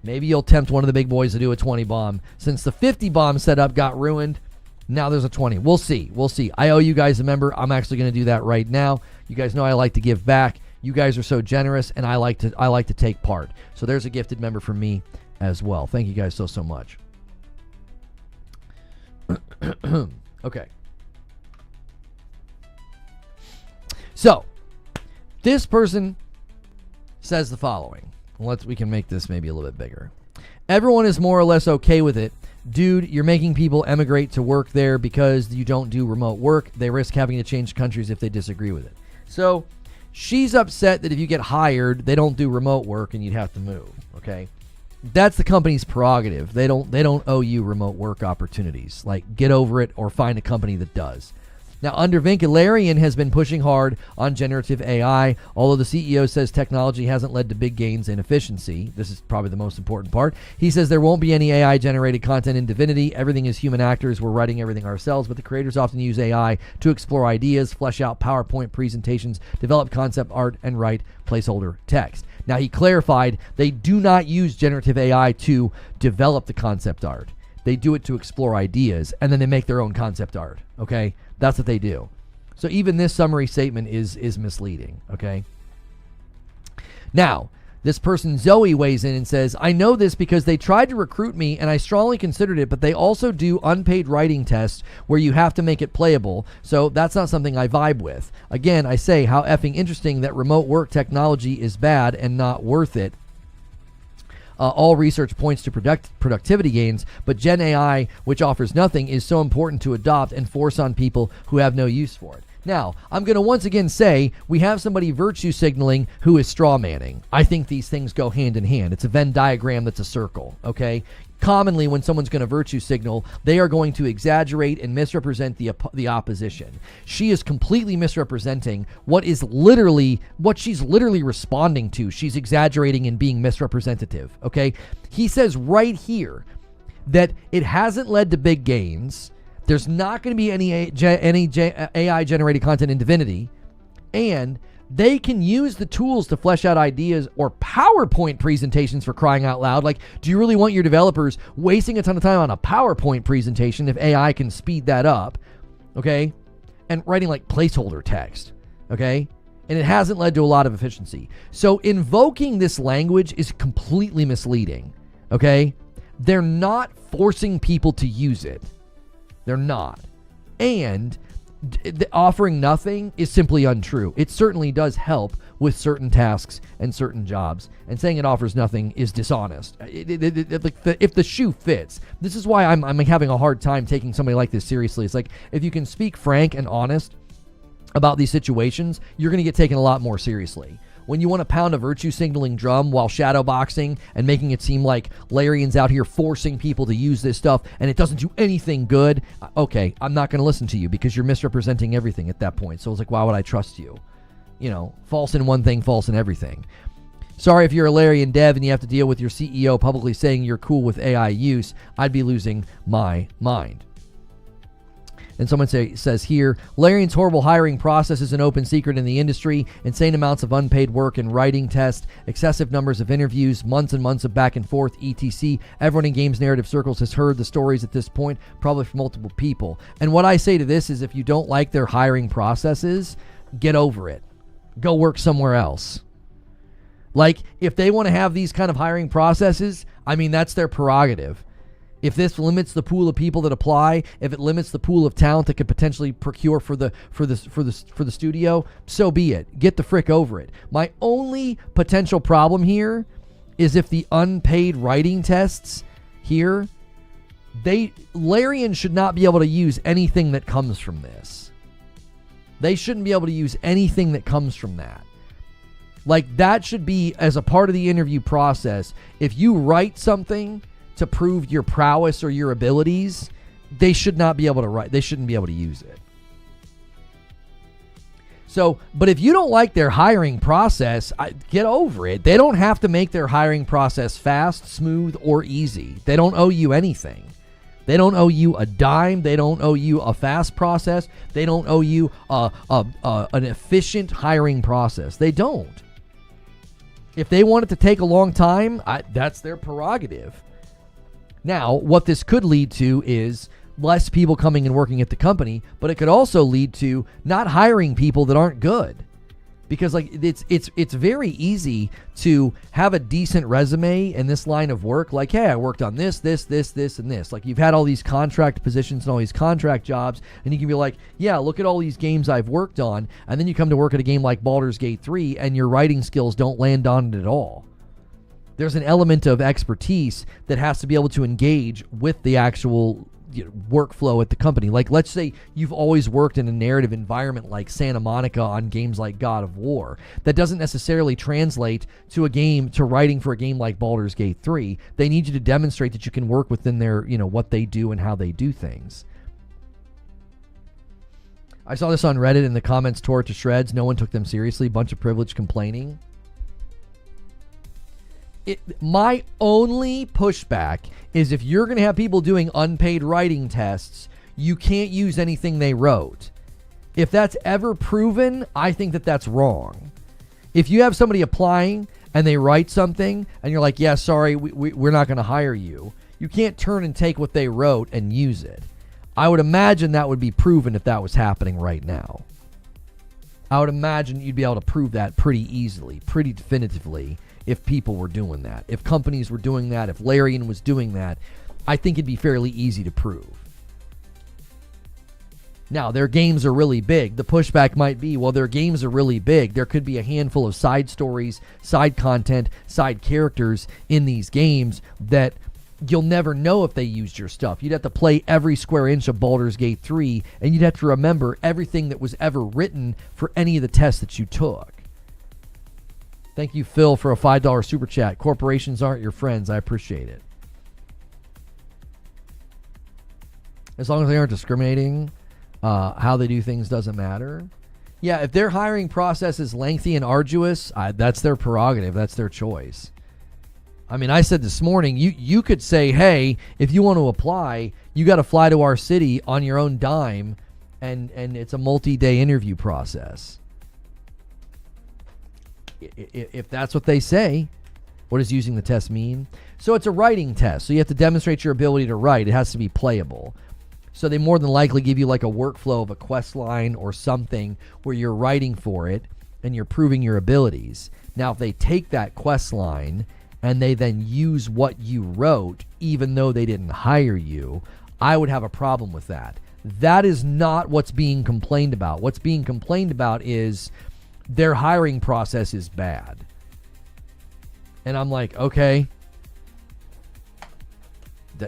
Maybe you'll tempt one of the big boys to do a 20 bomb. Since the 50 bomb setup got ruined, now there's a 20. We'll see. I owe you guys a member. I'm actually going to do that right now. You guys know I like to give back. You guys are so generous, and I like to take part. So there's a gifted member for me as well. Thank you guys so much. Okay. So this person says the following. We can make this maybe a little bit bigger. Everyone is more or less okay with it. Dude, you're making people emigrate to work there because you don't do remote work. They risk having to change countries if they disagree with it. So she's upset that if you get hired, they don't do remote work and you'd have to move. Okay, that's the company's prerogative. They don't owe you remote work opportunities. Like, get over it or find a company that does. Now, under Vincke, Larian has been pushing hard on generative AI, although the CEO says technology hasn't led to big gains in efficiency. This is probably the most important part. He says there won't be any AI-generated content in Divinity. Everything is human actors. We're writing everything ourselves, but the creators often use AI to explore ideas, flesh out PowerPoint presentations, develop concept art, and write placeholder text. Now, he clarified they do not use generative AI to develop the concept art. They do it to explore ideas, and then they make their own concept art, okay? That's what they do. So even this summary statement is misleading, okay? Now, this person, Zoe, weighs in and says, I know this because they tried to recruit me and I strongly considered it, but they also do unpaid writing tests where you have to make it playable, so that's not something I vibe with. Again, I say how effing interesting that remote work technology is bad and not worth it. All research points to productivity gains, but Gen AI, which offers nothing, is so important to adopt and force on people who have no use for it. Now, I'm going to once again say we have somebody virtue signaling who is straw manning. I think these things go hand in hand. It's a Venn diagram that's a circle, okay? Commonly, when someone's going to virtue signal, they are going to exaggerate and misrepresent the opposition. She is completely misrepresenting what she's literally responding to. She's exaggerating and being misrepresentative, okay? He says right here that it hasn't led to big gains. There's not going to be any AI-generated content in Divinity, and They can use the tools to flesh out ideas or PowerPoint presentations, for crying out loud. Like, do you really want your developers wasting a ton of time on a PowerPoint presentation if AI can speed that up? Okay. And writing like placeholder text. Okay. And it hasn't led to a lot of efficiency. So invoking this language is completely misleading. Okay. They're not forcing people to use it. They're not. And offering nothing is simply untrue. It certainly does help with certain tasks and certain jobs, and saying it offers nothing is dishonest. If the shoe fits, this is why I'm having a hard time taking somebody like this seriously. It's like, if you can speak frank and honest about these situations, you're going to get taken a lot more seriously. When you want to pound a virtue signaling drum while shadowboxing and making it seem like Larian's out here forcing people to use this stuff and it doesn't do anything good, okay, I'm not going to listen to you because you're misrepresenting everything at that point. So it's like, why would I trust you? You know, false in one thing, false in everything. Sorry if you're a Larian dev and you have to deal with your CEO publicly saying you're cool with AI use. I'd be losing my mind. And someone says here, Larian's horrible hiring process is an open secret in the industry. Insane amounts of unpaid work and writing tests, excessive numbers of interviews, months and months of back and forth, etc. Everyone in games narrative circles has heard the stories at this point, probably from multiple people. And what I say to this is, if you don't like their hiring processes, get over it. Go work somewhere else. Like, if they want to have these kind of hiring processes, I mean, that's their prerogative. If this limits the pool of people that apply, if it limits the pool of talent that could potentially procure for the studio, so be it. Get the frick over it. My only potential problem here is if the unpaid writing tests here, Larian should not be able to use anything that comes from this. They shouldn't be able to use anything that comes from that. Like, that should be as a part of the interview process. If you write something to prove your prowess or your abilities, they should not be able to write. They shouldn't be able to use it. So, but if you don't like their hiring process, get over it. They don't have to make their hiring process fast, smooth, or easy. They don't owe you anything. They don't owe you a dime. They don't owe you a fast process. They don't owe you an efficient hiring process. They don't. If they want it to take a long time, that's their prerogative. Now, what this could lead to is less people coming and working at the company, but it could also lead to not hiring people that aren't good. Because like it's very easy to have a decent resume in this line of work. Like, hey, I worked on this, and this. Like, you've had all these contract positions and all these contract jobs, and you can be like, yeah, look at all these games I've worked on. And then you come to work at a game like Baldur's Gate 3, and your writing skills don't land on it at all. There's an element of expertise that has to be able to engage with the actual workflow at the company. Like, let's say you've always worked in a narrative environment like Santa Monica on games like God of War. That doesn't necessarily translate to writing for a game like Baldur's Gate 3. They need you to demonstrate that you can work within their, what they do and how they do things. I saw this on Reddit and the comments tore it to shreds. No one took them seriously. Bunch of privilege complaining. My only pushback is if you're going to have people doing unpaid writing tests, you can't use anything they wrote. If that's ever proven, I think that that's wrong. If you have somebody applying and they write something and you're like, yeah, sorry, we're not going to hire you, you can't turn and take what they wrote and use it. I would imagine that would be proven if that was happening right now. I would imagine you'd be able to prove that pretty easily, pretty definitively, if people were doing that. If companies were doing that, if Larian was doing that, I think it'd be fairly easy to prove. Now, their games are really big. The pushback might be, well, their games are really big. There could be a handful of side stories, side content, side characters in these games that you'll never know if they used your stuff. You'd have to play every square inch of Baldur's Gate 3, and you'd have to remember everything that was ever written for any of the tests that you took. Thank you, Phil, for a $5 super chat. Corporations aren't your friends. I appreciate it. As long as they aren't discriminating, how they do things doesn't matter. Yeah, if their hiring process is lengthy and arduous, that's their prerogative. That's their choice. I mean, I said this morning, you could say, hey, if you want to apply, you got to fly to our city on your own dime, and it's a multi-day interview process. if that's what they say, what does using the test mean? So it's a writing test. So you have to demonstrate your ability to write. It has to be playable. So they more than likely give you like a workflow of a quest line or something where you're writing for it and you're proving your abilities. Now, if they take that quest line and they then use what you wrote, even though they didn't hire you, I would have a problem with that. That is not what's being complained about. What's being complained about is their hiring process is bad. And I'm like, okay,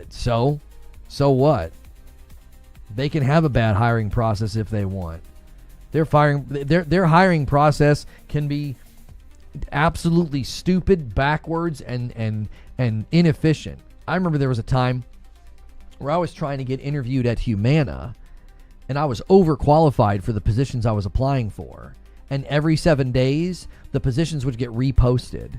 so what? They can have a bad hiring process if they want. Their hiring process can be absolutely stupid, backwards, and inefficient. I remember there was a time where I was trying to get interviewed at Humana, and I was overqualified for the positions I was applying for. And every 7 days, the positions would get reposted.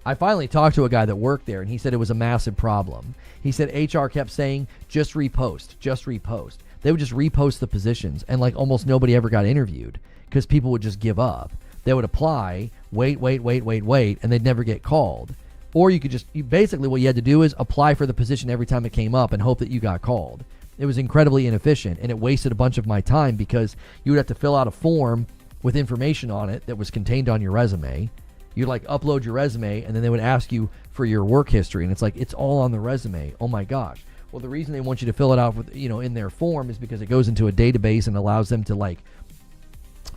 I finally talked to a guy that worked there, and he said it was a massive problem. He said HR kept saying, just repost, just repost. They would just repost the positions, and like almost nobody ever got interviewed because people would just give up. They would apply, wait, and they'd never get called. Or you basically what you had to do is apply for the position every time it came up and hope that you got called. It was incredibly inefficient, and it wasted a bunch of my time because you would have to fill out a form with information on it that was contained on your resume. You'd like upload your resume, and then they would ask you for your work history, and it's like, it's all on the resume. Oh my gosh. Well, the reason they want you to fill it out with, in their form is because it goes into a database and allows them to like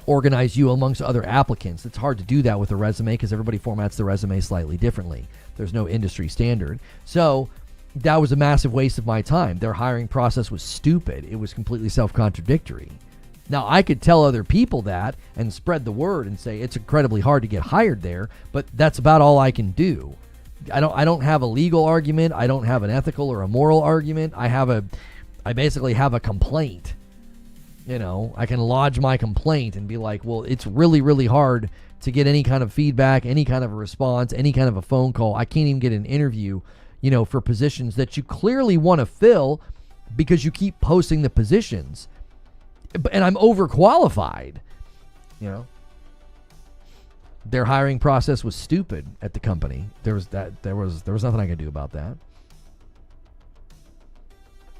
organize you amongst other applicants. It's hard to do that with a resume because everybody formats the resume slightly differently. There's no industry standard. So that was a massive waste of my time. Their hiring process was stupid. It was completely self-contradictory. Now, I could tell other people that and spread the word and say it's incredibly hard to get hired there, but that's about all I can do. I don't have a legal argument. I don't have an ethical or a moral argument. I basically have a complaint. I can lodge my complaint and be like, well, it's really, really hard to get any kind of feedback, any kind of a response, any kind of a phone call. I can't even get an interview, for positions that you clearly want to fill because you keep posting the positions. And I'm overqualified, Their hiring process was stupid at the company. There was nothing I could do about that.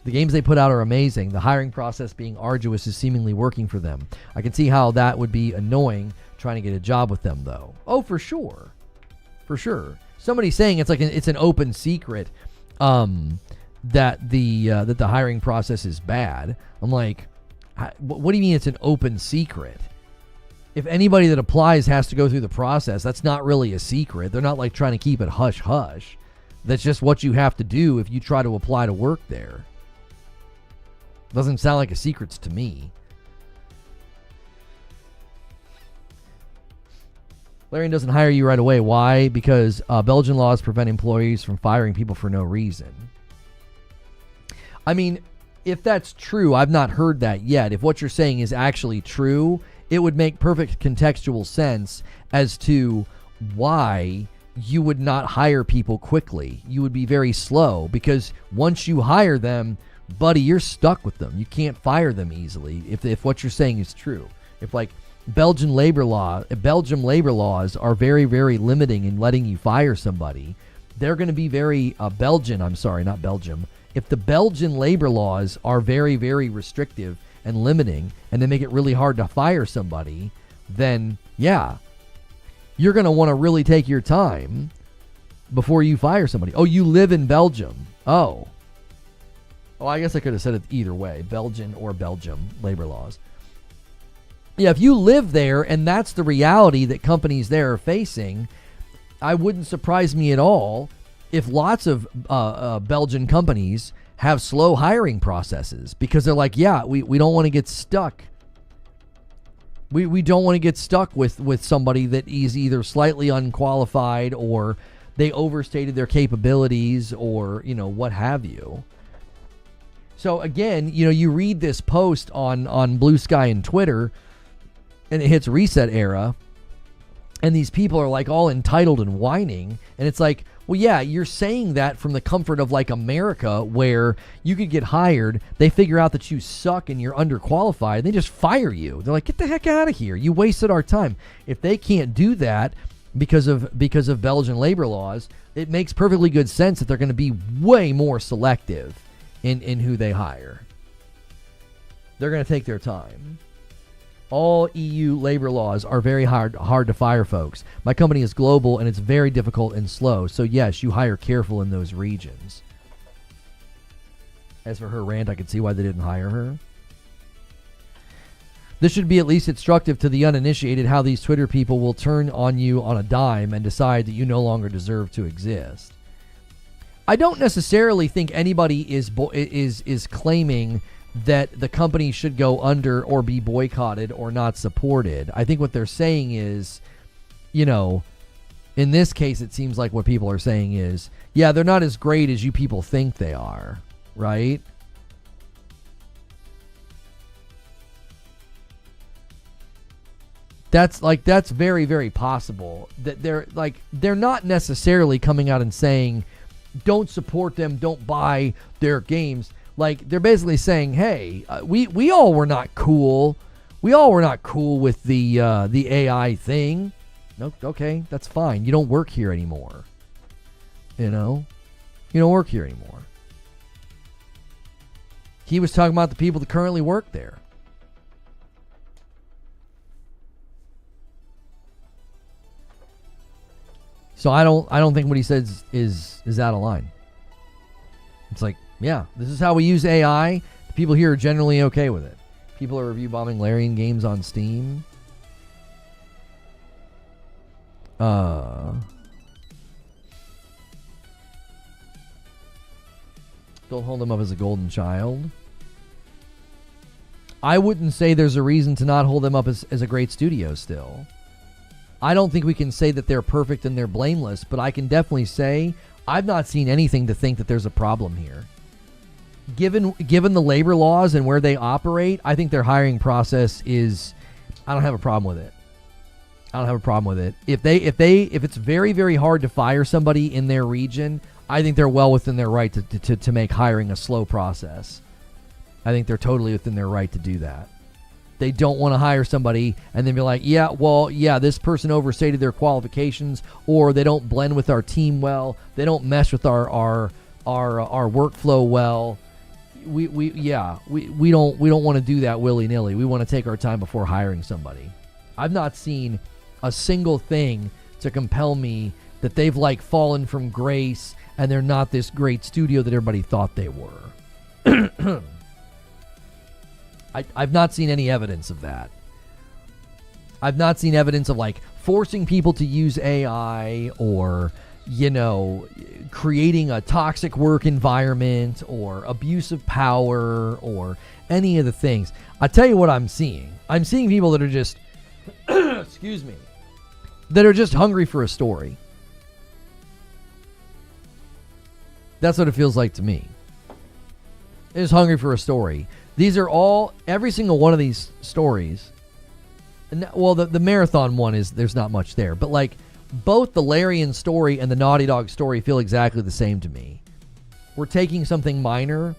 The games they put out are amazing. The hiring process being arduous is seemingly working for them. I can see how that would be annoying trying to get a job with them, though. Oh, for sure. For sure. Somebody's saying it's like it's an open secret that the hiring process is bad. I'm like, what do you mean it's an open secret? If anybody that applies has to go through the process, that's not really a secret. They're not like trying to keep it hush-hush. That's just what you have to do if you try to apply to work there. Doesn't sound like a secret to me. Larian doesn't hire you right away. Why? Because Belgian laws prevent employees from firing people for no reason. I mean, if that's true, I've not heard that yet. If what you're saying is actually true, it would make perfect contextual sense as to why you would not hire people quickly. You would be very slow because once you hire them, buddy, you're stuck with them. You can't fire them easily if what you're saying is true. If like Belgian labor laws are very, very limiting in letting you fire somebody, they're going to be very not Belgium. If the Belgian labor laws are very, very restrictive and limiting, and they make it really hard to fire somebody, then yeah, you're going to want to really take your time before you fire somebody. Oh, you live in Belgium. Oh, I guess I could have said it either way, Belgian or Belgium labor laws. Yeah, if you live there and that's the reality that companies there are facing, I wouldn't surprise me at all if lots of Belgian companies have slow hiring processes because they're like, yeah, we don't want to get stuck. We don't want to get stuck with somebody that is either slightly unqualified or they overstated their capabilities or, what have you. So again, you read this post on Blue Sky and Twitter and it hits reset era and these people are like all entitled and whining. And it's like, Well, yeah, you're saying that from the comfort of like America, where you could get hired, they figure out that you suck and you're underqualified, they just fire you. They're like, get the heck out of here. You wasted our time. If they can't do that because of Belgian labor laws, it makes perfectly good sense that they're going to be way more selective in who they hire. They're going to take their time. All EU labor laws are very hard to fire folks. My company is global and it's very difficult and slow. So yes, you hire careful in those regions. As for her rant, I could see why they didn't hire her. This should be at least instructive to the uninitiated how these Twitter people will turn on you on a dime and decide that you no longer deserve to exist. I don't necessarily think anybody is claiming that the company should go under or be boycotted or not supported. I think what they're saying is, you know, in this case, it seems like what people are saying is, yeah, they're not as great as you people think they are, right? That's very, very possible that they're not necessarily coming out and saying, don't support them, don't buy their games. Like, they're basically saying, hey, we all were not cool. We all were not cool with the AI thing. No, okay, that's fine. You don't work here anymore. You know? You don't work here anymore. He was talking about the people that currently work there. So I don't think what he says is out of line. It's like, yeah, this is how we use AI. The people here are generally okay with it. People are review bombing Larian games on Steam. Don't hold him up as a golden child. I wouldn't say there's a reason to not hold them up as a great studio still. I don't think we can say that they're perfect and they're blameless, but I can definitely say I've not seen anything to think that there's a problem here. Given the labor laws and where they operate, I think their hiring process is, I don't have a problem with it. I don't have a problem with it. If it's very, very hard to fire somebody in their region, I think they're well within their right to make hiring a slow process. I think they're totally within their right to do that. They don't want to hire somebody and then be like, yeah, this person overstated their qualifications, or they don't blend with our team well. They don't mesh with our workflow well. We don't want to do that willy-nilly. We want to take our time before hiring somebody. I've not seen a single thing to compel me that they've like fallen from grace and they're not this great studio that everybody thought they were. I've not seen any evidence of that. I've not seen evidence of like forcing people to use AI or, you know, creating a toxic work environment or abuse of power or any of the things. I tell you what I'm seeing. I'm seeing people that are just, excuse me, that are just hungry for a story. That's what it feels like to me. They're just hungry for a story. These are all, every single one of these stories, and well, the marathon one is, there's not much there, but like both the Larian story and the Naughty Dog story feel exactly the same to me. We're taking something minor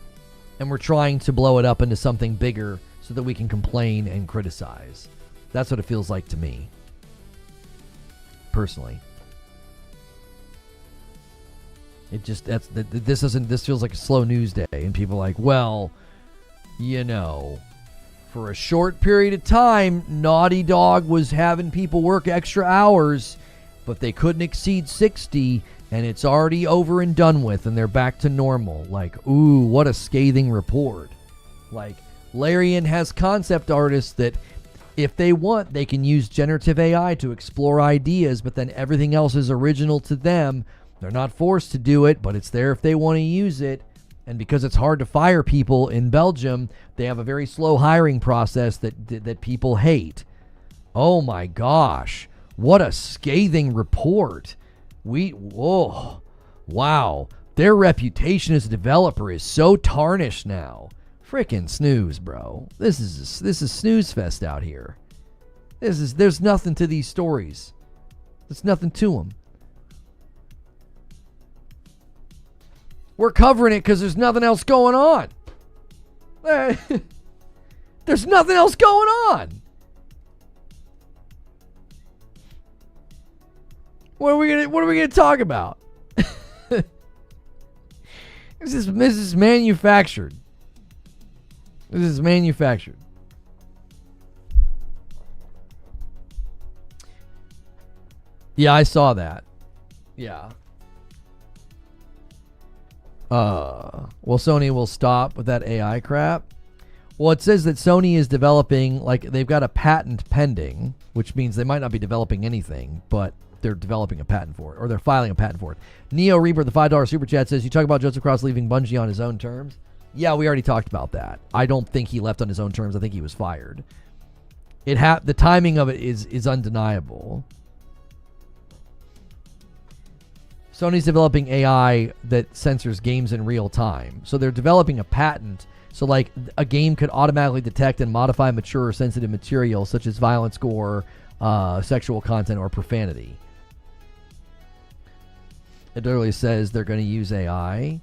and we're trying to blow it up into something bigger so that we can complain and criticize. That's what it feels like to me, personally. It just, this feels like a slow news day, and people are like, well, you know, for a short period of time, Naughty Dog was having people work extra hours, but they couldn't exceed 60, and it's already over and done with, and they're back to normal. Like, ooh, what a scathing report. Like, Larian has concept artists that, if they want, they can use generative AI to explore ideas, but then everything else is original to them. They're not forced to do it, but it's there if they want to use it. And because it's hard to fire people in Belgium, they have a very slow hiring process that people hate. Oh my gosh. What a scathing report. Wow. Their reputation as a developer is so tarnished now. Frickin' snooze, bro. This is snooze fest out here. There's nothing to these stories. There's nothing to them. We're covering it because there's nothing else going on. There's nothing else going on. What are we gonna talk about? This is manufactured. This is manufactured. Yeah, I saw that. Yeah. Well, Sony will stop with that AI crap. Well, it says that Sony is developing, like, they've got a patent pending, which means they might not be developing anything, but they're developing a patent for it, or they're filing a patent for it. Neo Reaper, the $5 super chat, says, you talk about Joseph Cross leaving Bungie on his own terms. Yeah, we already talked about that. I don't think he left on his own terms. I think he was fired. The timing of it is undeniable. Sony's developing AI that censors games in real time. So they're developing a patent. So like a game could automatically detect and modify mature or sensitive material such as violence, gore, sexual content, or profanity. It literally says they're going to use AI.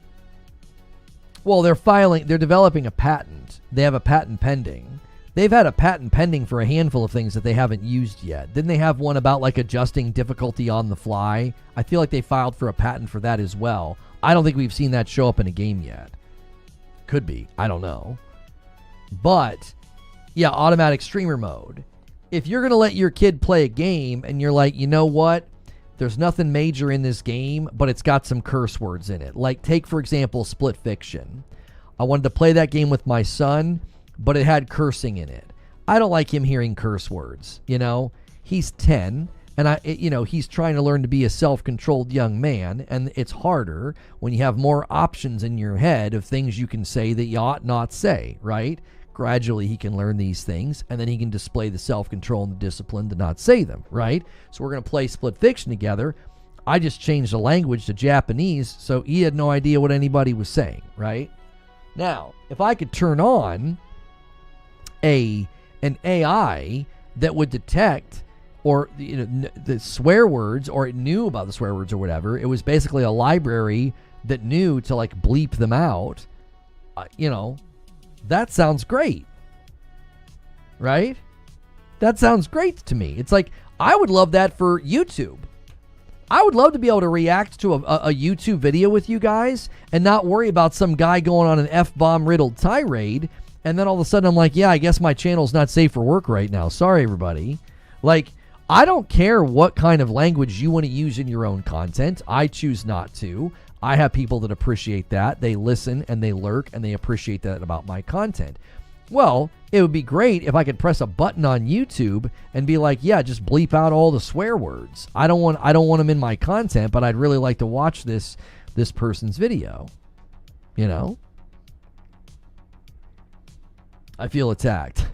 Well, they're developing a patent. They have a patent pending. They've had a patent pending for a handful of things that they haven't used yet. Didn't they have one about like adjusting difficulty on the fly? I feel like they filed for a patent for that as well. I don't think we've seen that show up in a game yet. Could be. I don't know. But, yeah, automatic streamer mode. If you're going to let your kid play a game and you're like, you know what? There's nothing major in this game, but it's got some curse words in it. Like, take, for example, Split Fiction. I wanted to play that game with my son, but it had cursing in it. I don't like him hearing curse words, you know? He's 10, and he's trying to learn to be a self-controlled young man, and it's harder when you have more options in your head of things you can say that you ought not say, right? Gradually, he can learn these things, and then he can display the self-control and the discipline to not say them, right? So we're going to play Split Fiction together. I just changed the language to Japanese, so he had no idea what anybody was saying, right? Now, if I could turn on an AI that would detect or the swear words, or it knew about the swear words or whatever, it was basically a library that knew to like bleep them out, that sounds great, right? That sounds great to me. It's like, I would love that for YouTube. I would love to be able to react to a YouTube video with you guys and not worry about some guy going on an F-bomb riddled tirade, and then all of a sudden I'm like, yeah, I guess my channel's not safe for work right now. Sorry, everybody. Like, I don't care what kind of language you want to use in your own content. I choose not to. I have people that appreciate that. They listen and they lurk and they appreciate that about my content. Well, it would be great if I could press a button on YouTube and be like, yeah, just bleep out all the swear words. I don't want them in my content, but I'd really like to watch this person's video. You know? I feel attacked.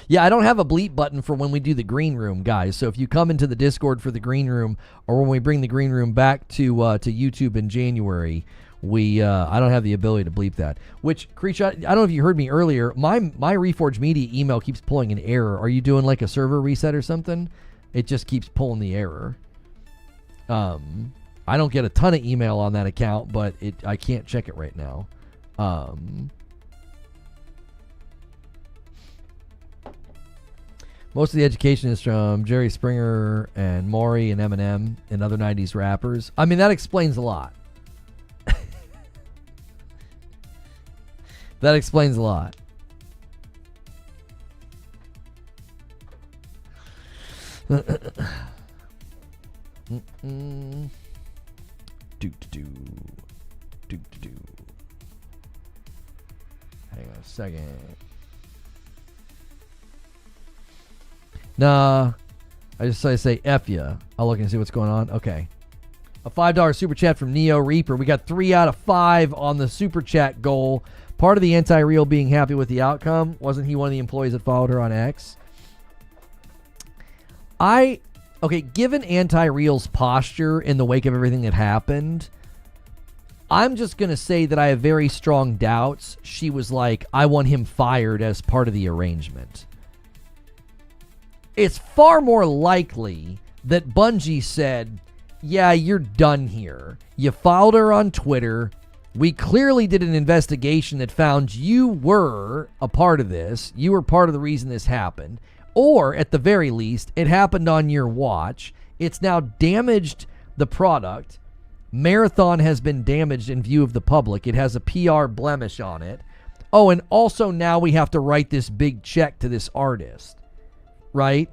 Yeah, I don't have a bleep button for when we do the green room, guys. So if you come into the Discord for the green room, or when we bring the green room back to YouTube in January, I don't have the ability to bleep that. Which, Creature, I don't know if you heard me earlier. My Reforge Media email keeps pulling an error. Are you doing like a server reset or something? It just keeps pulling the error. I don't get a ton of email on that account, but I can't check it right now. Most of the education is from Jerry Springer and Maury and Eminem and other 90s rappers. I mean, that explains a lot. That explains a lot. Hang on a second. Nah, I say F ya. I'll look and see what's going on. Okay. A $5 super chat from Neo Reaper. We got 3 out of 5 on the super chat goal. Part of the anti-real being happy with the outcome. Wasn't he one of the employees that followed her on X? Given anti-real's posture in the wake of everything that happened, I'm just going to say that I have very strong doubts. She was like, I want him fired as part of the arrangement. It's far more likely that Bungie said, yeah, you're done here. You followed her on Twitter. We clearly did an investigation that found you were a part of this. You were part of the reason this happened. Or, at the very least, it happened on your watch. It's now damaged the product. Marathon has been damaged in view of the public. It has a PR blemish on it. Oh, and also now we have to write this big check to this artist. Right?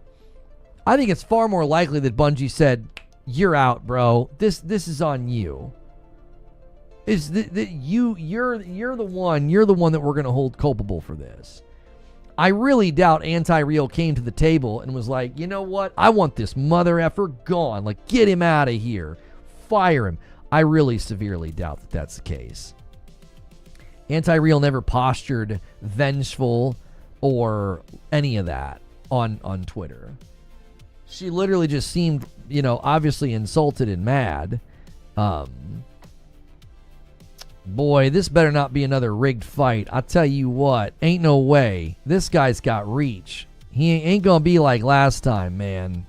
I think it's far more likely that Bungie said, you're out, bro. This is on you. You're the one that we're going to hold culpable for this. I really doubt Anti-Real came to the table and was like, you know what? I want this mother effer gone. Like, get him out of here. Fire him. I really severely doubt that that's the case. Anti-Real never postured vengeful or any of that on Twitter. She literally just seemed, obviously insulted and mad. Boy, this better not be another rigged fight. I tell you what, ain't no way. This guy's got reach. He ain't gonna be like last time, man.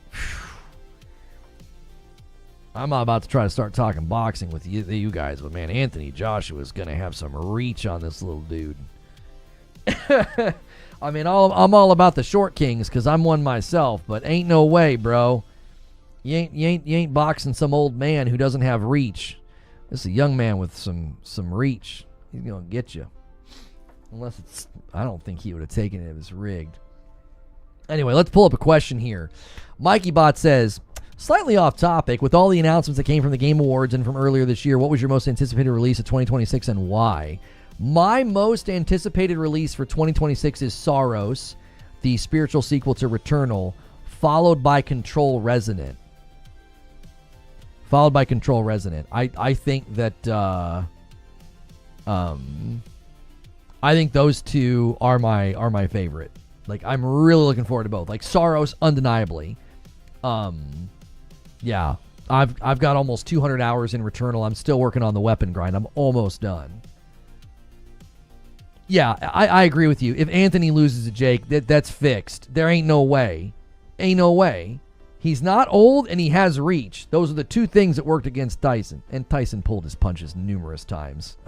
I'm not about to try to start talking boxing with you guys, but man, Anthony Joshua's gonna have some reach on this little dude. I mean, I'm all about the short kings because I'm one myself, but ain't no way, bro. You ain't boxing some old man who doesn't have reach. This is a young man with some reach. He's going to get you. Unless it's... I don't think he would have taken it if it was rigged. Anyway, let's pull up a question here. MikeyBot says, slightly off topic, with all the announcements that came from the Game Awards and from earlier this year, what was your most anticipated release of 2026 and why? My most anticipated release for 2026 is Saros, the spiritual sequel to Returnal, followed by Control Resonant. I think that I think those two are my favorite. Like, I'm really looking forward to both. Like, Saros, undeniably. Yeah, I've got almost 200 hours in Returnal. I'm still working on the weapon grind. I'm almost done. Yeah, I agree with you. If Anthony loses to Jake, that's fixed. There ain't no way. He's not old, and he has reach. Those are the two things that worked against Tyson. And Tyson pulled his punches numerous times.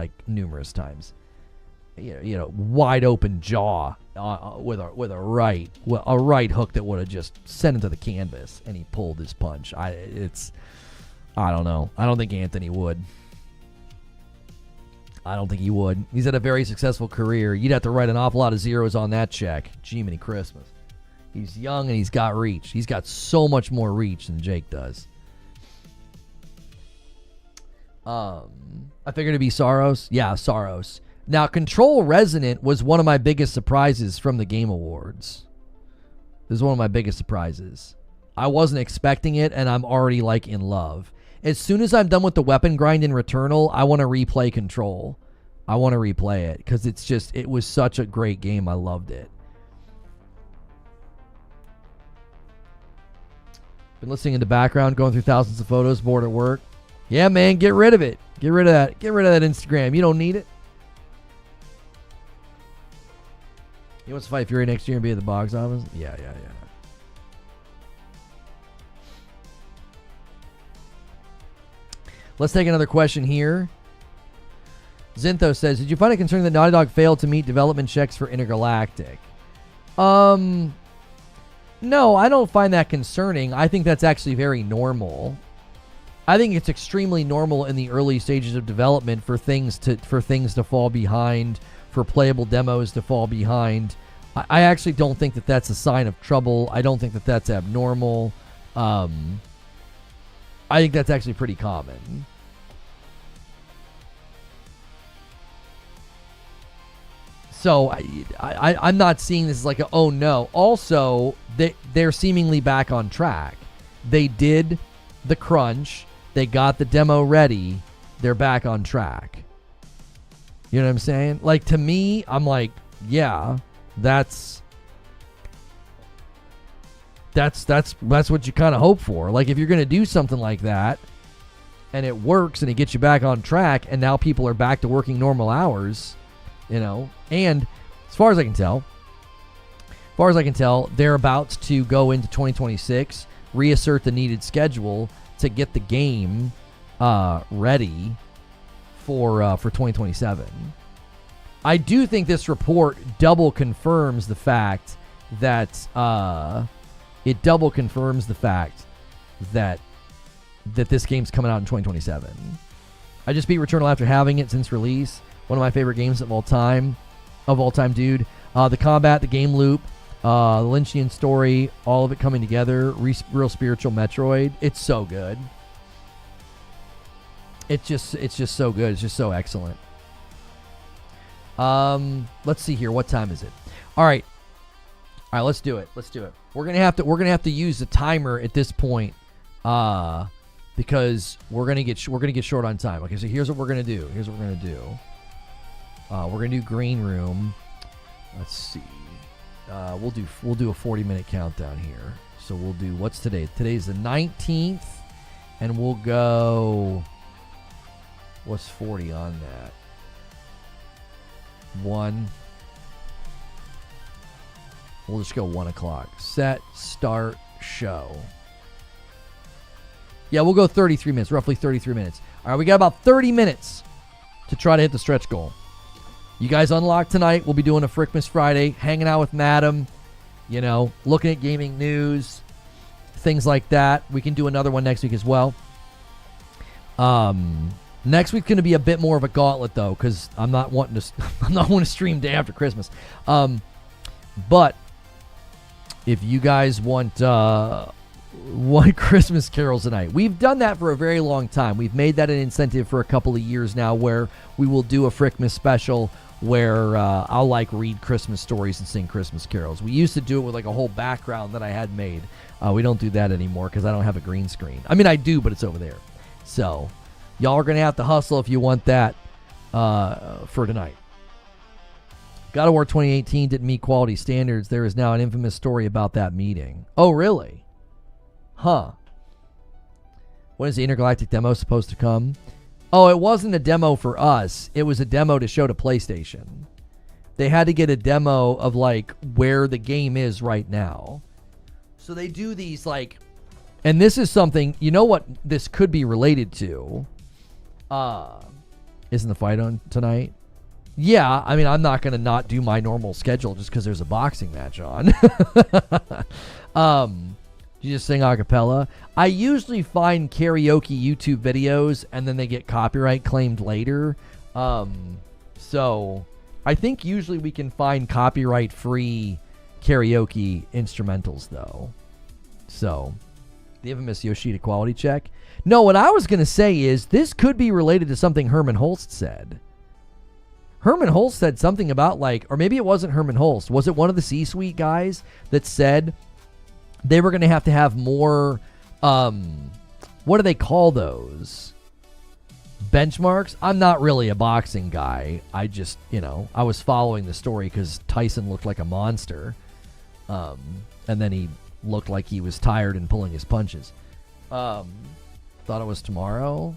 Wide open jaw with a right hook that would have just sent him to the canvas, and he pulled his punch. I don't know. I don't think Anthony would. I don't think he would. He's had a very successful career. You'd have to write an awful lot of zeros on that check. Jiminy Christmas. He's young and he's got reach. He's got so much more reach than Jake does. I figured it'd be Saros. Yeah, Saros. Now, Control Resonant was one of my biggest surprises from the Game Awards. This is one of my biggest surprises. I wasn't expecting it, and I'm already, in love. As soon as I'm done with the weapon grind in Returnal, I want to replay Control. I want to replay it, because it was such a great game. I loved it. Been listening in the background, going through thousands of photos, bored at work. Yeah, man, get rid of it. Get rid of that. Get rid of that Instagram. You don't need it. He wants to fight Fury next year and be at the box office? Yeah. Let's take another question here. Zinthos says, did you find it concerning that Naughty Dog failed to meet development checks for Intergalactic? No, I don't find that concerning. I think that's actually very normal. I think it's extremely normal in the early stages of development for things to fall behind, for playable demos to fall behind. I actually don't think that that's a sign of trouble. I don't think that that's abnormal. I think that's actually pretty common. So I'm not seeing this as oh no. Also, they're seemingly back on track. They did the crunch. They got the demo ready. They're back on track. You know what I'm saying? To me, I'm yeah, that's what you kind of hope for. If you're going to do something like that and it works and it gets you back on track and now people are back to working normal hours, and as far as I can tell, they're about to go into 2026, reassert the needed schedule, to get the game ready for 2027. I do think this report double confirms the fact that that this game's coming out in 2027. I just beat Returnal after having it since release. One of my favorite games of all time, dude. The combat, the game loop, the Lynchian story, all of it coming together. Real spiritual Metroid. It's so good. It's just so good. It's just so excellent. Let's see here. What time is it? All right, let's do it. We're gonna have to use the timer at this point, because we're gonna get short on time. Okay, so here's what we're gonna do. We're gonna do green room. Let's see. We'll do a 40-minute countdown here. So we'll do, what's today? Today's the 19th, and we'll go. What's 40 on that? 1. We'll just go 1 o'clock. Set, start, show. Yeah, we'll go 33 minutes, roughly 33 minutes. All right, we got about 30 minutes to try to hit the stretch goal. You guys unlock tonight. We'll be doing a Frickmas Friday, hanging out with Madam, looking at gaming news, things like that. We can do another one next week as well. Next week's going to be a bit more of a gauntlet, though, because I'm not wanting to stream day after Christmas. But if you guys want Christmas carols tonight, we've done that for a very long time. We've made that an incentive for a couple of years now, where we will do a Frickmas special where I'll read Christmas stories and sing Christmas carols. We used to do it with a whole background that I had made. We don't do that anymore because I don't have a green screen. I mean, I do, but it's over there. So y'all are going to have to hustle if you want that for tonight. God of War 2018 didn't meet quality standards. There is now an infamous story about that meeting. Oh, really? Huh. When is the Intergalactic demo supposed to come? Oh, it wasn't a demo for us. It was a demo to show to PlayStation. They had to get a demo of where the game is right now. So they do these and this is something, what this could be related to? Isn't the fight on tonight? Yeah, I mean, I'm not going to not do my normal schedule just because there's a boxing match on. You just sing a cappella. I usually find karaoke YouTube videos and then they get copyright claimed later. So I think usually we can find copyright-free karaoke instrumentals, though. So the infamous Yoshida quality check. No, what I was going to say is this could be related to something Herman Holst said. Herman Holst said something about or maybe it wasn't Herman Holst. Was it one of the C-suite guys that said they were going to have more, what do they call those? Benchmarks? I'm not really a boxing guy. I just, I was following the story because Tyson looked like a monster. And then he looked like he was tired and pulling his punches. Thought it was tomorrow?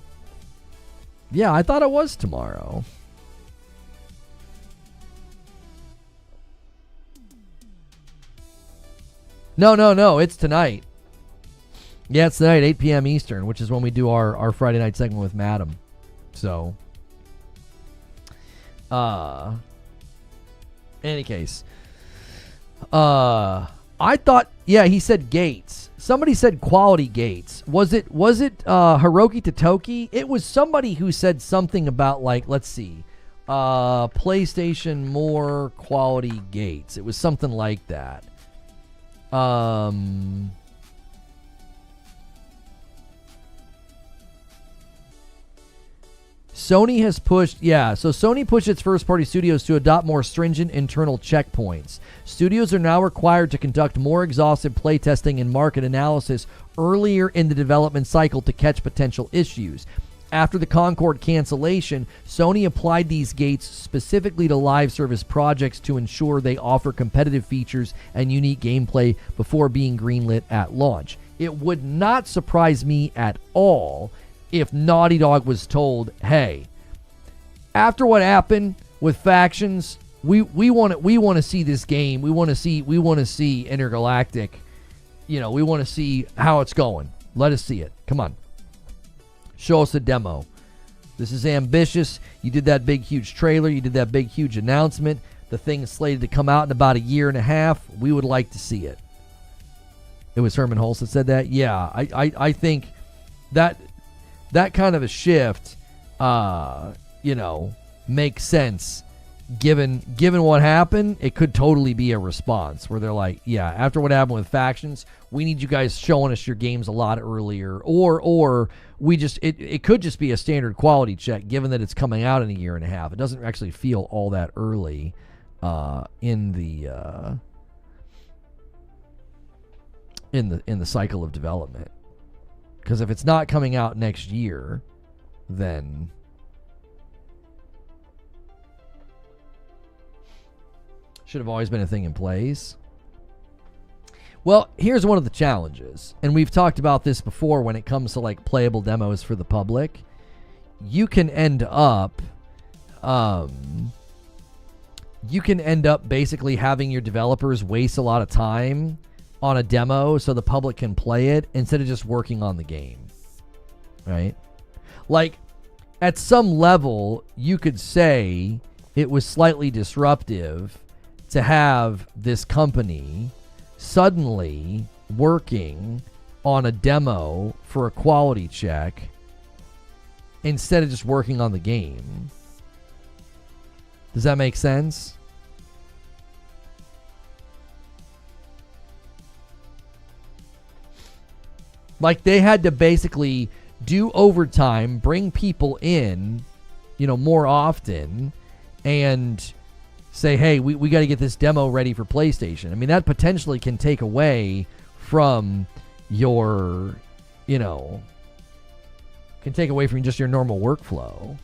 Yeah, I thought it was tomorrow. No, it's tonight. Yeah, it's tonight, 8 p.m. Eastern, which is when we do our Friday night segment with Madam. So, in any case, I thought, yeah, he said Gates. Somebody said quality Gates. Was it Hiroki Totoki? It was somebody who said something about let's see, PlayStation more quality Gates. It was something like that. Sony has pushed, so Sony pushed its first-party studios to adopt more stringent internal checkpoints. Studios are now required to conduct more exhaustive playtesting and market analysis earlier in the development cycle to catch potential issues. After the Concord cancellation, Sony applied these gates specifically to live service projects to ensure they offer competitive features and unique gameplay before being greenlit at launch. It would not surprise me at all if Naughty Dog was told, hey, after what happened with Factions, we want to see this game. We want to see Intergalactic. We want to see how it's going. Let us see it. Come on. Show us a demo. This is ambitious. You did that big, huge trailer. You did that big, huge announcement. The thing is slated to come out in about a year and a half. We would like to see it. It was Herman Hulse that said that. Yeah, I think that kind of a shift, makes sense. Given what happened, it could totally be a response where they're like, yeah, after what happened with Factions, we need you guys showing us your games a lot earlier, or we just it could just be a standard quality check given that it's coming out in a year and a half. It doesn't actually feel all that early in the cycle of development, because if it's not coming out next year, then should have always been a thing in place. Well, here's one of the challenges, and we've talked about this before when it comes to like playable demos for the public. You can end up basically having your developers waste a lot of time on a demo so the public can play it instead of just working on the game, right? Like, at some level, you could say it was slightly disruptive to have this company suddenly working on a demo for a quality check instead of just working on the game. Does that make sense? Like, they had to basically do overtime, bring people in, more often, and say, hey, we got to get this demo ready for PlayStation. I mean, that potentially can take away from your, can take away from just your normal workflow.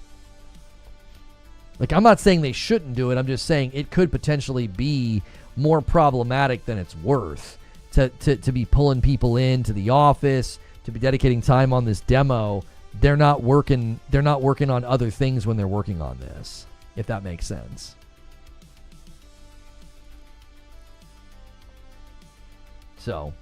Like, I'm not saying they shouldn't do it. I'm just saying it could potentially be more problematic than it's worth to be pulling people into the office, to be dedicating time on this demo. They're not working on other things when they're working on this, if that makes sense. So,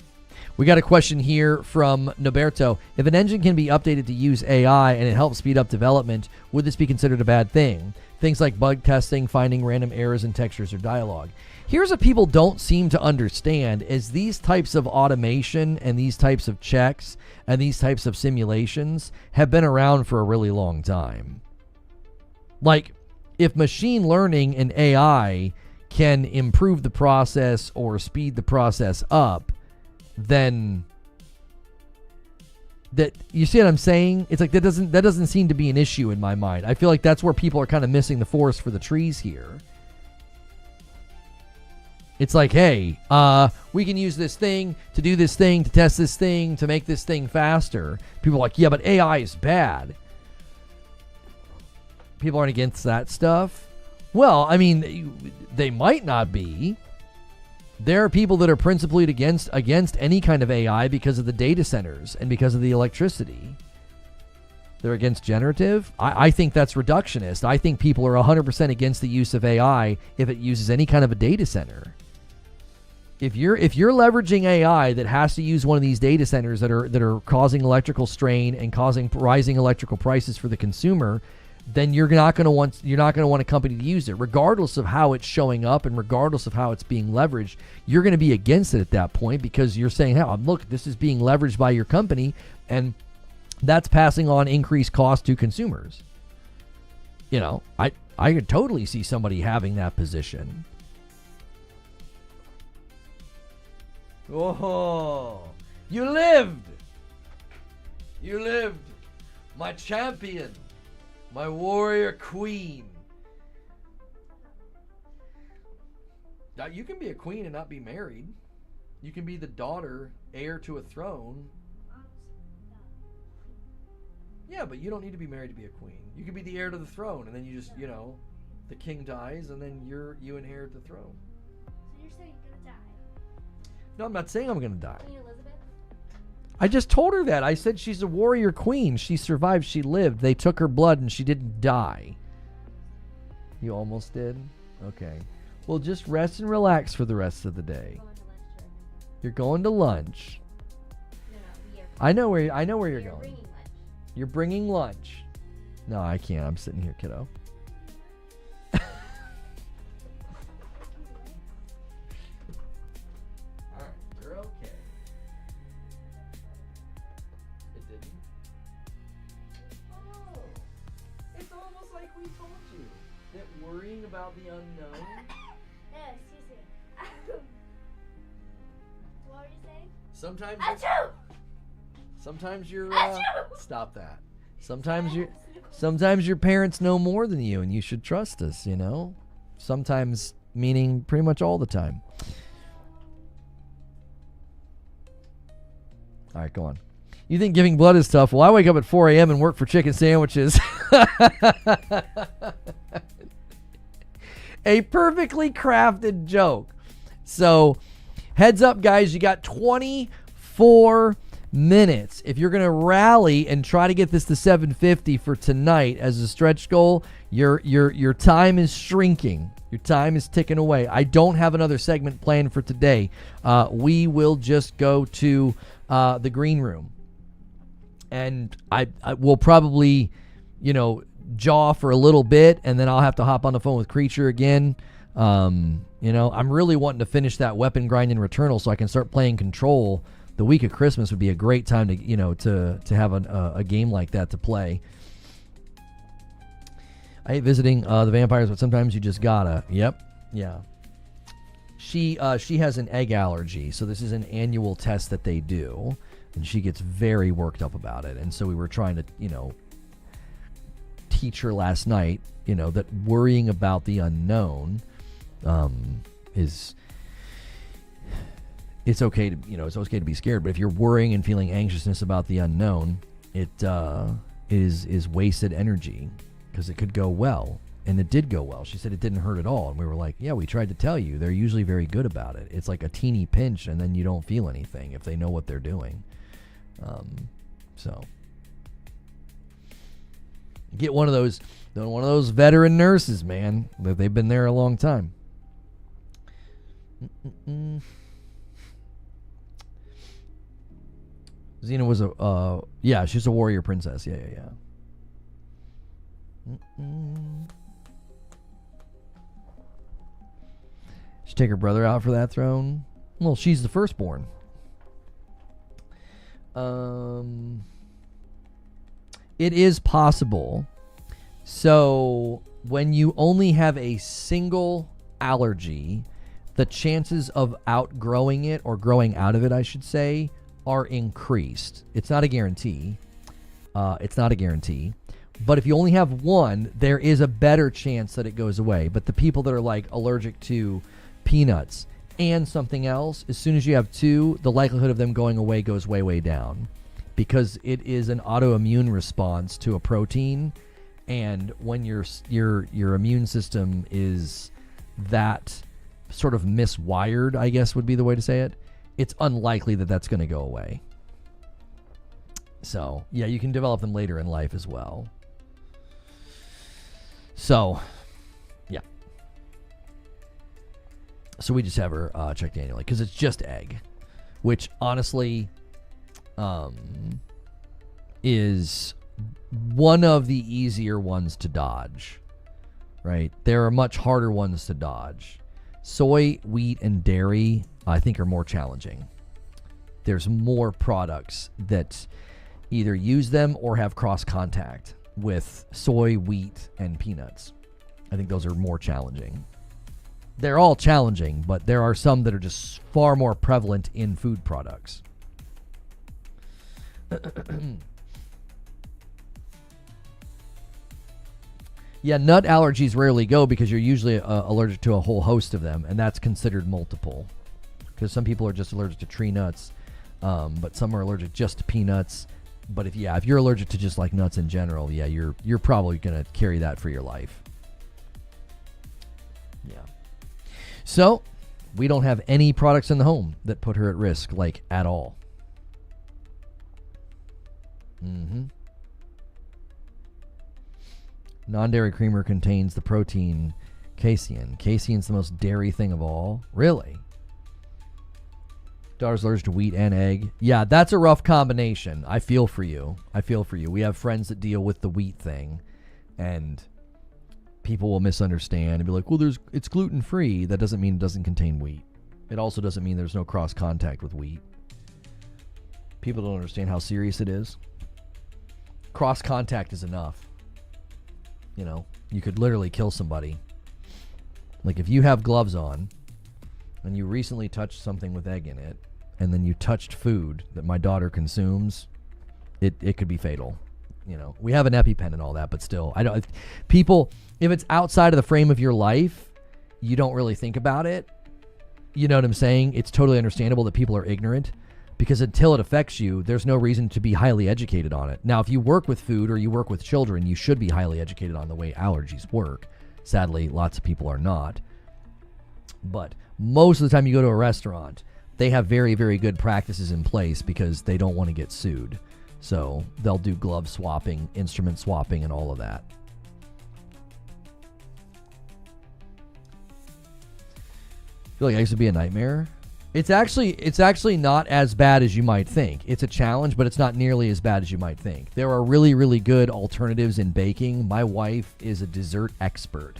we got a question here from Noberto. If an engine can be updated to use AI and it helps speed up development, would this be considered a bad thing? Things like bug testing, finding random errors in textures or dialogue. Here's what people don't seem to understand is these types of automation and these types of checks and these types of simulations have been around for a really long time. Like, if machine learning and AI can improve the process or speed the process up, then that, you see what I'm saying? It's like that doesn't seem to be an issue in my mind. I feel like that's where people are kind of missing the forest for the trees here. It's like, hey, we can use this thing to do this thing, to test this thing, to make this thing faster. People are like, yeah, but AI is bad. People aren't against that stuff. Well, I mean, they might not be. There are people that are principally against any kind of AI because of the data centers and because of the electricity. They're against generative. I think that's reductionist. I think people are 100% against the use of AI if it uses any kind of a data center. If you're leveraging AI that has to use one of these data centers that are causing electrical strain and causing rising electrical prices for the consumer, then you're not going to want a company to use it, regardless of how it's showing up and regardless of how it's being leveraged. You're going to be against it at that point because you're saying, "Hey, look, this is being leveraged by your company, and that's passing on increased cost to consumers." I could totally see somebody having that position. Oh, you lived, my champion. My warrior queen. Now, you can be a queen and not be married. You can be the daughter, heir to a throne. Yeah, but you don't need to be married to be a queen. You can be the heir to the throne, and then you just, the king dies, and then you inherit the throne. So you're saying you're gonna die? No, I'm not saying I'm gonna die. Queen Elizabeth? I just told her that. I said she's a warrior queen. She survived. She lived. They took her blood and she didn't die. You almost did? Okay. Well, just rest and relax for the rest of the day. You're going to lunch. No, I know where you're going. Bringing lunch. You're bringing lunch. No, I can't. I'm sitting here, kiddo. Alright, you're okay. It didn't? Oh, it's almost like we told you that worrying about the unknown. No, excuse me. What were you saying? Sometimes you're Achoo! stop that. Sometimes your parents know more than you, and you should trust us, you know? Sometimes meaning pretty much all the time. All right, go on. You think giving blood is tough? Well, I wake up at 4 a.m. and work for chicken sandwiches. A perfectly crafted joke. So, heads up, guys. You got 24 minutes. If you're going to rally and try to get this to 750 for tonight as a stretch goal, your time is shrinking. Your time is ticking away. I don't have another segment planned for today. We will just go to the green room. And I will probably, jaw for a little bit, and then I'll have to hop on the phone with Creature again. I'm really wanting to finish that weapon grind in Returnal so I can start playing Control. The week of Christmas would be a great time to have a game like that to play. I hate visiting the vampires, but sometimes you just gotta. Yep. Yeah. She has an egg allergy, so this is an annual test that they do, and she gets very worked up about it. And so we were trying to, teach her last night, that worrying about the unknown is... It's okay to, it's okay to be scared, but if you're worrying and feeling anxiousness about the unknown, it is wasted energy, because it could go well, and it did go well. She said it didn't hurt at all, and we were like, yeah, we tried to tell you. They're usually very good about it. It's like a teeny pinch, and then you don't feel anything if they know what they're doing. So get one of those veteran nurses, man. They've been there a long time. Xena was she's a warrior princess. Yeah. She take her brother out for that throne. Well, she's the firstborn. It is possible. So when you only have a single allergy, the chances of outgrowing it, or growing out of it, I should say, are increased. It's not a guarantee. But if you only have one, there is a better chance that it goes away. But the people that are like allergic to peanuts and something else, as soon as you have two, the likelihood of them going away goes way, way down, because it is an autoimmune response to a protein. And when your immune system is that sort of miswired, I guess would be the way to say it, it's unlikely that that's going to go away. So, yeah, you can develop them later in life as well. So, yeah. So we just have her checked annually, because it's just egg, which honestly is one of the easier ones to dodge, right? There are much harder ones to dodge. Soy, wheat, and dairy, I think, are more challenging. There's more products that either use them or have cross contact with soy, wheat, and peanuts. I think those are more challenging. They're all challenging, but there are some that are just far more prevalent in food products. Yeah, nut allergies rarely go, because you're usually allergic to a whole host of them, and that's considered multiple. Because some people are just allergic to tree nuts, but some are allergic just to peanuts. But if you're allergic to just like nuts in general, yeah, you're probably gonna carry that for your life. Yeah. So we don't have any products in the home that put her at risk, like, at all. Non-dairy creamer contains the protein casein. Casein's the most dairy thing of all. Really? Daughter's allergic to wheat and egg. Yeah, that's a rough combination. I feel for you. We have friends that deal with the wheat thing, and people will misunderstand and be like, well, it's gluten-free. That doesn't mean it doesn't contain wheat. It also doesn't mean there's no cross-contact with wheat. People don't understand how serious it is. Cross-contact is enough. You know, you could literally kill somebody. Like if you have gloves on and you recently touched something with egg in it, and then you touched food that my daughter consumes, it could be fatal. You know, we have an EpiPen and all that, but still, if it's outside of the frame of your life, you don't really think about it. You know what I'm saying? It's totally understandable that people are ignorant, because until it affects you, there's no reason to be highly educated on it. Now, if you work with food or you work with children, you should be highly educated on the way allergies work. Sadly, lots of people are not. But most of the time you go to a restaurant, they have very, very good practices in place because they don't want to get sued. So they'll do glove swapping, instrument swapping, and all of that. I feel like eggs would be a nightmare. It's actually not as bad as you might think. It's a challenge, but it's not nearly as bad as you might think. There are really, really good alternatives in baking. My wife is a dessert expert.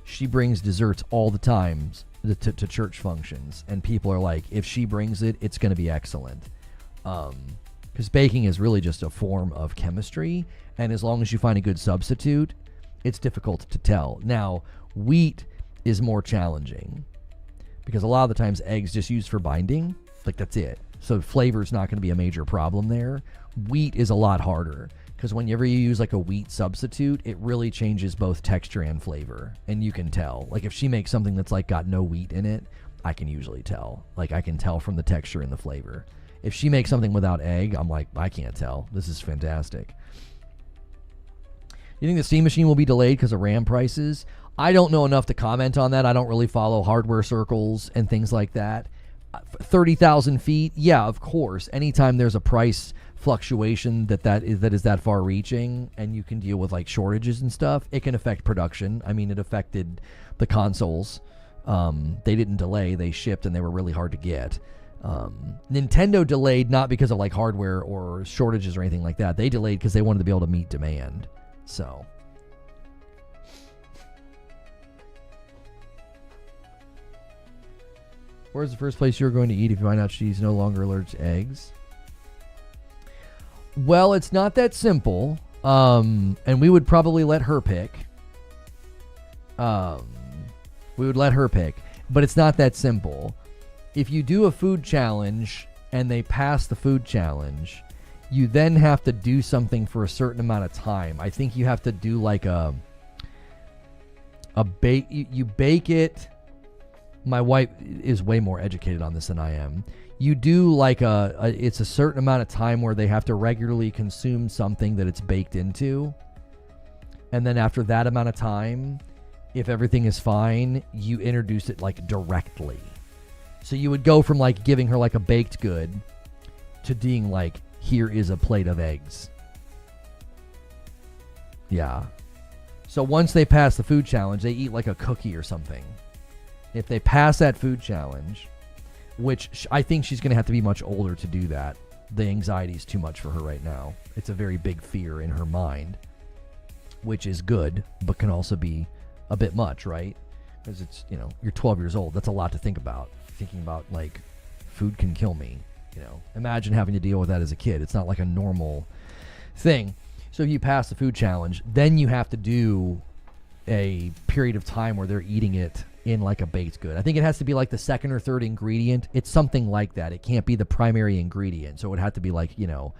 She brings desserts all the time to church functions, and people are like, if she brings it, it's going to be excellent. Because baking is really just a form of chemistry, and as long as you find a good substitute, it's difficult to tell. Now, wheat is more challenging, because a lot of the times eggs just used for binding, like that's it. So flavor is not going to be a major problem there. Wheat is a lot harder, because whenever you use like a wheat substitute, it really changes both texture and flavor, and you can tell. Like if she makes something that's like got no wheat in it, I can usually tell. Like I can tell from the texture and the flavor. If she makes something without egg, I'm like, I can't tell. This is fantastic. You think the steam machine will be delayed because of RAM prices? I don't know enough to comment on that. I don't really follow hardware circles and things like that. 30,000 feet, yeah, of course. Anytime there's a price fluctuation that is that far reaching, and you can deal with like shortages and stuff, it can affect production. I mean, it affected the consoles. They didn't delay, they shipped, and they were really hard to get. Nintendo delayed not because of like hardware or shortages or anything like that. They delayed because they wanted to be able to meet demand. So where's the first place you're going to eat if you find out she's no longer allergic to eggs? Well, it's not that simple. And we would probably let her pick. But it's not that simple. If you do a food challenge and they pass the food challenge, you then have to do something for a certain amount of time. I think you have to do like a bake. You bake it. My wife is way more educated on this than I am. You do like it's a certain amount of time where they have to regularly consume something that it's baked into. And then after that amount of time, if everything is fine, you introduce it like directly. So you would go from like giving her like a baked good to being like, here is a plate of eggs. Yeah. So once they pass the food challenge, they eat like a cookie or something. If they pass that food challenge, which I think she's going to have to be much older to do that. The anxiety is too much for her right now. It's a very big fear in her mind, which is good, but can also be a bit much, right? Because it's, you know, you're 12 years old. That's a lot to think about. Thinking about like, food can kill me. You know, imagine having to deal with that as a kid. It's not like a normal thing. So if you pass the food challenge, then you have to do a period of time where they're eating it in like a baked good. I think it has to be like the second or third ingredient. It's something like that. It can't be the primary ingredient. So it would have to be like, you know,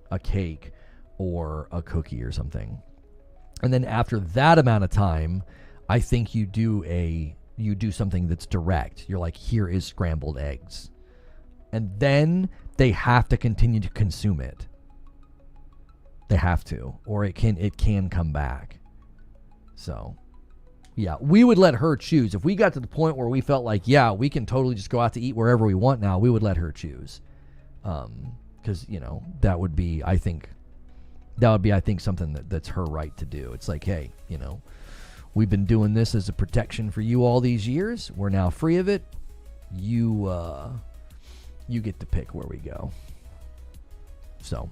a cake or a cookie or something. And then after that amount of time, I think you do something that's direct. You're like, here is scrambled eggs. And then they have to continue to consume it. They have to, or it can come back. So, yeah, we would let her choose. If we got to the point where we felt like, yeah, we can totally just go out to eat wherever we want now, we would let her choose. Because, you know, that would be, I think, something that's her right to do. It's like, hey, you know, we've been doing this as a protection for you all these years. We're now free of it. You you get to pick where we go. So.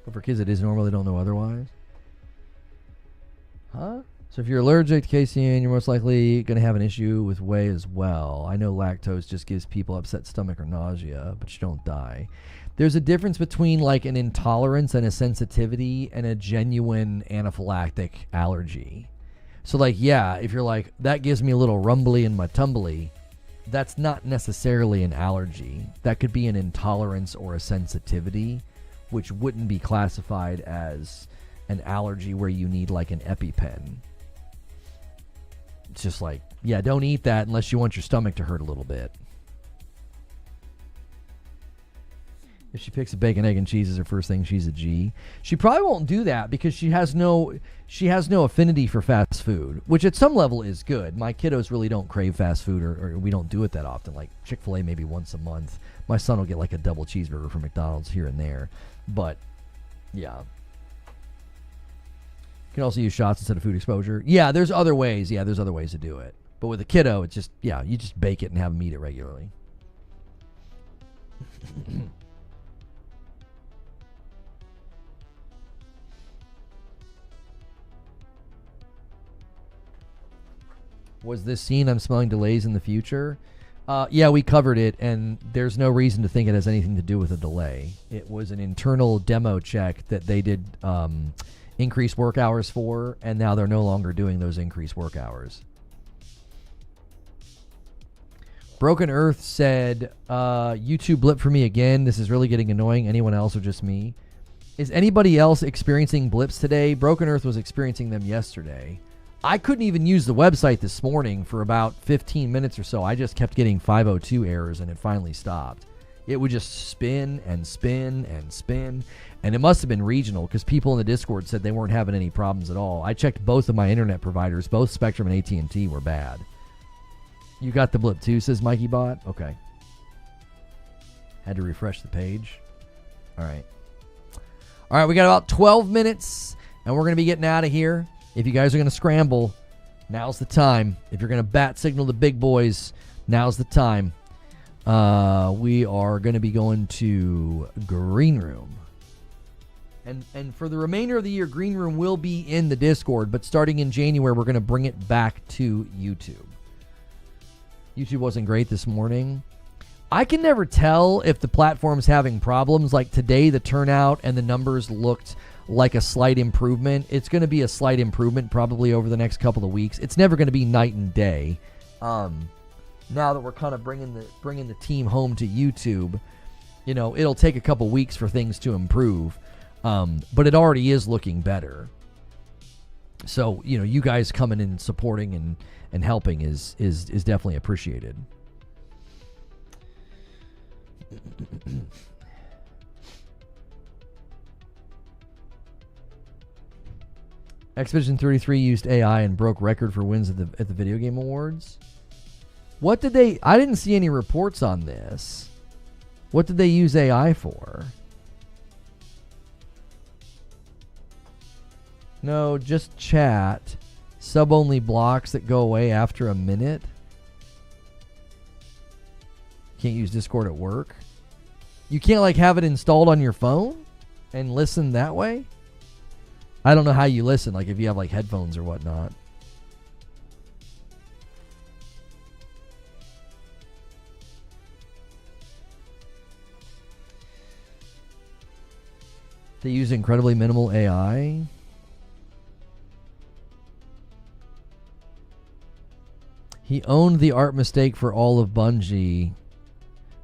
But for kids it is normal, they don't know otherwise. Huh? So if you're allergic to casein, you're most likely going to have an issue with whey as well. I know lactose just gives people upset stomach or nausea, but you don't die. There's a difference between like an intolerance and a sensitivity and a genuine anaphylactic allergy. So like, yeah, if you're like, that gives me a little rumbly in my tumbly, that's not necessarily an allergy. That could be an intolerance or a sensitivity, which wouldn't be classified as an allergy where you need like an EpiPen. It's just like, yeah, don't eat that unless you want your stomach to hurt a little bit. If she picks a bacon, egg, and cheese as her first thing, she's a G. She probably won't do that because she has no affinity for fast food, which at some level is good. My kiddos really don't crave fast food, or we don't do it that often. Like Chick-fil-A maybe once a month. My son will get like a double cheeseburger from McDonald's here and there. But, yeah. You can also use shots instead of food exposure. Yeah, there's other ways. Yeah, there's other ways to do it. But with a kiddo, it's just, yeah, you just bake it and have them eat it regularly. Was this scene I'm smelling delays in the future? Yeah, we covered it, and there's no reason to think it has anything to do with a delay. It was an internal demo check that they did increased work hours for, and now they're no longer doing those increased work hours. Broken Earth said, YouTube blip for me again. This is really getting annoying. Anyone else or just me? Is anybody else experiencing blips today? Broken Earth was experiencing them yesterday. I couldn't even use the website this morning for about 15 minutes or so. I just kept getting 502 errors, and it finally stopped. It would just spin and spin and spin, and it must have been regional because people in the Discord said they weren't having any problems at all. I checked both of my internet providers. Both Spectrum and AT&T were bad. You got the blip too, says Mikey Bot? Okay. Had to refresh the page. All right. All right, we got about 12 minutes, and we're going to be getting out of here. If you guys are going to scramble, now's the time. If you're going to bat signal the big boys, now's the time. We are going to be going to Green Room. And for the remainder of the year, Green Room will be in the Discord, but starting in January, we're going to bring it back to YouTube. YouTube wasn't great this morning. I can never tell if the platform's having problems. Like today, the turnout and the numbers looked like a slight improvement. It's going to be a slight improvement probably over the next couple of weeks. It's never going to be night and day. Now that we're kind of bringing the team home to YouTube, you know, it'll take a couple weeks for things to improve. But it already is looking better. So, you know, you guys coming in and supporting and helping is definitely appreciated. Expedition 33 used AI and broke record for wins at the Video Game Awards. What did they... I didn't see any reports on this. What did they use AI for? No, just chat. Sub-only blocks that go away after a minute. Can't use Discord at work. You can't like have it installed on your phone and listen that way? I don't know how you listen, like if you have like headphones or whatnot. They use incredibly minimal AI. He owned the art mistake for all of Bungie.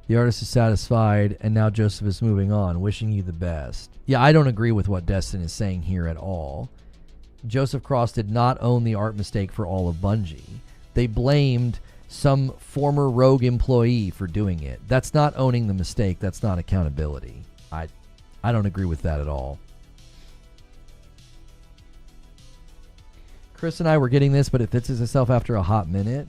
The artist is satisfied, and now Joseph is moving on. Wishing you the best. Yeah, I don't agree with what Destin is saying here at all. Joseph Cross did not own the art mistake for all of Bungie. They blamed some former rogue employee for doing it. That's not owning the mistake. That's not accountability. I don't agree with that at all. Chris and I were getting this, but it fixes itself after a hot minute.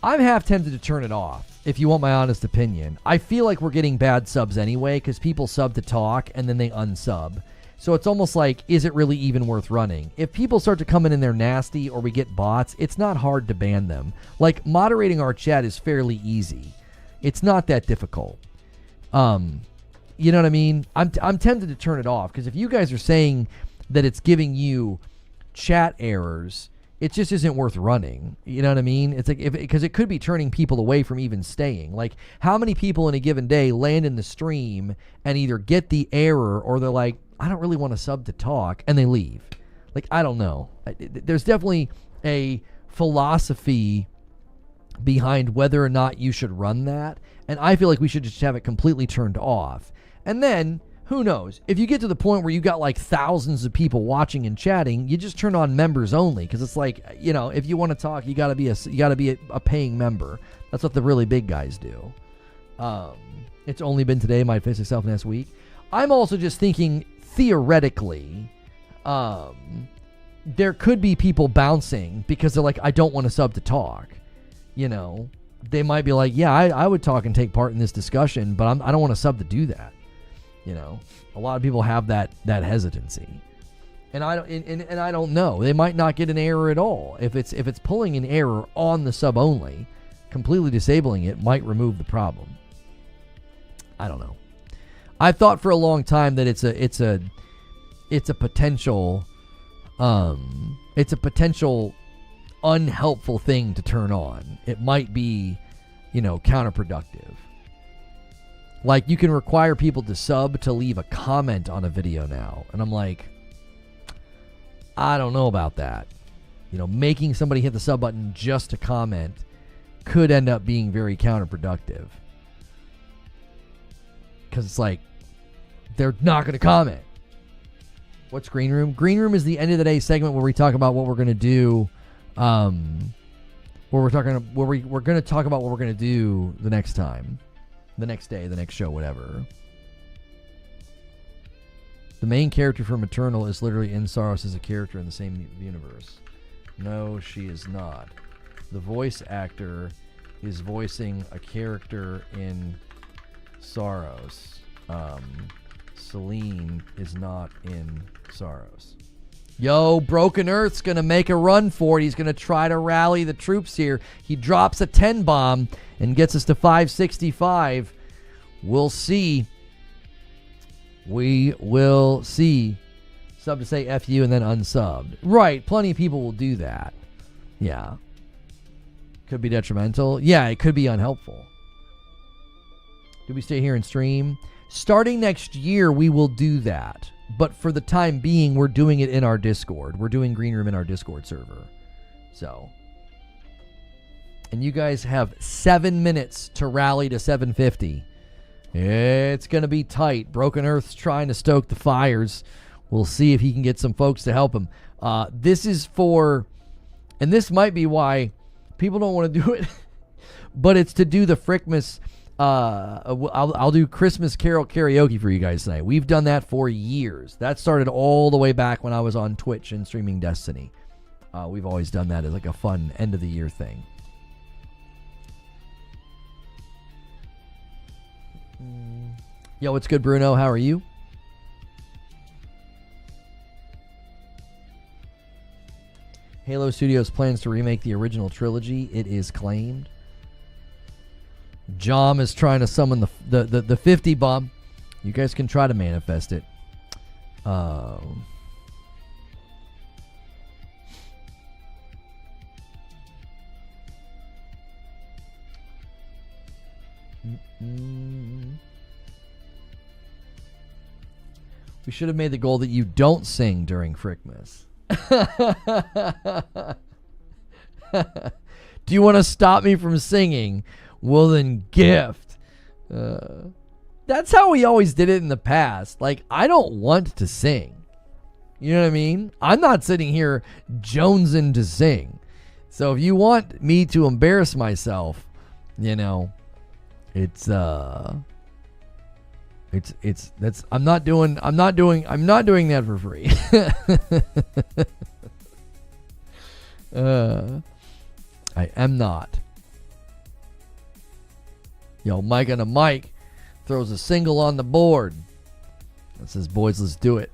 I'm half tempted to turn it off, if you want my honest opinion. I feel like we're getting bad subs anyway, because people sub to talk, and then they unsub. So it's almost like, is it really even worth running? If people start to come in and they're nasty or we get bots, it's not hard to ban them. Like, moderating our chat is fairly easy. It's not that difficult. You know what I mean? I'm tempted to turn it off, because if you guys are saying that it's giving you chat errors, it just isn't worth running. You know what I mean? It's like, because it could be turning people away from even staying. Like, how many people in a given day land in the stream and either get the error or they're like, I don't really want to sub to talk, and they leave. Like, I don't know. There's definitely a philosophy behind whether or not you should run that, and I feel like we should just have it completely turned off. And then, who knows? If you get to the point where you got like thousands of people watching and chatting, you just turn on members only, because it's like, you know, if you want to talk, you got to be a paying member. That's what the really big guys do. It's only been today, might fix itself next week. I'm also just thinking theoretically, there could be people bouncing because they're like, I don't want to sub to talk. You know, they might be like, yeah, I would talk and take part in this discussion, but I don't want to sub to do that. You know, a lot of people have that hesitancy, and I don't know. They might not get an error at all. If it's pulling an error on the sub only, completely disabling it might remove the problem. I don't know. I thought for a long time that it's a potential unhelpful thing to turn on. It might be, you know, counterproductive. Like, you can require people to sub to leave a comment on a video now. And I'm like, I don't know about that. You know, making somebody hit the sub button just to comment could end up being very counterproductive. Because it's like, they're not going to comment. What's Green Room? Green Room is the end of the day segment where we talk about what we're going to do. We're going to talk about what we're going to do the next time. The next day, the next show, whatever. The main character from Eternal is literally in Saros as a character in the same universe. No, she is not. The voice actor is voicing a character in Saros. Celine is not in Saros. Yo, Broken Earth's going to make a run for it. He's going to try to rally the troops here. He drops a 10 bomb and gets us to 565. We'll see. We will see. Sub to say F you and then unsubbed. Right, plenty of people will do that. Yeah. Could be detrimental. Yeah, it could be unhelpful. Do we stay here and stream? Starting next year, we will do that. But for the time being, we're doing it in our Discord. We're doing Green Room in our Discord server. So. And you guys have 7 minutes to rally to 750. It's going to be tight. Broken Earth's trying to stoke the fires. We'll see if he can get some folks to help him. This is for, and this might be why people don't want to do it, but it's to do the Frickmas. I'll do Christmas Carol karaoke for you guys tonight. We've done that for years. That started all the way back when I was on Twitch and streaming Destiny. We've always done that as like a fun end of the year thing. Yo, what's good, Bruno? How are you? Halo Studios plans to remake the original trilogy. It is claimed. Jom is trying to summon the 50 bomb. You guys can try to manifest it. We should have made the goal that you don't sing during Frickmas. Do you want to stop me from singing? Well, then gift. That's how we always did it in the past. Like, I don't want to sing. You know what I mean? I'm not sitting here jonesing to sing. So if you want me to embarrass myself, you know, I'm not doing that for free. I am not. Yo, Mike on a mic throws a single on the board. That says, boys, let's do it.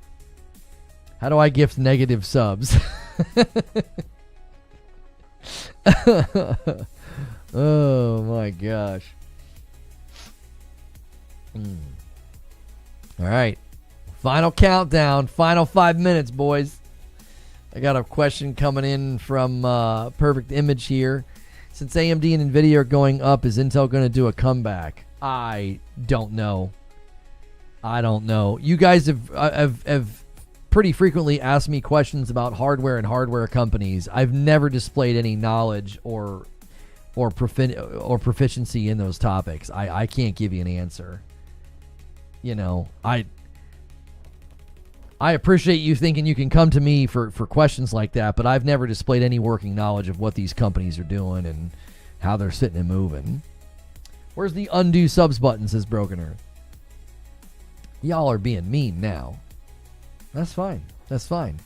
How do I gift negative subs? Oh my gosh. All right. Final countdown. Final 5 minutes, boys. I got a question coming in from Perfect Image here. Since AMD and NVIDIA are going up, is Intel going to do a comeback? I don't know. You guys have pretty frequently asked me questions about hardware and hardware companies. I've never displayed any knowledge or proficiency in those topics. I can't give you an answer. You know, I appreciate you thinking you can come to me for questions like that, but I've never displayed any working knowledge of what these companies are doing and how they're sitting and moving. Where's the undo subs button, says Broken Earth. Y'all are being mean now. That's fine. That's fine.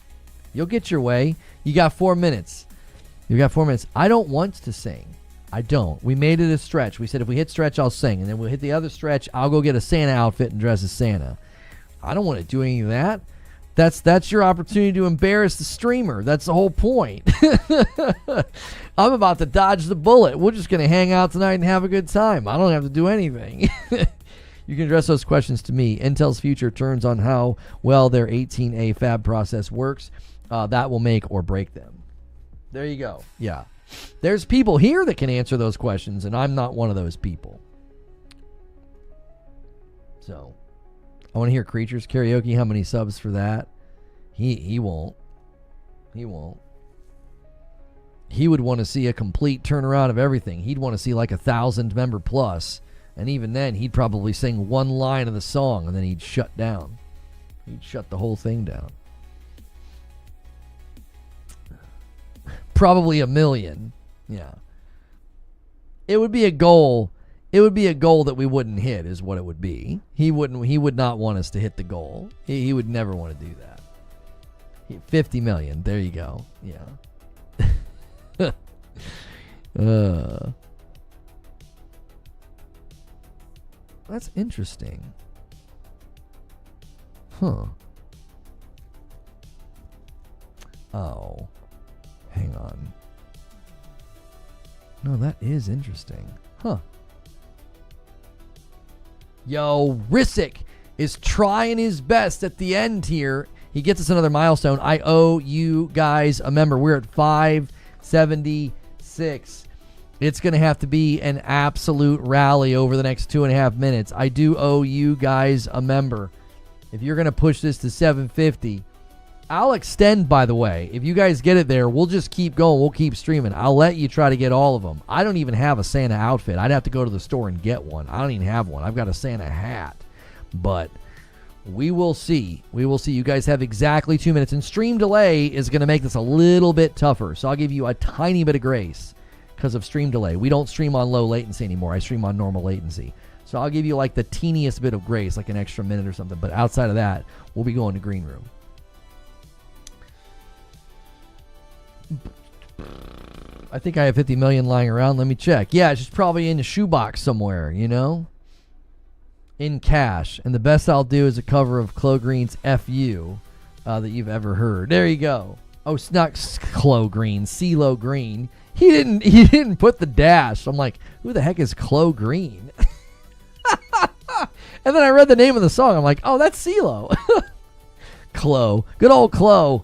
You'll get your way. You got 4 minutes. I don't want to sing. I don't. We made it a stretch. We said if we hit stretch, I'll sing. And then we'll hit the other stretch, I'll go get a Santa outfit and dress as Santa. I don't want to do any of that. That's your opportunity to embarrass the streamer. That's the whole point. I'm about to dodge the bullet. We're just going to hang out tonight and have a good time. I don't have to do anything. You can address those questions to me. Intel's future turns on how well their 18A fab process works. That will make or break them. There you go. Yeah. There's people here that can answer those questions, and I'm not one of those people. So, I want to hear Creatures Karaoke. How many subs for that? He won't. He won't. He would want to see a complete turnaround of everything. He'd want to see like 1,000 member plus. And even then, he'd probably sing one line of the song, and then he'd shut down. He'd shut the whole thing down. Probably 1 million. Yeah. It would be a goal. It would be a goal that we wouldn't hit, is what it would be. He would not want us to hit the goal. He would never want to do that. 50 million. There you go. Yeah. That's interesting. Huh. Oh. Hang on. No, that is interesting. Huh. Yo, Rissick is trying his best at the end here. He gets us another milestone. I owe you guys a member. We're at 576. It's going to have to be an absolute rally over the next 2.5 minutes. I do owe you guys a member. If you're going to push this to 750, I'll extend, by the way. If you guys get it there, we'll just keep going. We'll keep streaming. I'll let you try to get all of them. I don't even have a Santa outfit. I'd have to go to the store and get one. I don't even have one. I've got a Santa hat. But we will see. We will see. You guys have exactly 2 minutes. And stream delay is going to make this a little bit tougher. So I'll give you a tiny bit of grace because of stream delay. We don't stream on low latency anymore. I stream on normal latency. So I'll give you like the teeniest bit of grace, like an extra minute or something. But outside of that, we'll be going to green room. I think I have 50 million lying around. Let me check. Yeah, it's just probably in a shoebox somewhere, you know? In cash. And the best I'll do is a cover of Chloe Green's FU that you've ever heard. There you go. Oh, it's not Chloe Green. CeeLo Green. He didn't put the dash. I'm like, who the heck is Chloe Green? And then I read the name of the song. I'm like, oh, that's CeeLo. Chloe. Good old Chloe.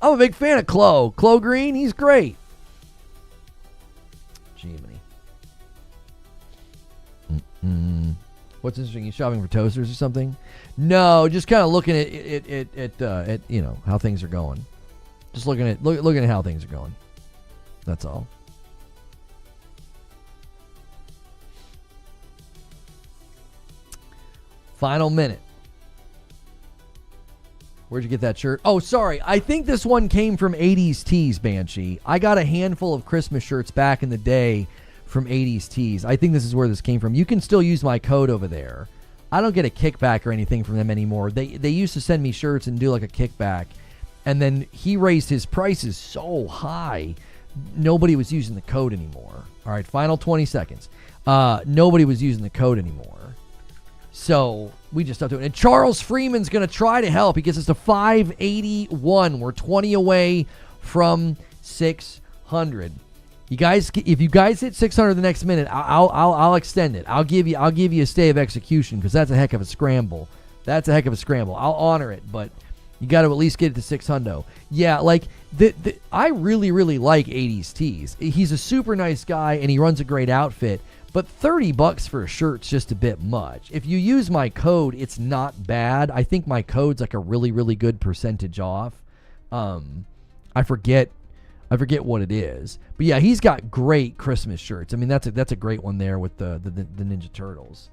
I'm a big fan of Chloe. Chloe Green, he's great. Jiminy. What's interesting? You shopping for toasters or something? No, just kind of looking at you know how things are going. Just looking at how things are going. That's all. Final minute. Where'd you get that shirt? Oh, sorry. I think this one came from 80s Tees, Banshee. I got a handful of Christmas shirts back in the day from 80s Tees. I think this is where this came from. You can still use my code over there. I don't get a kickback or anything from them anymore. They used to send me shirts and do like a kickback. And then he raised his prices so high, nobody was using the code anymore. All right, final 20 seconds. Nobody was using the code anymore. So We just stopped doing it. And Charles Freeman's going to try to help. He gets us to 581. We're 20 away from 600. You guys, if you guys hit 600 the next minute, I'll extend it. I'll give you a stay of execution because that's a heck of a scramble. That's a heck of a scramble. I'll honor it, but you got to at least get it to 600. Yeah, like I really like 80s Tees. He's a super nice guy and he runs a great outfit. But $30 for a shirt's just a bit much. If you use my code, it's not bad. I think my code's like a really good percentage off. I forget what it is. But yeah, he's got great Christmas shirts. I mean, that's a great one there with the Ninja Turtles.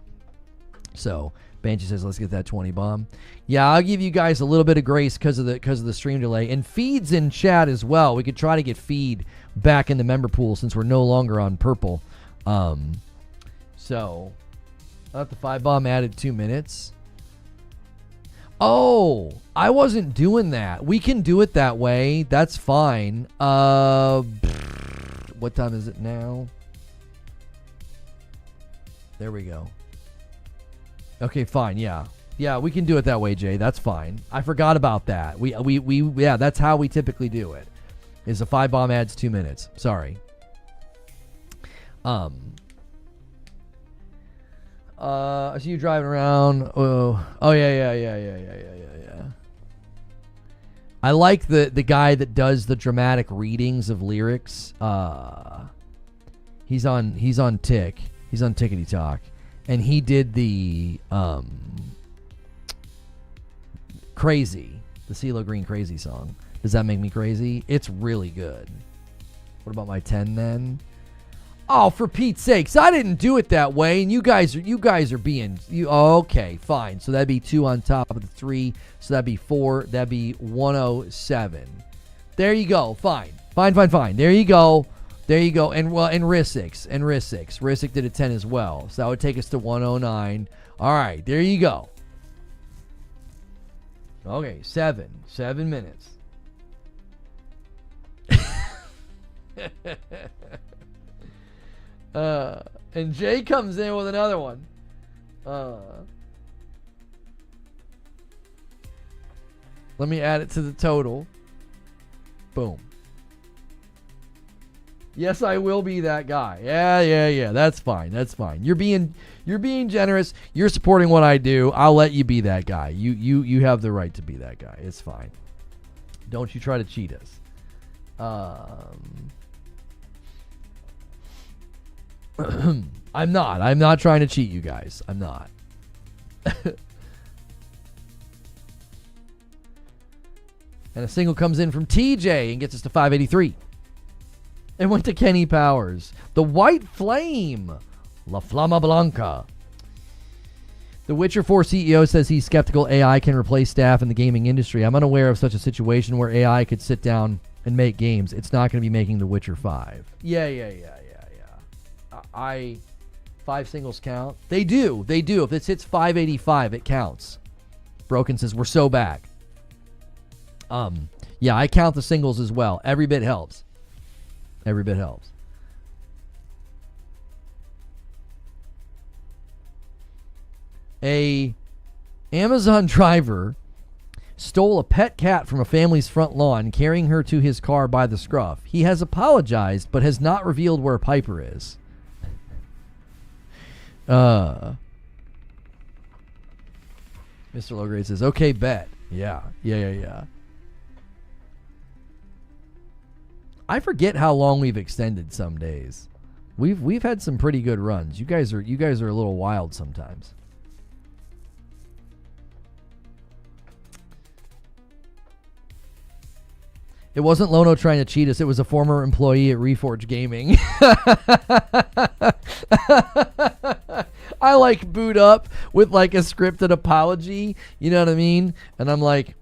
So Banshee says, let's get that 20 bomb. Yeah, I'll give you guys a little bit of grace because of the stream delay. And Feed's in chat as well. We could try to get Feed back in the member pool since we're no longer on purple. So, I'll have the 5 bomb added 2 minutes. Oh, I wasn't doing that. We can do it that way. That's fine. What time is it now? There we go. Okay, fine. Yeah, we can do it that way, Jay. That's fine. I forgot about that. Yeah, that's how we typically do it. Is a 5 bomb adds 2 minutes. Sorry. I see you driving around. Oh yeah. I like the guy that does the dramatic readings of lyrics. He's on Tick. He's on Tickety Talk, and he did the Crazy, the CeeLo Green Crazy song. Does that make me crazy? It's really good. What about my 10 then? Oh, for Pete's sakes, I didn't do it that way, and you guys are being okay, fine. So that'd be 2 on top of the 3, so that'd be 4. That'd be 107. There you go. Fine. There you go. And Rissix did a 10 as well, so that would take us to 109. All right, there you go. Okay, 7 minutes. And Jay comes in with another one. Let me add it to the total. Boom. Yes, I will be that guy. Yeah. That's fine. You're being generous. You're supporting what I do. I'll let you be that guy. You have the right to be that guy. It's fine. Don't you try to cheat us. I'm not trying to cheat you guys. I'm not. And a single comes in from TJ and gets us to 583. It went to Kenny Powers. The White Flame. La Flama Blanca. The Witcher 4 CEO says he's skeptical AI can replace staff in the gaming industry. I'm unaware of such a situation where AI could sit down and make games. It's not going to be making The Witcher 5. Yeah. 5 singles count. They do. If this hits 585, it counts. Broken says we're so back. Yeah, I count the singles as well. Every bit helps. A Amazon driver stole a pet cat from a family's front lawn, carrying her to his car by the scruff. He has apologized, but has not revealed where Piper is. Mr. Lograde says, okay, bet. Yeah. I forget how long we've extended some days. We've had some pretty good runs. You guys are a little wild sometimes. It wasn't Lono trying to cheat us. It was a former employee at Reforge Gaming. I like boot up with like a scripted apology. You know what I mean? And I'm like,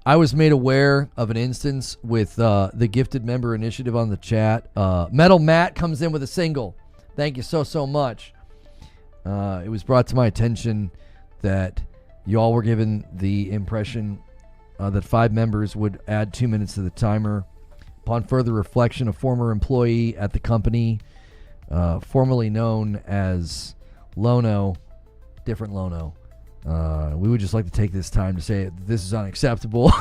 I was made aware of an instance with the Gifted Member Initiative on the chat. Metal Matt comes in with a single. Thank you so much. It was brought to my attention that you all were given the impression that 5 members would add 2 minutes to the timer. Upon further reflection, a former employee at the company, formerly known as Lono, different Lono, We would just like to take this time to say this is unacceptable.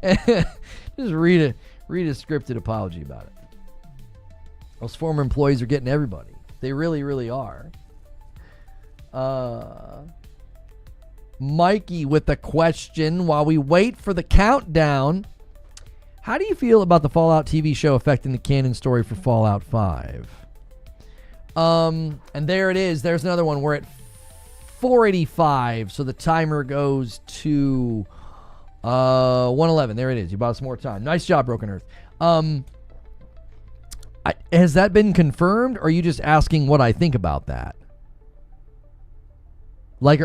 Just read a scripted apology about it. Those former employees are getting everybody. They really, really are. Mikey with a question while we wait for the countdown. How do you feel about the Fallout TV show affecting the canon story for Fallout 5? And there it is. There's another one. We're at 485, so the timer goes to 111. There it is. You bought us more time. Nice job, Broken Earth. Has that been confirmed, or are you just asking what I think about that? Like,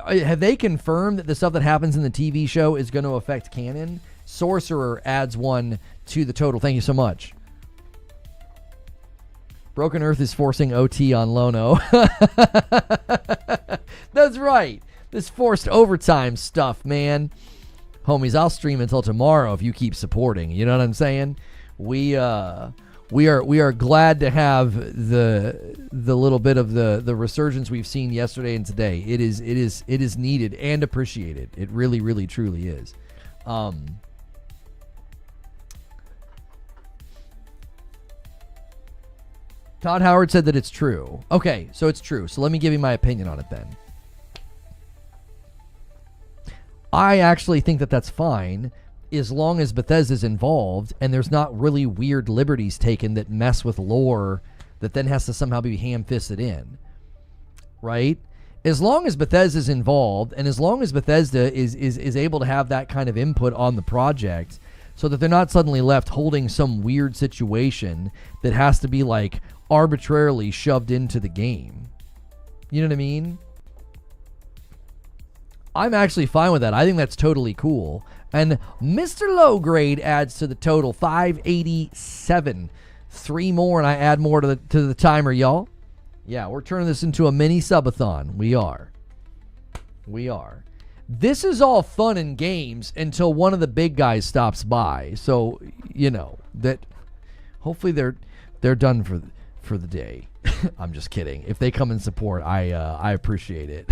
have they confirmed that the stuff that happens in the TV show is going to affect canon? Sorcerer adds one to the total. Thank you so much. Broken Earth is forcing OT on Lono. That's right. This forced overtime stuff, man. Homies, I'll stream until tomorrow if you keep supporting. You know what I'm saying? We are glad to have the little bit of the resurgence we've seen yesterday and today. It is needed and appreciated. It really, really, truly is. Todd Howard said that it's true. Okay, so it's true. So let me give you my opinion on it then. I actually think that that's fine as long as Bethesda's involved and there's not really weird liberties taken that mess with lore that then has to somehow be ham-fisted in. Right? As long as Bethesda's involved and as long as Bethesda is able to have that kind of input on the project so that they're not suddenly left holding some weird situation that has to be like arbitrarily shoved into the game. You know what I mean? I'm actually fine with that. I think that's totally cool. And Mr. Low Grade adds to the total 587. 3 more and I add more to the timer, y'all. Yeah, we're turning this into a mini subathon. We are. This is all fun and games until one of the big guys stops by. So, you know, that hopefully they're done for the day. I'm just kidding. If they come and support, I appreciate it.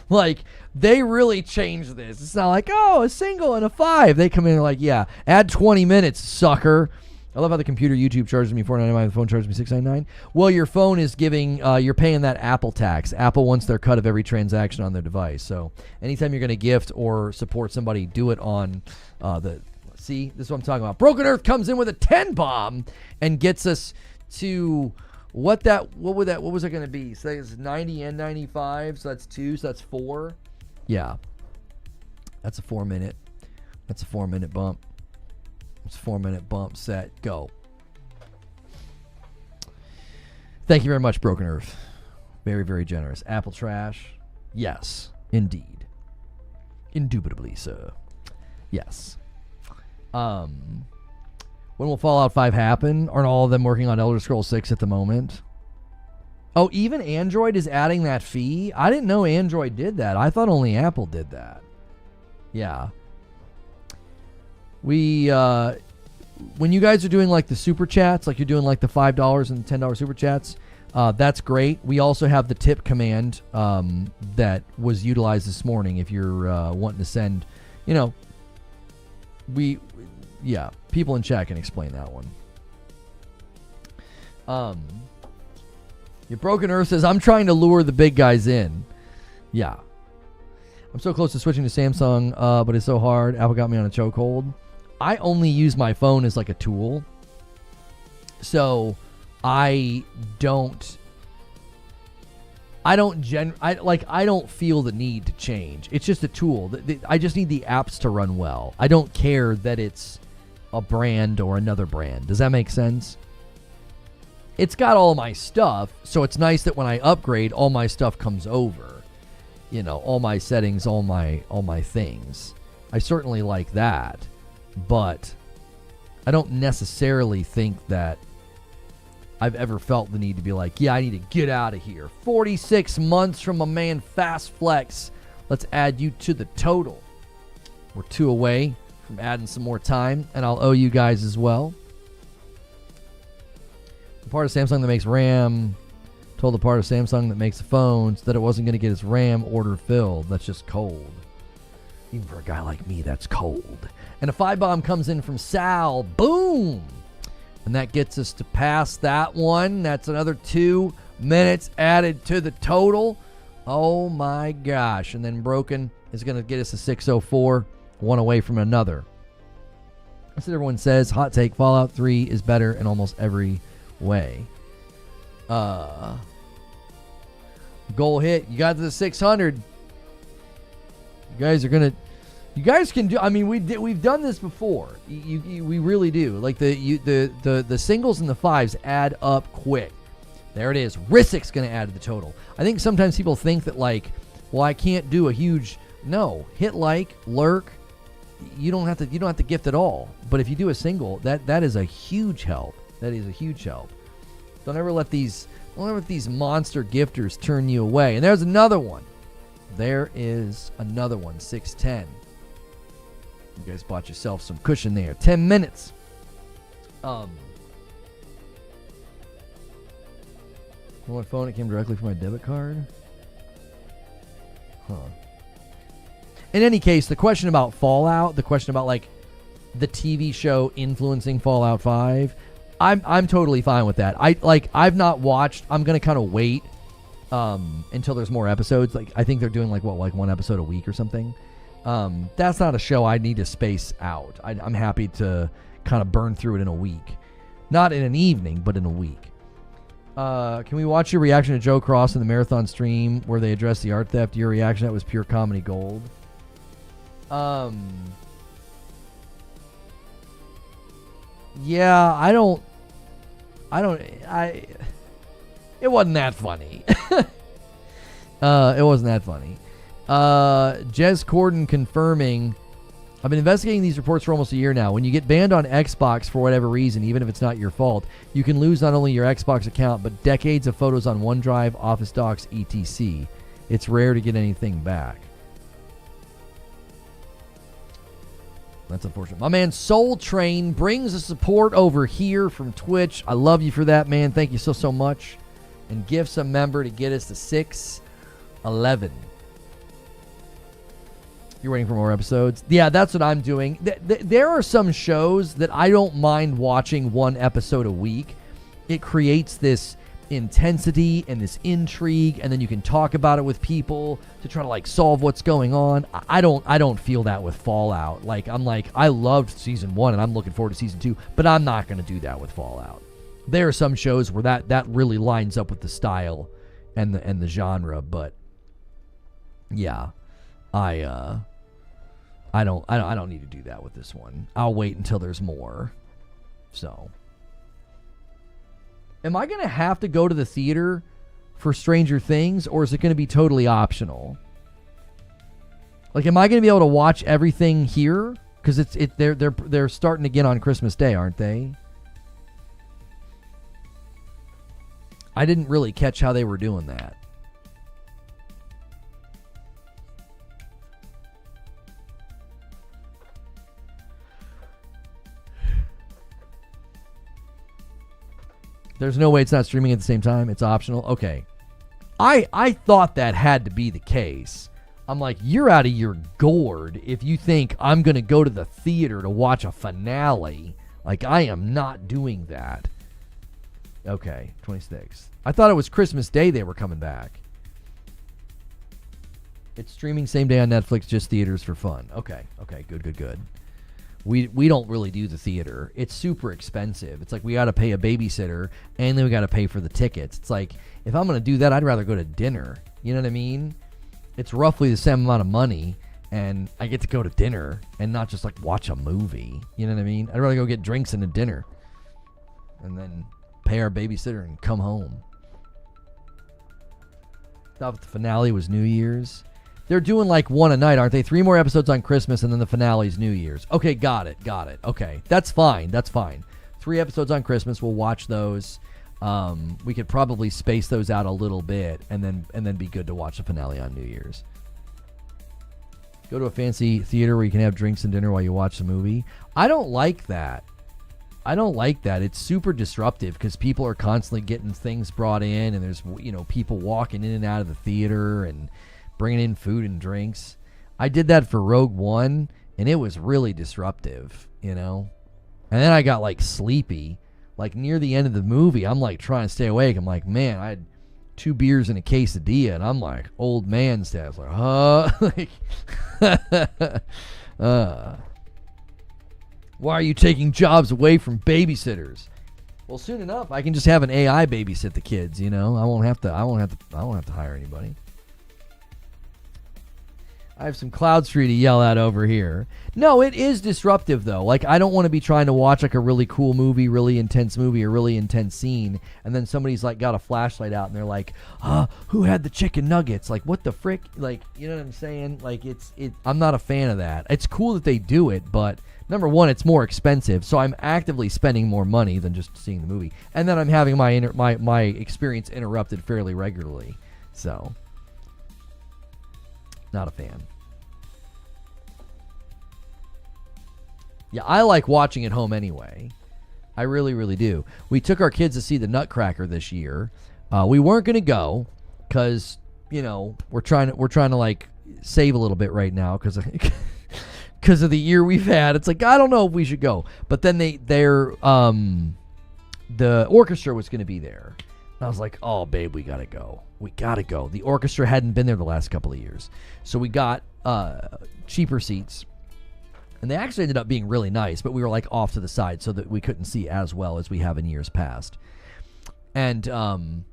Like, they really changed this. It's not like, oh, a single and a 5. They come in and like, yeah, add 20 minutes, sucker. I love how the computer YouTube charges me $4.99, the phone charges me $6.99. Well, your phone is giving, you're paying that Apple tax. Apple wants their cut of every transaction on their device. So anytime you're going to gift or support somebody, do it on see, this is what I'm talking about. Broken Earth comes in with a 10 bomb and gets us to what was it going to be? So it's 90 and 95, so that's 2, so that's 4. Yeah. That's a 4 minute. That's a 4 minute bump. It's a 4 minute bump, set, go. Thank you very much, Broken Earth. Very, very generous. Apple trash? Yes, indeed. Indubitably, sir. Yes. When will Fallout 5 happen? Aren't all of them working on Elder Scrolls 6 at the moment? Oh, even Android is adding that fee? I didn't know Android did that. I thought only Apple did that. Yeah. When you guys are doing like the super chats, like you're doing like the $5 and $10 super chats, that's great. We also have the tip command that was utilized this morning if you're wanting to send, you know, people in chat can explain that one. Your Broken Earth says, I'm trying to lure the big guys in. Yeah. I'm so close to switching to Samsung, but it's so hard. Apple got me on a chokehold. I only use my phone as like a tool. So I don't feel the need to change. It's just a tool. I just need the apps to run well. I don't care that it's a brand or another brand. Does that make sense? It's got all my stuff, so it's nice that when I upgrade, all my stuff comes over. You know, all my settings, all my things. I certainly like that, but I don't necessarily think that I've ever felt the need to be like, yeah, I need to get out of here. 46 months from a man Fast Flex. Let's add you to the total. We're 2 away from adding some more time, and I'll owe you guys as well. The part of Samsung that makes RAM Told the part of Samsung that makes the phones that it wasn't going to get its RAM order filled. That's just cold. Even for a guy like me, that's cold. And a 5-bomb comes in from Sal. Boom! And that gets us to pass that one. That's another 2 minutes added to the total. Oh my gosh. And then Broken is going to get us to 604. One away from another. That's what everyone says. Hot take. Fallout 3 is better in almost every way. Goal hit. You got to the 600. You guys are going to... You guys can do. I mean, we've done this before. We really do. Like the singles and the fives add up quick. There it is. Rissik's going to add to the total. I think sometimes people think that like, well, I can't do a huge. No, hit like, lurk. You don't have to gift at all. But if you do a single, that is a huge help. That is a huge help. Don't ever let these monster gifters turn you away. And there's another one. There is another one. 610. You guys bought yourself some cushion there. 10 minutes. On my phone, it came directly from my debit card. Huh. In any case, the question about Fallout, the question about like the TV show influencing Fallout 5, I'm totally fine with that. I've not watched. I'm gonna kind of wait until there's more episodes. Like I think they're doing like one episode a week or something. That's not a show I need to space out. I'm happy to kind of burn through it in a week. Not in an evening, but in a week. Can we watch your reaction to Joe Cross in the marathon stream where they address the art theft? Your reaction, that was pure comedy gold. Yeah, it wasn't that funny. It wasn't that funny. Jez Corden confirming, I've been investigating these reports for almost a year now. When you get banned on Xbox for whatever reason, even if it's not your fault, you can lose not only your Xbox account, but decades of photos on OneDrive, Office Docs, etc. It's rare to get anything back. That's unfortunate. My man Soul Train brings the support over here from Twitch. I love you for that, man. Thank you so much. And gifts a member to get us to 611. You're waiting for more episodes? Yeah, that's what I'm doing. There are some shows that I don't mind watching one episode a week. It creates this intensity and this intrigue, and then you can talk about it with people to try to like solve what's going on. I don't feel that with Fallout. Like I loved season 1 and I'm looking forward to season 2, but I'm not going to do that with Fallout. There are some shows where that really lines up with the style and the genre, but yeah, I don't need to do that with this one. I'll wait until there's more. So, am I going to have to go to the theater for Stranger Things, or is it going to be totally optional? Like, am I going to be able to watch everything here? Because they're starting again on Christmas Day, aren't they? I didn't really catch how they were doing that. There's no way it's not streaming at the same time. It's optional. Okay. I thought that had to be the case. I'm like, you're out of your gourd if you think I'm going to go to the theater to watch a finale. Like, I am not doing that. Okay, 26th. I thought it was Christmas Day they were coming back. It's streaming same day on Netflix, just theaters for fun. Okay, good. We don't really do the theater. It's super expensive. It's like we got to pay a babysitter, and then we got to pay for the tickets. It's like, if I'm going to do that, I'd rather go to dinner. You know what I mean? It's roughly the same amount of money, and I get to go to dinner and not just like watch a movie. You know what I mean? I'd rather go get drinks and a dinner and then pay our babysitter and come home. Thought the finale was New Year's. They're doing like one a night, aren't they? 3 more episodes on Christmas, and then the finale's New Year's. Okay, got it. Okay, that's fine. 3 episodes on Christmas. We'll watch those. We could probably space those out a little bit, and then be good to watch the finale on New Year's. Go to a fancy theater where you can have drinks and dinner while you watch the movie. I don't like that. I don't like that. It's super disruptive because people are constantly getting things brought in, and there's, people walking in and out of the theater and bringing in food and drinks. I did that for Rogue One, and it was really disruptive, And then I got like sleepy. Like near the end of the movie, I'm like trying to stay awake. I'm like, man, I had 2 beers and a quesadilla, and I'm like old man status. Like, why are you taking jobs away from babysitters? Well, soon enough, I can just have an AI babysit the kids. I won't have to hire anybody. I have some Cloud Street to yell at over here. No, it is disruptive, though. Like, I don't want to be trying to watch, like, a really cool movie, really intense movie, or really intense scene, and then somebody's, like, got a flashlight out, and they're like, who had the chicken nuggets? Like, what the frick? Like, you know what I'm saying? Like, I'm not a fan of that. It's cool that they do it, but, number one, it's more expensive, so I'm actively spending more money than just seeing the movie. And then I'm having my experience interrupted fairly regularly. So, not a fan. Yeah, I like watching at home anyway. I really, really do. We took our kids to see the Nutcracker this year. We weren't going to go because, we're trying to like save a little bit right now because of the year we've had. It's like, I don't know if we should go. But then the orchestra was going to be there. And I was like, oh, babe, we got to go. We got to go. The orchestra hadn't been there the last couple of years. So we got cheaper seats. And they actually ended up being really nice, but we were like off to the side so that we couldn't see as well as we have in years past. And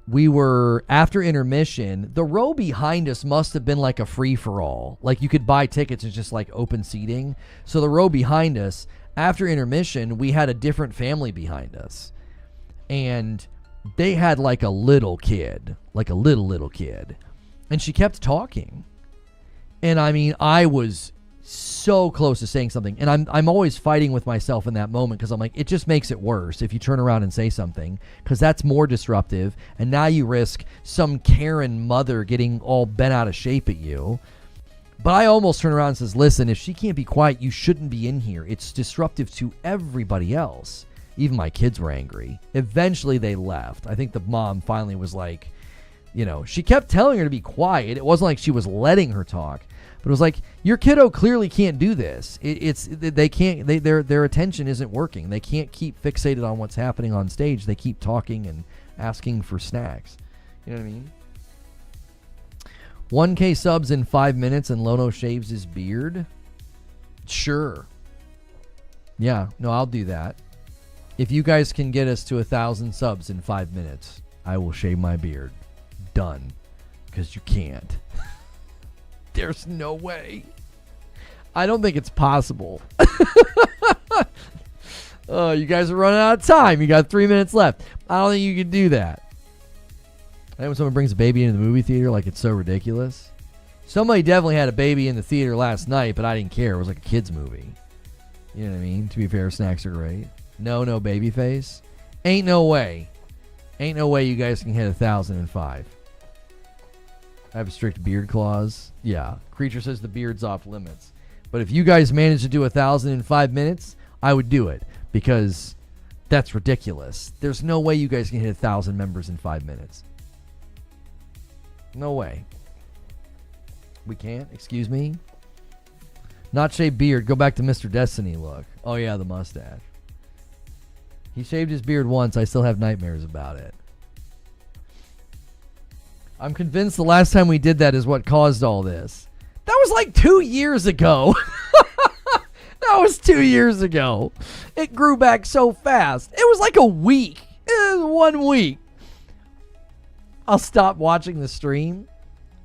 we were, after intermission, the row behind us must have been like a free-for-all. Like you could buy tickets and just like open seating. So the row behind us, after intermission, we had a different family behind us. And they had like a little kid, like a little kid. And she kept talking. And I mean, I was so close to saying something, and I'm always fighting with myself in that moment because I'm like, it just makes it worse if you turn around and say something, because that's more disruptive, and now you risk some Karen mother getting all bent out of shape at you. But I almost turn around and says, listen, if she can't be quiet, you shouldn't be in here. It's disruptive to everybody else. Even my kids were angry. Eventually they left. I think the mom finally was like, she kept telling her to be quiet. It wasn't like she was letting her talk. But it was like, your kiddo clearly can't do this. Their attention isn't working. They can't keep fixated on what's happening on stage. They keep talking and asking for snacks. You know what I mean? 1K subs in 5 minutes and Lono shaves his beard? Sure. Yeah, no, I'll do that. If you guys can get us to 1,000 subs in 5 minutes, I will shave my beard. Done. Because you can't. There's no way. I don't think it's possible. Oh, you guys are running out of time. You got 3 minutes left. I don't think you can do that. I think when someone brings a baby into the movie theater, like it's so ridiculous. Somebody definitely had a baby in the theater last night, but I didn't care. It was like a kid's movie. You know what I mean? To be fair, snacks are great. No baby face. Ain't no way. Ain't no way you guys can hit 1,005. I have a strict beard clause. Yeah. Creature says the beard's off limits. But if you guys manage to do 1,000 in 5 minutes, I would do it because that's ridiculous. There's no way you guys can hit 1,000 members in 5 minutes. No way. We can't? Excuse me? Not shaved beard. Go back to Mr. Destiny look. Oh, yeah, the mustache. He shaved his beard once. I still have nightmares about it. I'm convinced the last time we did that is what caused all this. That was like 2 years ago. That was 2 years ago. It grew back so fast. It was like a week. It was 1 week. I'll stop watching the stream.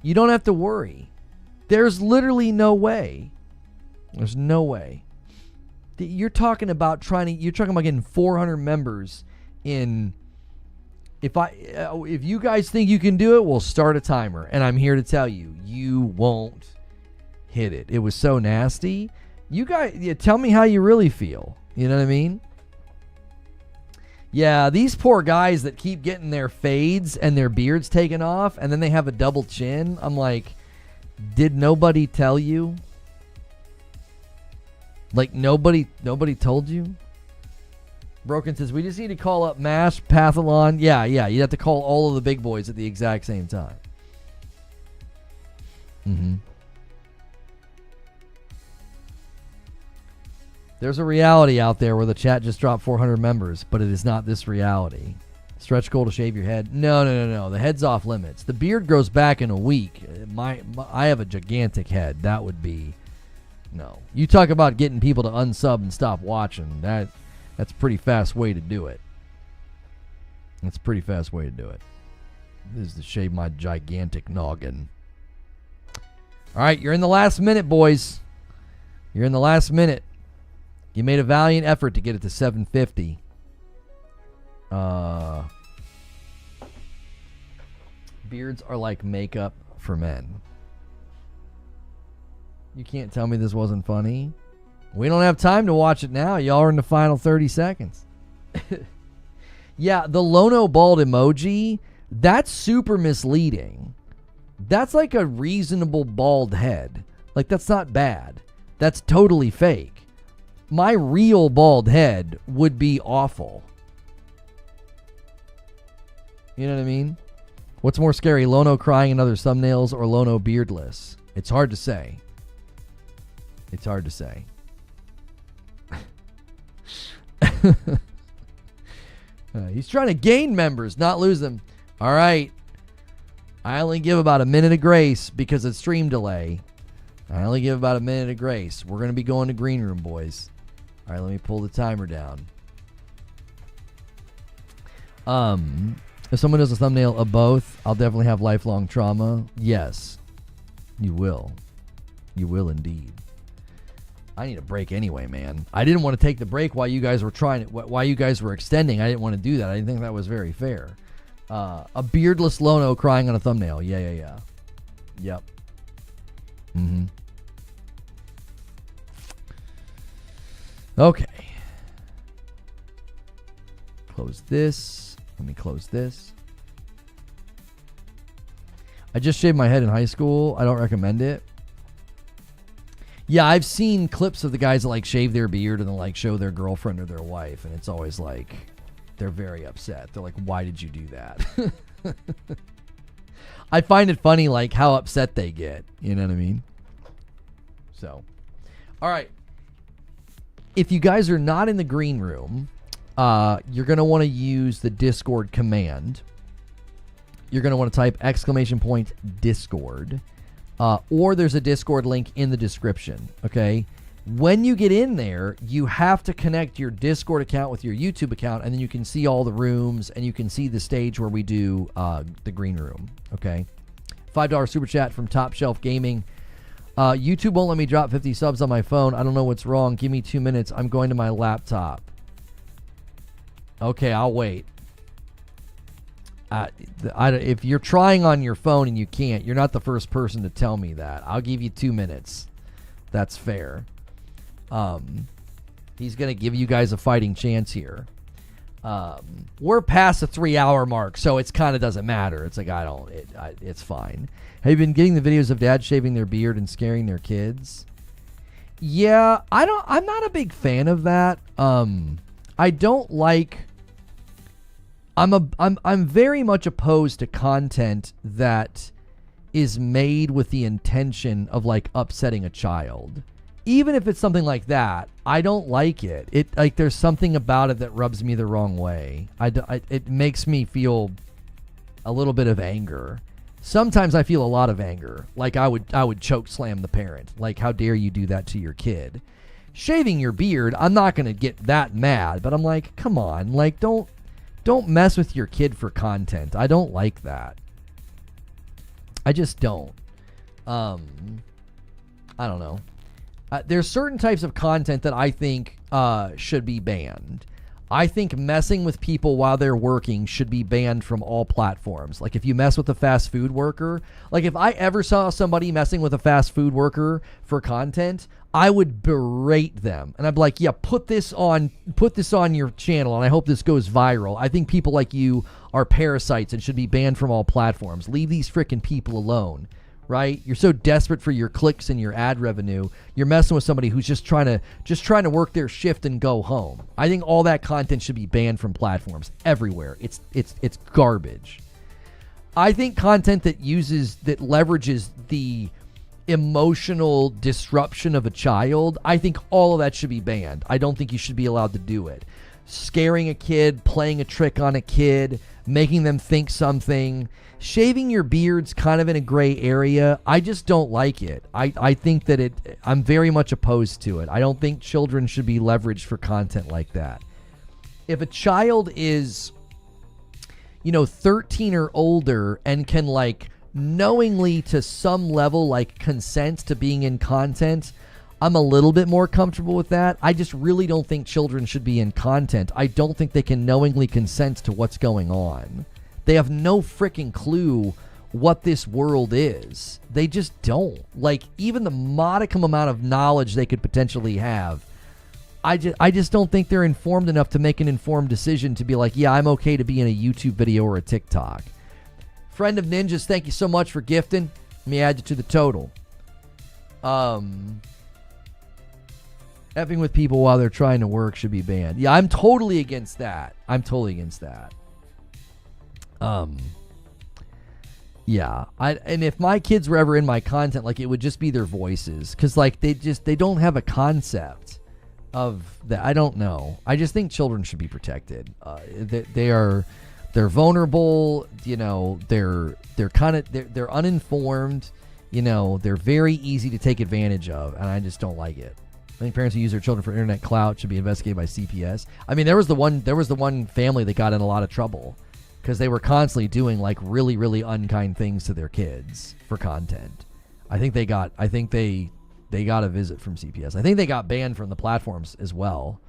You don't have to worry. There's literally no way. There's no way. You're talking about getting 400 members in. If you guys think you can do it, we'll start a timer. And I'm here to tell you, you won't hit it. It was so nasty. You guys, tell me how you really feel. You know what I mean? Yeah, these poor guys that keep getting their fades and their beards taken off, and then they have a double chin. I'm like, did nobody tell you? Like, nobody told you? Broken says, we just need to call up MASH, Pathalon. Yeah, you'd have to call all of the big boys at the exact same time. Mm-hmm. There's a reality out there where the chat just dropped 400 members, but it is not this reality. Stretch goal to shave your head? No. The head's off limits. The beard grows back in a week. I have a gigantic head. That would be... No. You talk about getting people to unsub and stop watching. That's a pretty fast way to do it. That's a pretty fast way to do it. This is to shave my gigantic noggin. All right, you're in the last minute, boys. You're in the last minute. You made a valiant effort to get it to 750. Beards are like makeup for men. You can't tell me this wasn't funny. We don't have time to watch it now. Y'all are in the final 30 seconds. Yeah, the Lono bald emoji, that's super misleading. That's like a reasonable bald head. Like, that's not bad. That's totally fake. My real bald head would be awful. You know what I mean? What's more scary, Lono crying in other thumbnails or Lono beardless? It's hard to say. It's hard to say. He's trying to gain members, not lose them. All right. I only give about a minute of grace because of stream delay. I only give about a minute of grace. We're going to be going to green room, boys. All right, let me pull the timer down. If someone does a thumbnail of both, I'll definitely have lifelong trauma. Yes, you will. You will indeed. I need a break anyway, man. I didn't want to take the break while you guys were while you guys were extending. I didn't want to do that. I didn't think that was very fair. A beardless Lono crying on a thumbnail. Yeah. Yep. Mm-hmm. Okay. Close this. Let me close this. I just shaved my head in high school. I don't recommend it. Yeah, I've seen clips of the guys that like shave their beard and then like show their girlfriend or their wife, and it's always like they're very upset. They're like, "Why did you do that?" I find it funny, like how upset they get. You know what I mean? So, all right. If you guys are not in the green room, you're going to want to use the Discord command. You're going to want to type !Discord. Or there's a Discord link in the description, okay? When you get in there, you have to connect your Discord account with your YouTube account, and then you can see all the rooms, and you can see the stage where we do the green room, okay? $5 super chat from Top Shelf Gaming. YouTube won't let me drop 50 subs on my phone. I don't know what's wrong. Give me 2 minutes. I'm going to my laptop. Okay, I'll wait. If you're trying on your phone and you can't, you're not the first person to tell me that. I'll give you 2 minutes. That's fair. He's going to give you guys a fighting chance here. We're past the 3-hour mark, so it's kind of doesn't matter. It's like, it's fine. Have you been getting the videos of dads shaving their beard and scaring their kids? Yeah, I'm not a big fan of that. I don't like... I'm very much opposed to content that is made with the intention of like upsetting a child. Even if it's something like that, I don't like it. It like there's something about it that rubs me the wrong way. It makes me feel a little bit of anger. Sometimes I feel a lot of anger. Like I would choke slam the parent. Like, how dare you do that to your kid? Shaving your beard, I'm not going to get that mad, but I'm like, come on, like don't mess with your kid for content. I don't like that. I just don't. I don't know. There's certain types of content that I think should be banned. I think messing with people while they're working should be banned from all platforms. Like if you mess with a fast food worker, like if I ever saw somebody messing with a fast food worker for content, I would berate them. And I'd be like, yeah, put this on your channel, and I hope this goes viral. I think people like you are parasites and should be banned from all platforms. Leave these frickin' people alone. right? You're so desperate for your clicks and your ad revenue. You're messing with somebody who's just trying to work their shift and go home. I think all that content should be banned from platforms everywhere. It's garbage. I think content that leverages the emotional disruption of a child, I think all of that should be banned. I don't think you should be allowed to do it. Scaring a kid, playing a trick on a kid, making them think something. Shaving your beard's kind of in a gray area. I just don't like it. I think that I'm very much opposed to it. I don't think children should be leveraged for content like that. If a child is, 13 or older and can knowingly to some level consent to being in content, I'm a little bit more comfortable with that. I just really don't think children should be in content. I don't think they can knowingly consent to what's going on. They have no freaking clue what this world is. They just don't. Even the modicum amount of knowledge they could potentially have, I just don't think they're informed enough to make an informed decision to be yeah, I'm okay to be in a YouTube video or a TikTok. Friend of Ninjas, thank you so much for gifting. Let me add you to the total. Effing with people while they're trying to work should be banned. Yeah, I'm totally against that. Yeah. And if my kids were ever in my content, it would just be their voices. Because, they don't have a concept of that. I don't know. I just think children should be protected. They're vulnerable. They're uninformed. They're very easy to take advantage of. And I just don't like it. I think parents who use their children for internet clout should be investigated by CPS. I mean, there was the one family that got in a lot of trouble because they were constantly doing really, really unkind things to their kids for content. I think they got a visit from CPS. I think they got banned from the platforms as well.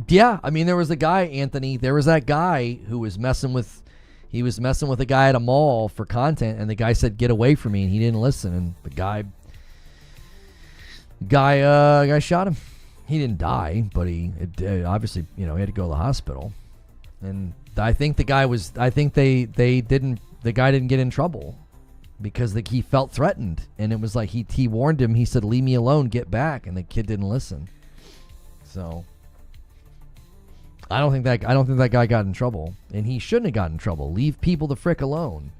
Yeah, I mean, there was a guy, Anthony. There was that guy who was messing with a guy at a mall for content, and the guy said, "Get away from me," and he didn't listen, and the guy shot him. He didn't die, but he obviously, he had to go to the hospital. And I think the guy didn't get in trouble because he felt threatened, and it was he warned him. He said, "Leave me alone, get back," and the kid didn't listen. So I don't think that guy got in trouble, and he shouldn't have gotten in trouble. Leave people the frick alone.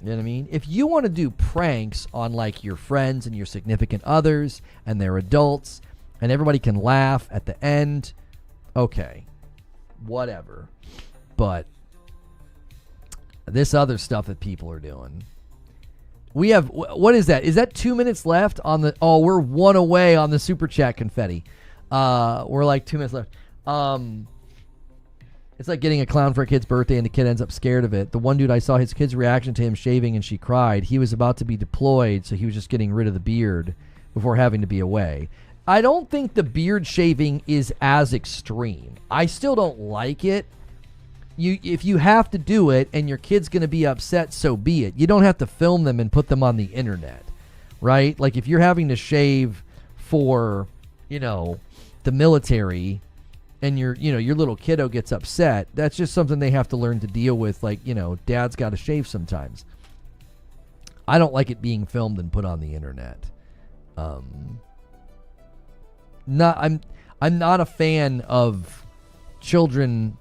You know what I mean? If you want to do pranks on your friends and your significant others and their adults, and everybody can laugh at the end, okay, whatever. But this other stuff that people are doing. We have, what is that? Is that 2 minutes left on the, we're one away on the super chat confetti. We're 2 minutes left. It's like getting a clown for a kid's birthday and the kid ends up scared of it. The one dude, I saw his kid's reaction to him shaving and she cried. He was about to be deployed, so he was just getting rid of the beard before having to be away. I don't think the beard shaving is as extreme. I still don't like it. If you have to do it and your kid's going to be upset, so be it. You don't have to film them and put them on the internet, right? If you're having to shave for, the military and your little kiddo gets upset, that's just something they have to learn to deal with. Dad's got to shave sometimes. I don't like it being filmed and put on the internet. I'm not a fan of children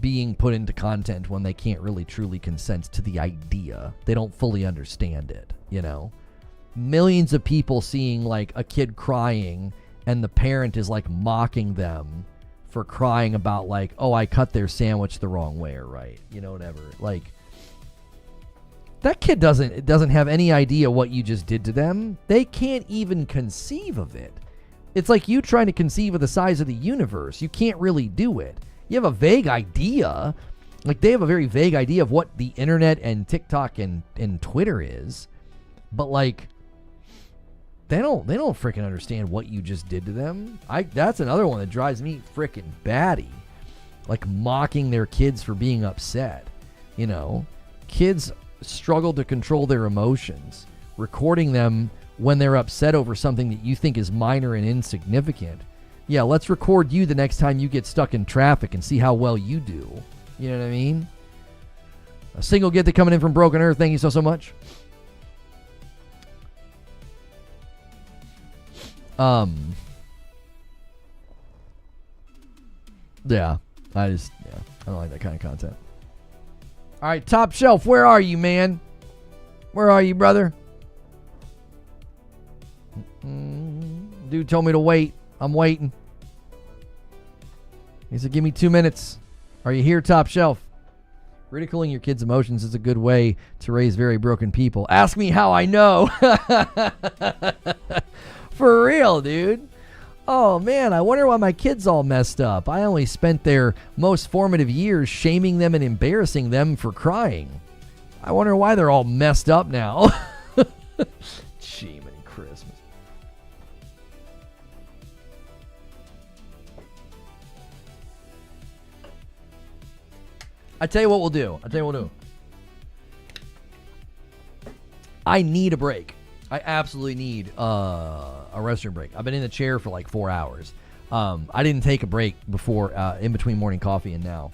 being put into content when they can't really truly consent to the idea. They don't fully understand it, Millions of people seeing a kid crying and the parent is mocking them for crying about I cut their sandwich the wrong way or right, whatever. That kid doesn't have any idea what you just did to them. They can't even conceive of it. It's like you trying to conceive of the size of the universe. You can't really do it. You have a vague idea. They have a very vague idea of what the internet and TikTok and Twitter is. But they don't freaking understand what you just did to them. That's another one that drives me freaking batty. Mocking their kids for being upset. Kids struggle to control their emotions. Recording them when they're upset over something that you think is minor and insignificant. Yeah, let's record you the next time you get stuck in traffic and see how well you do. You know what I mean? A single gift coming in from Broken Earth. Thank you so much. Yeah, I don't like that kind of content. All right, Top Shelf, where are you, man? Where are you, brother? Dude told me to wait. I'm waiting. He said, give me 2 minutes. Are you here, Top Shelf? Ridiculing your kids' emotions is a good way to raise very broken people. Ask me how I know. For real, dude. Oh, man, I wonder why my kids all messed up. I only spent their most formative years shaming them and embarrassing them for crying. I wonder why they're all messed up now. Jiminy Christmas. I tell you what we'll do. I need a break. I absolutely need a restroom break. I've been in the chair for like 4 hours. I didn't take a break before, in between morning coffee and now.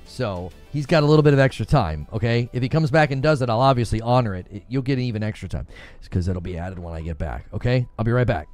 So he's got a little bit of extra time, okay? If he comes back and does it, I'll obviously honor it. You'll get even extra time because it'll be added when I get back, okay? I'll be right back.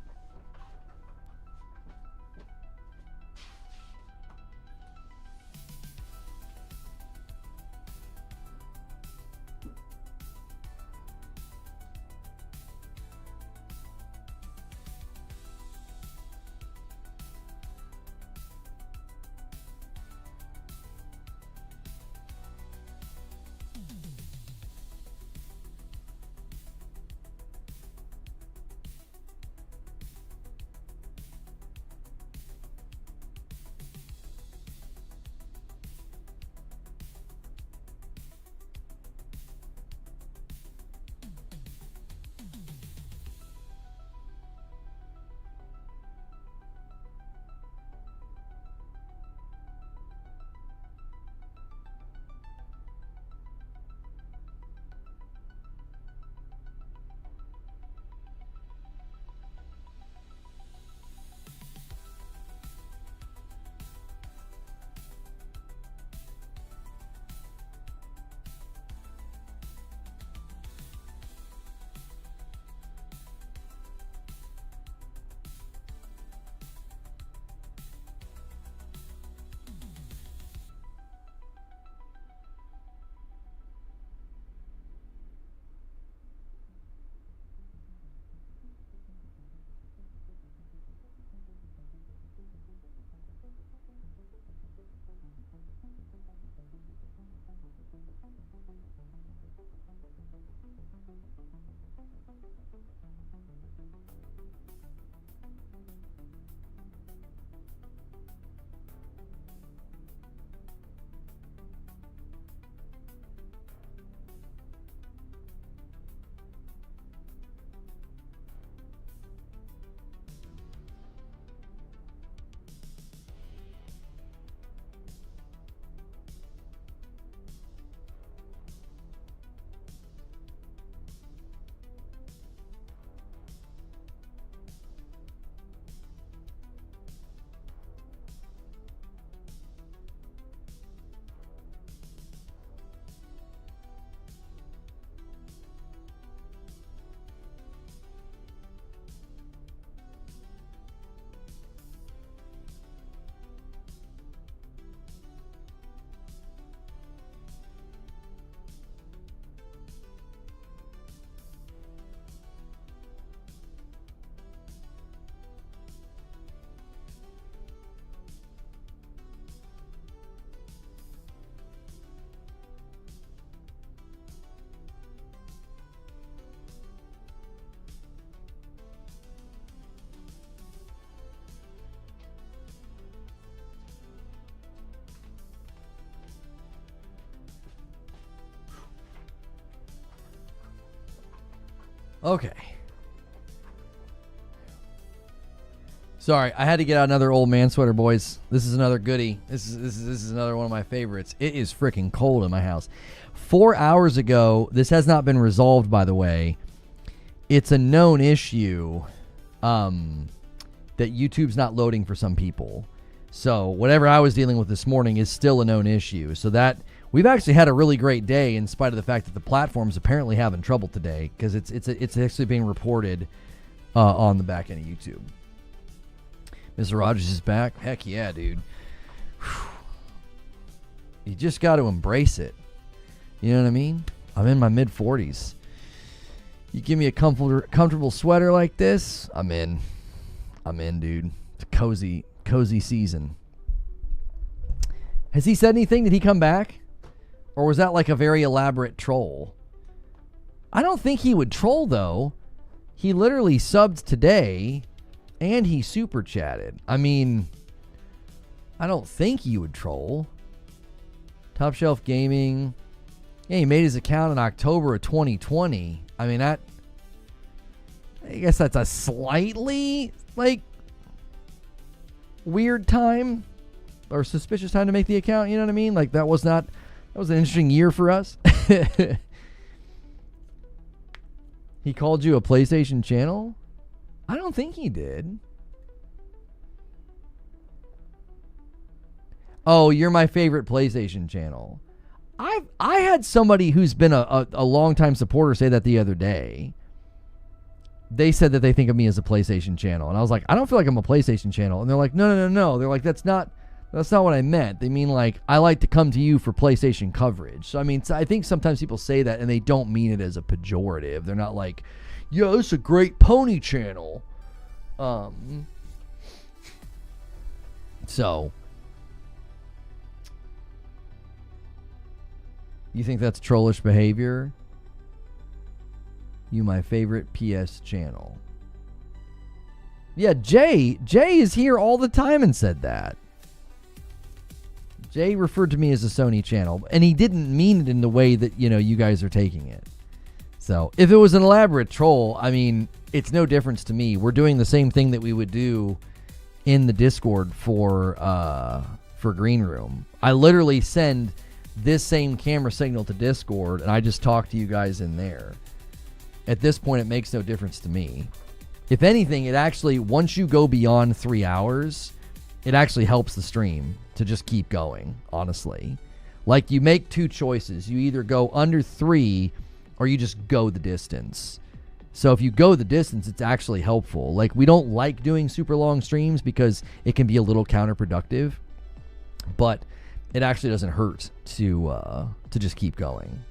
Okay. Sorry, I had to get out another old man sweater, boys. This is another goodie. This is another one of my favorites. It is freaking cold in my house. 4 hours ago, this has not been resolved, by the way. It's a known issue that YouTube's not loading for some people. So whatever I was dealing with this morning is still a known issue. So that We've actually had a really great day in spite of the fact that the platform's apparently having trouble today because it's actually being reported on the back end of YouTube. Mr. Rogers is back. Heck yeah, dude. Whew. You just got to embrace it. You know what I mean? I'm in my mid-40s. You give me a comfortable sweater like this, I'm in. I'm in, dude. It's a cozy season. Has he said anything? Did he come back? Or was that like a very elaborate troll? I don't think he would troll, though. He literally subbed today, and he super chatted. I mean, I don't think he would troll. Top Shelf Gaming. Yeah, he made his account in October of 2020. I mean, I guess that's a slightly, like, weird time or suspicious time to make the account. You know what I mean? Like, that was an interesting year for us. He called you a PlayStation channel? I don't think he did. Oh, you're my favorite PlayStation channel. I had somebody who's been a long-time supporter say that the other day. They said that they think of me as a PlayStation channel. And I was like, I don't feel like I'm a PlayStation channel. And they're like, no. They're like, that's not what I meant. They mean, like, I like to come to you for PlayStation coverage. So, I mean, I think sometimes people say that and they don't mean it as a pejorative. They're not like, yo, this is a great pony channel. So, you think that's trollish behavior? You my favorite PS channel. Yeah, Jay is here all the time and said that. Jay referred to me as a Sony channel, and he didn't mean it in the way that, you know, you guys are taking it. So, if it was an elaborate troll, I mean, it's no difference to me. We're doing the same thing that we would do in the Discord for Green Room. I literally send this same camera signal to Discord, and I just talk to you guys in there. At this point, it makes no difference to me. If anything, it actually, once you go beyond 3 hours, it actually helps the stream to just keep going, honestly. Like, you make two choices. You either go under 3 or you just go the distance. So if you go the distance, it's actually helpful. Like, we don't like doing super long streams because it can be a little counterproductive, but it actually doesn't hurt to just keep going.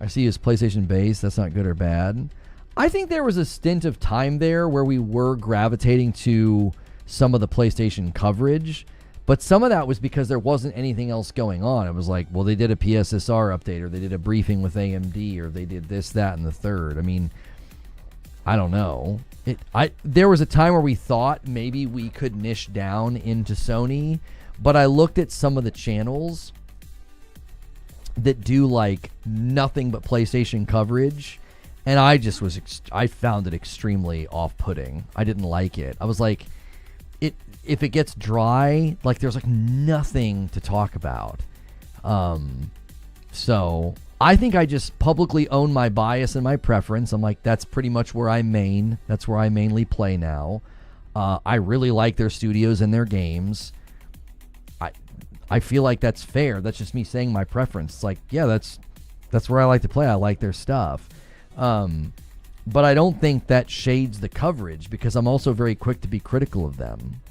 I see his PlayStation base. That's not good or bad. I think there was a stint of time there where we were gravitating to some of the PlayStation coverage, but some of that was because there wasn't anything else going on. It was like, well, they did a PSSR update, or they did a briefing with AMD, or they did this, that, and the third. I mean, I don't know. There was a time where we thought maybe we could niche down into Sony, but I looked at some of the channels that do like nothing but PlayStation coverage, and I found it extremely off-putting. I didn't like it. I was like, if it gets dry, like there's like nothing to talk about. So I think I just publicly own my bias and my preference. I'm like, that's pretty much where that's where I mainly play now. I really like their studios and their games. I feel like that's fair. That's just me saying my preference. It's like, yeah, that's where I like to play. I like their stuff. But I don't think that shades the coverage, because I'm also very quick to be critical of them.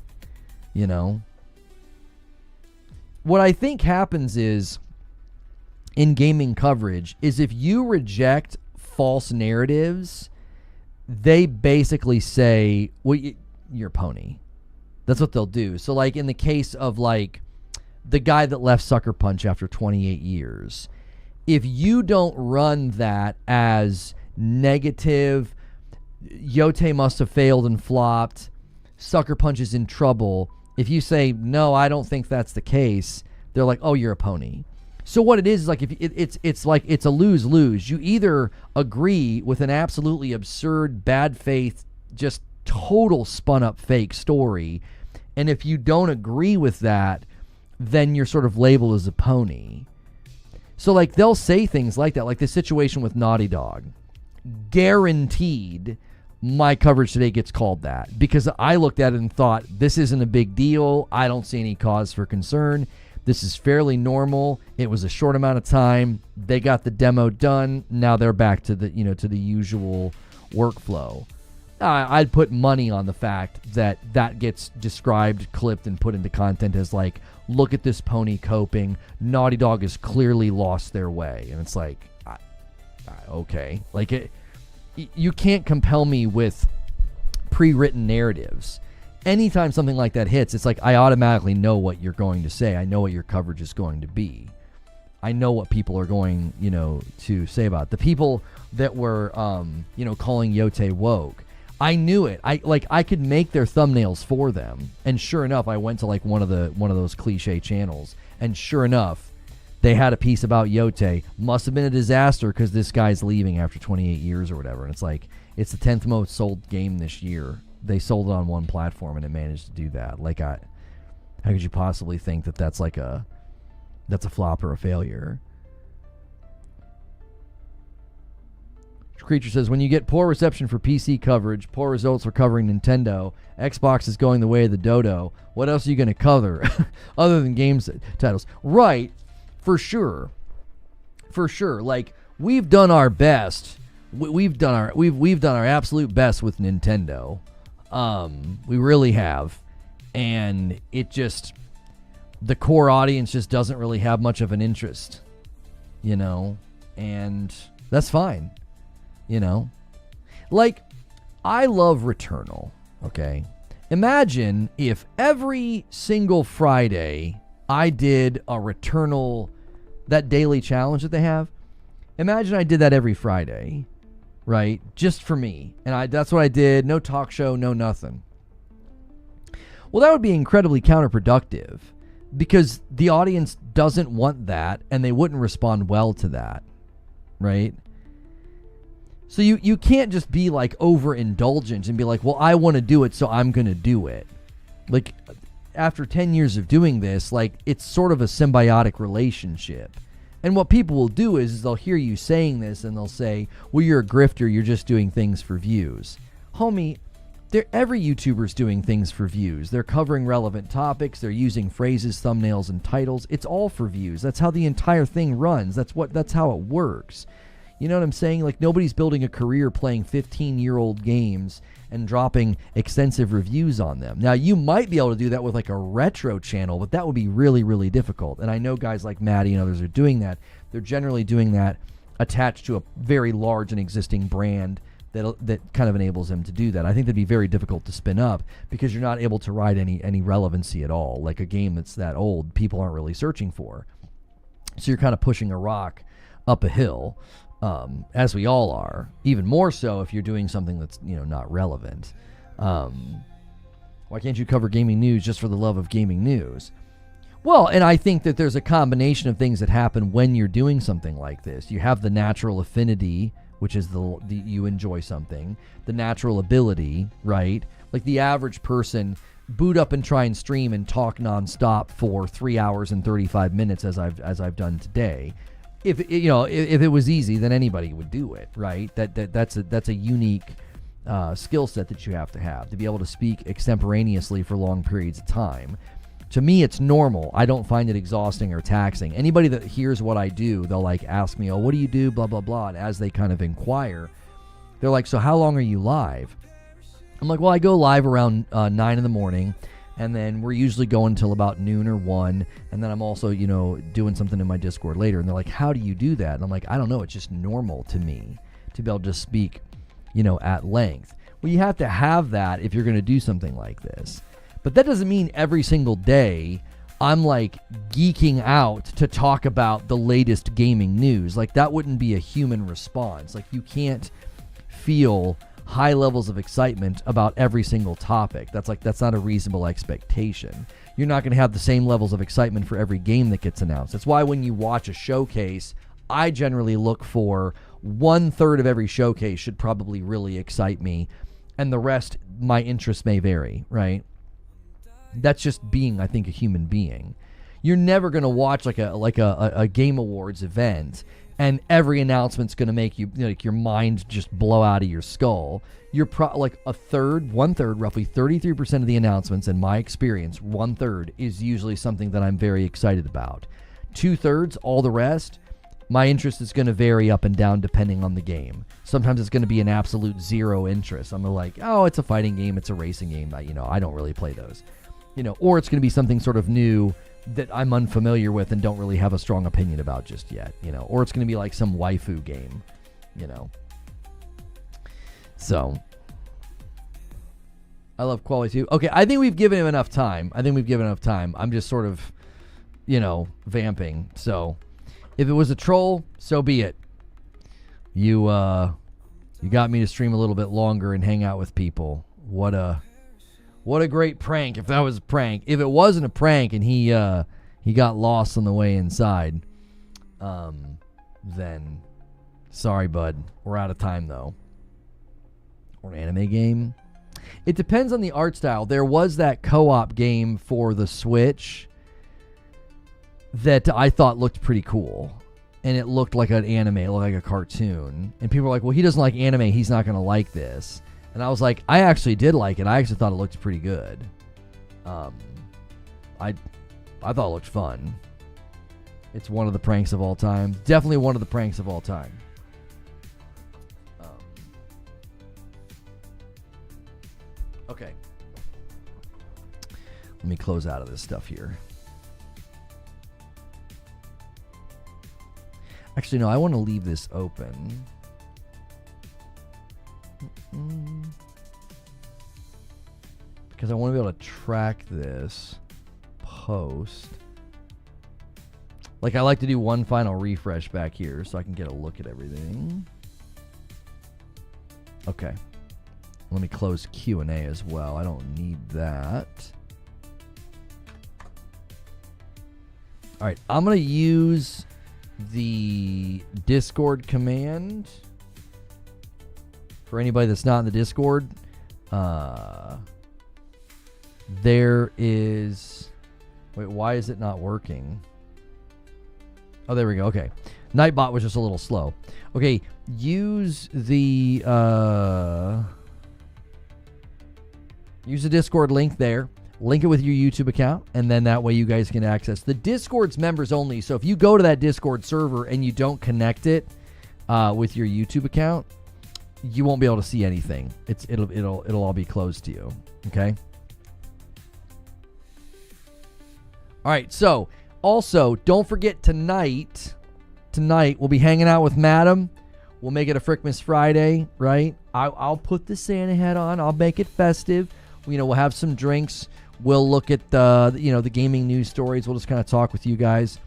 You know? What I think happens is, in gaming coverage, is if you reject false narratives, they basically say, well, you're a pony. That's what they'll do. So, like, in the case of, like, the guy that left Sucker Punch after 28 years, if you don't run that as negative, Yote must have failed and flopped, Sucker Punch is in trouble, if you say, no, I don't think that's the case, they're like, oh, you're a pony. So what it is like, if it's like it's a lose-lose. You either agree with an absolutely absurd, bad faith, just total spun-up fake story, and if you don't agree with that, then you're sort of labeled as a pony. So, like, they'll say things like that, like the situation with Naughty Dog. Guaranteed, my coverage today gets called that because I looked at it and thought, this isn't a big deal. I don't see any cause for concern. This is fairly normal. It was a short amount of time. They got the demo done. Now they're back to the, to the usual workflow. I'd put money on the fact that that gets described, clipped, and put into content as like, look at this pony coping. Naughty Dog has clearly lost their way. And it's like, okay. Like, you can't compel me with pre-written narratives. Anytime something like that hits, it's like I automatically know what you're going to say. I know what your coverage is going to be. I know what people are going, to say about it. The people that were, calling Yote woke, I knew it. I could make their thumbnails for them. And sure enough, I went to like one of those cliche channels, and sure enough, they had a piece about Yote. Must have been a disaster because this guy's leaving after 28 years or whatever. And it's like, it's the 10th most sold game this year. They sold it on one platform and it managed to do that. Like, how could you possibly think that that's a flop or a failure? Creature says, when you get poor reception for PC coverage, poor results for covering Nintendo, Xbox is going the way of the dodo. What else are you going to cover other than games titles? Right. For sure. Like, we've done our best. We've done our absolute best with Nintendo. We really have. And it just, the core audience just doesn't really have much of an interest, and that's fine. Like, I love Returnal. Okay. Imagine if every single Friday I did a Returnal, that daily challenge that they have. Imagine I did that every Friday, right? Just for me. And that's what I did. No talk show, no nothing. Well, that would be incredibly counterproductive because the audience doesn't want that and they wouldn't respond well to that, right? So you can't just be like overindulgent and be like, well, I want to do it, so I'm going to do it. Like, after 10 years of doing this, like, it's sort of a symbiotic relationship. And what people will do is they'll hear you saying this and they'll say, well, you're a grifter, you're just doing things for views. Homie, every YouTuber's doing things for views. They're covering relevant topics, they're using phrases, thumbnails, and titles. It's all for views. That's how the entire thing runs. That's how it works. You know what I'm saying? Like, nobody's building a career playing 15-year-old games and dropping extensive reviews on them. Now, you might be able to do that with like a retro channel, but that would be really, really difficult. And I know guys like Maddie and others are doing that. They're generally doing that attached to a very large and existing brand that kind of enables them to do that. I think that'd be very difficult to spin up because you're not able to ride any relevancy at all. Like a game that's that old, people aren't really searching for. So you're kind of pushing a rock up a hill. As we all are, even more so if you're doing something that's, not relevant. Why can't you cover gaming news just for the love of gaming news? Well, and I think that there's a combination of things that happen when you're doing something like this. You have the natural affinity, which is the you enjoy something, the natural ability, right? Like the average person boot up and try and stream and talk nonstop for 3 hours and 35 minutes as I've done today. If it was easy, then anybody would do it, right? That's a unique skill set that you have to be able to speak extemporaneously for long periods of time. To me, it's normal. I don't find it exhausting or taxing. Anybody that hears what I do, they'll like ask me, "Oh, what do you do?" Blah blah blah. And as they kind of inquire, they're like, "So how long are you live?" I'm like, "Well, I go live around 9 in the morning." And then we're usually going till about noon or 1. And then I'm also, doing something in my Discord later. And they're like, how do you do that? And I'm like, I don't know. It's just normal to me to be able to speak, at length. Well, you have to have that if you're going to do something like this. But that doesn't mean every single day I'm like geeking out to talk about the latest gaming news. Like, that wouldn't be a human response. Like, you can't feel high levels of excitement about every single topic. That's not a reasonable expectation. You're not going to have the same levels of excitement for every game that gets announced. That's why when you watch a showcase, I generally look for 1/3 of every showcase should probably really excite me, and the rest, my interest may vary, right? That's just being, I think, a human being. You're never going to watch like a Game Awards event and every announcement's going to make you, like, your mind just blow out of your skull. You're like one third, roughly 33% of the announcements, in my experience, 1/3 is usually something that I'm very excited about. 2/3, all the rest, my interest is going to vary up and down depending on the game. Sometimes it's going to be an absolute zero interest. I'm like, oh, it's a fighting game, it's a racing game. I don't really play those. Or it's going to be something sort of new that I'm unfamiliar with and don't really have a strong opinion about just yet. Or it's going to be like some waifu game. So, I love quality too. Okay, I think we've given him enough time. I'm just sort of, vamping. So, if it was a troll, so be it. You got me to stream a little bit longer and hang out with people. What a great prank. If that was a prank. If it wasn't a prank and he got lost on the way inside, then sorry, bud. We're out of time though. Or an anime game. It depends on the art style. There was that co-op game for the Switch that I thought looked pretty cool. And it looked like an anime, it looked like a cartoon. And people were like, well, he doesn't like anime, he's not going to like this. And I was like, I actually did like it. I actually thought it looked pretty good. I thought it looked fun. It's one of the pranks of all time. Definitely one of the pranks of all time. Okay. Let me close out of this stuff here. Actually, no, I want to leave this open. Because I want to be able to track this post. Like, I like to do one final refresh back here so I can get a look at everything. Okay. Let me close Q&A as well. I don't need that. All right, I'm going to use the Discord command for anybody that's not in the Discord. There is... Wait, why is it not working? Oh, there we go. Okay. Nightbot was just a little slow. Okay, use the Discord link there. Link it with your YouTube account, and then that way you guys can access. The Discord's members only, so if you go to that Discord server and you don't connect it with your YouTube account, you won't be able to see anything. It'll all be closed to you. Okay? All right, so also don't forget tonight we'll be hanging out with Madam. We'll make it a Frickmas Friday, right? I'll put the Santa hat on. I'll make it festive. We'll have some drinks. We'll look at the gaming news stories. We'll just kind of talk with you guys.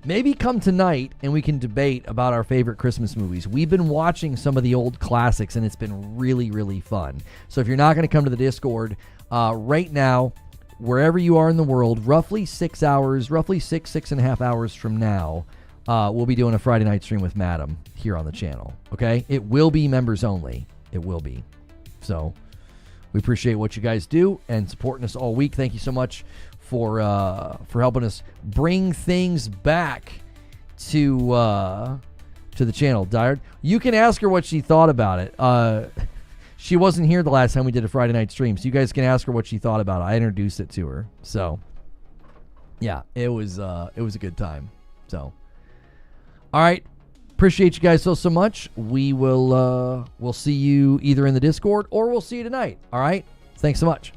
Maybe come tonight and we can debate about our favorite Christmas movies. We've been watching some of the old classics and it's been really, really fun. So if you're not going to come to the Discord, right now, wherever you are in the world, roughly 6 hours, roughly 6.5 hours from now, we'll be doing a Friday night stream with Madam here on the channel. Okay? It will be members only. It will be. So we appreciate what you guys do and supporting us all week. Thank you so much for helping us bring things back to the channel. Dyer, you can ask her what she thought about it. She wasn't here the last time we did a Friday night stream, so you guys can ask her what she thought about it. I introduced it to her, so yeah, it was a good time. So, all right. Appreciate you guys so much. We'll see you either in the Discord or we'll see you tonight. All right. Thanks so much.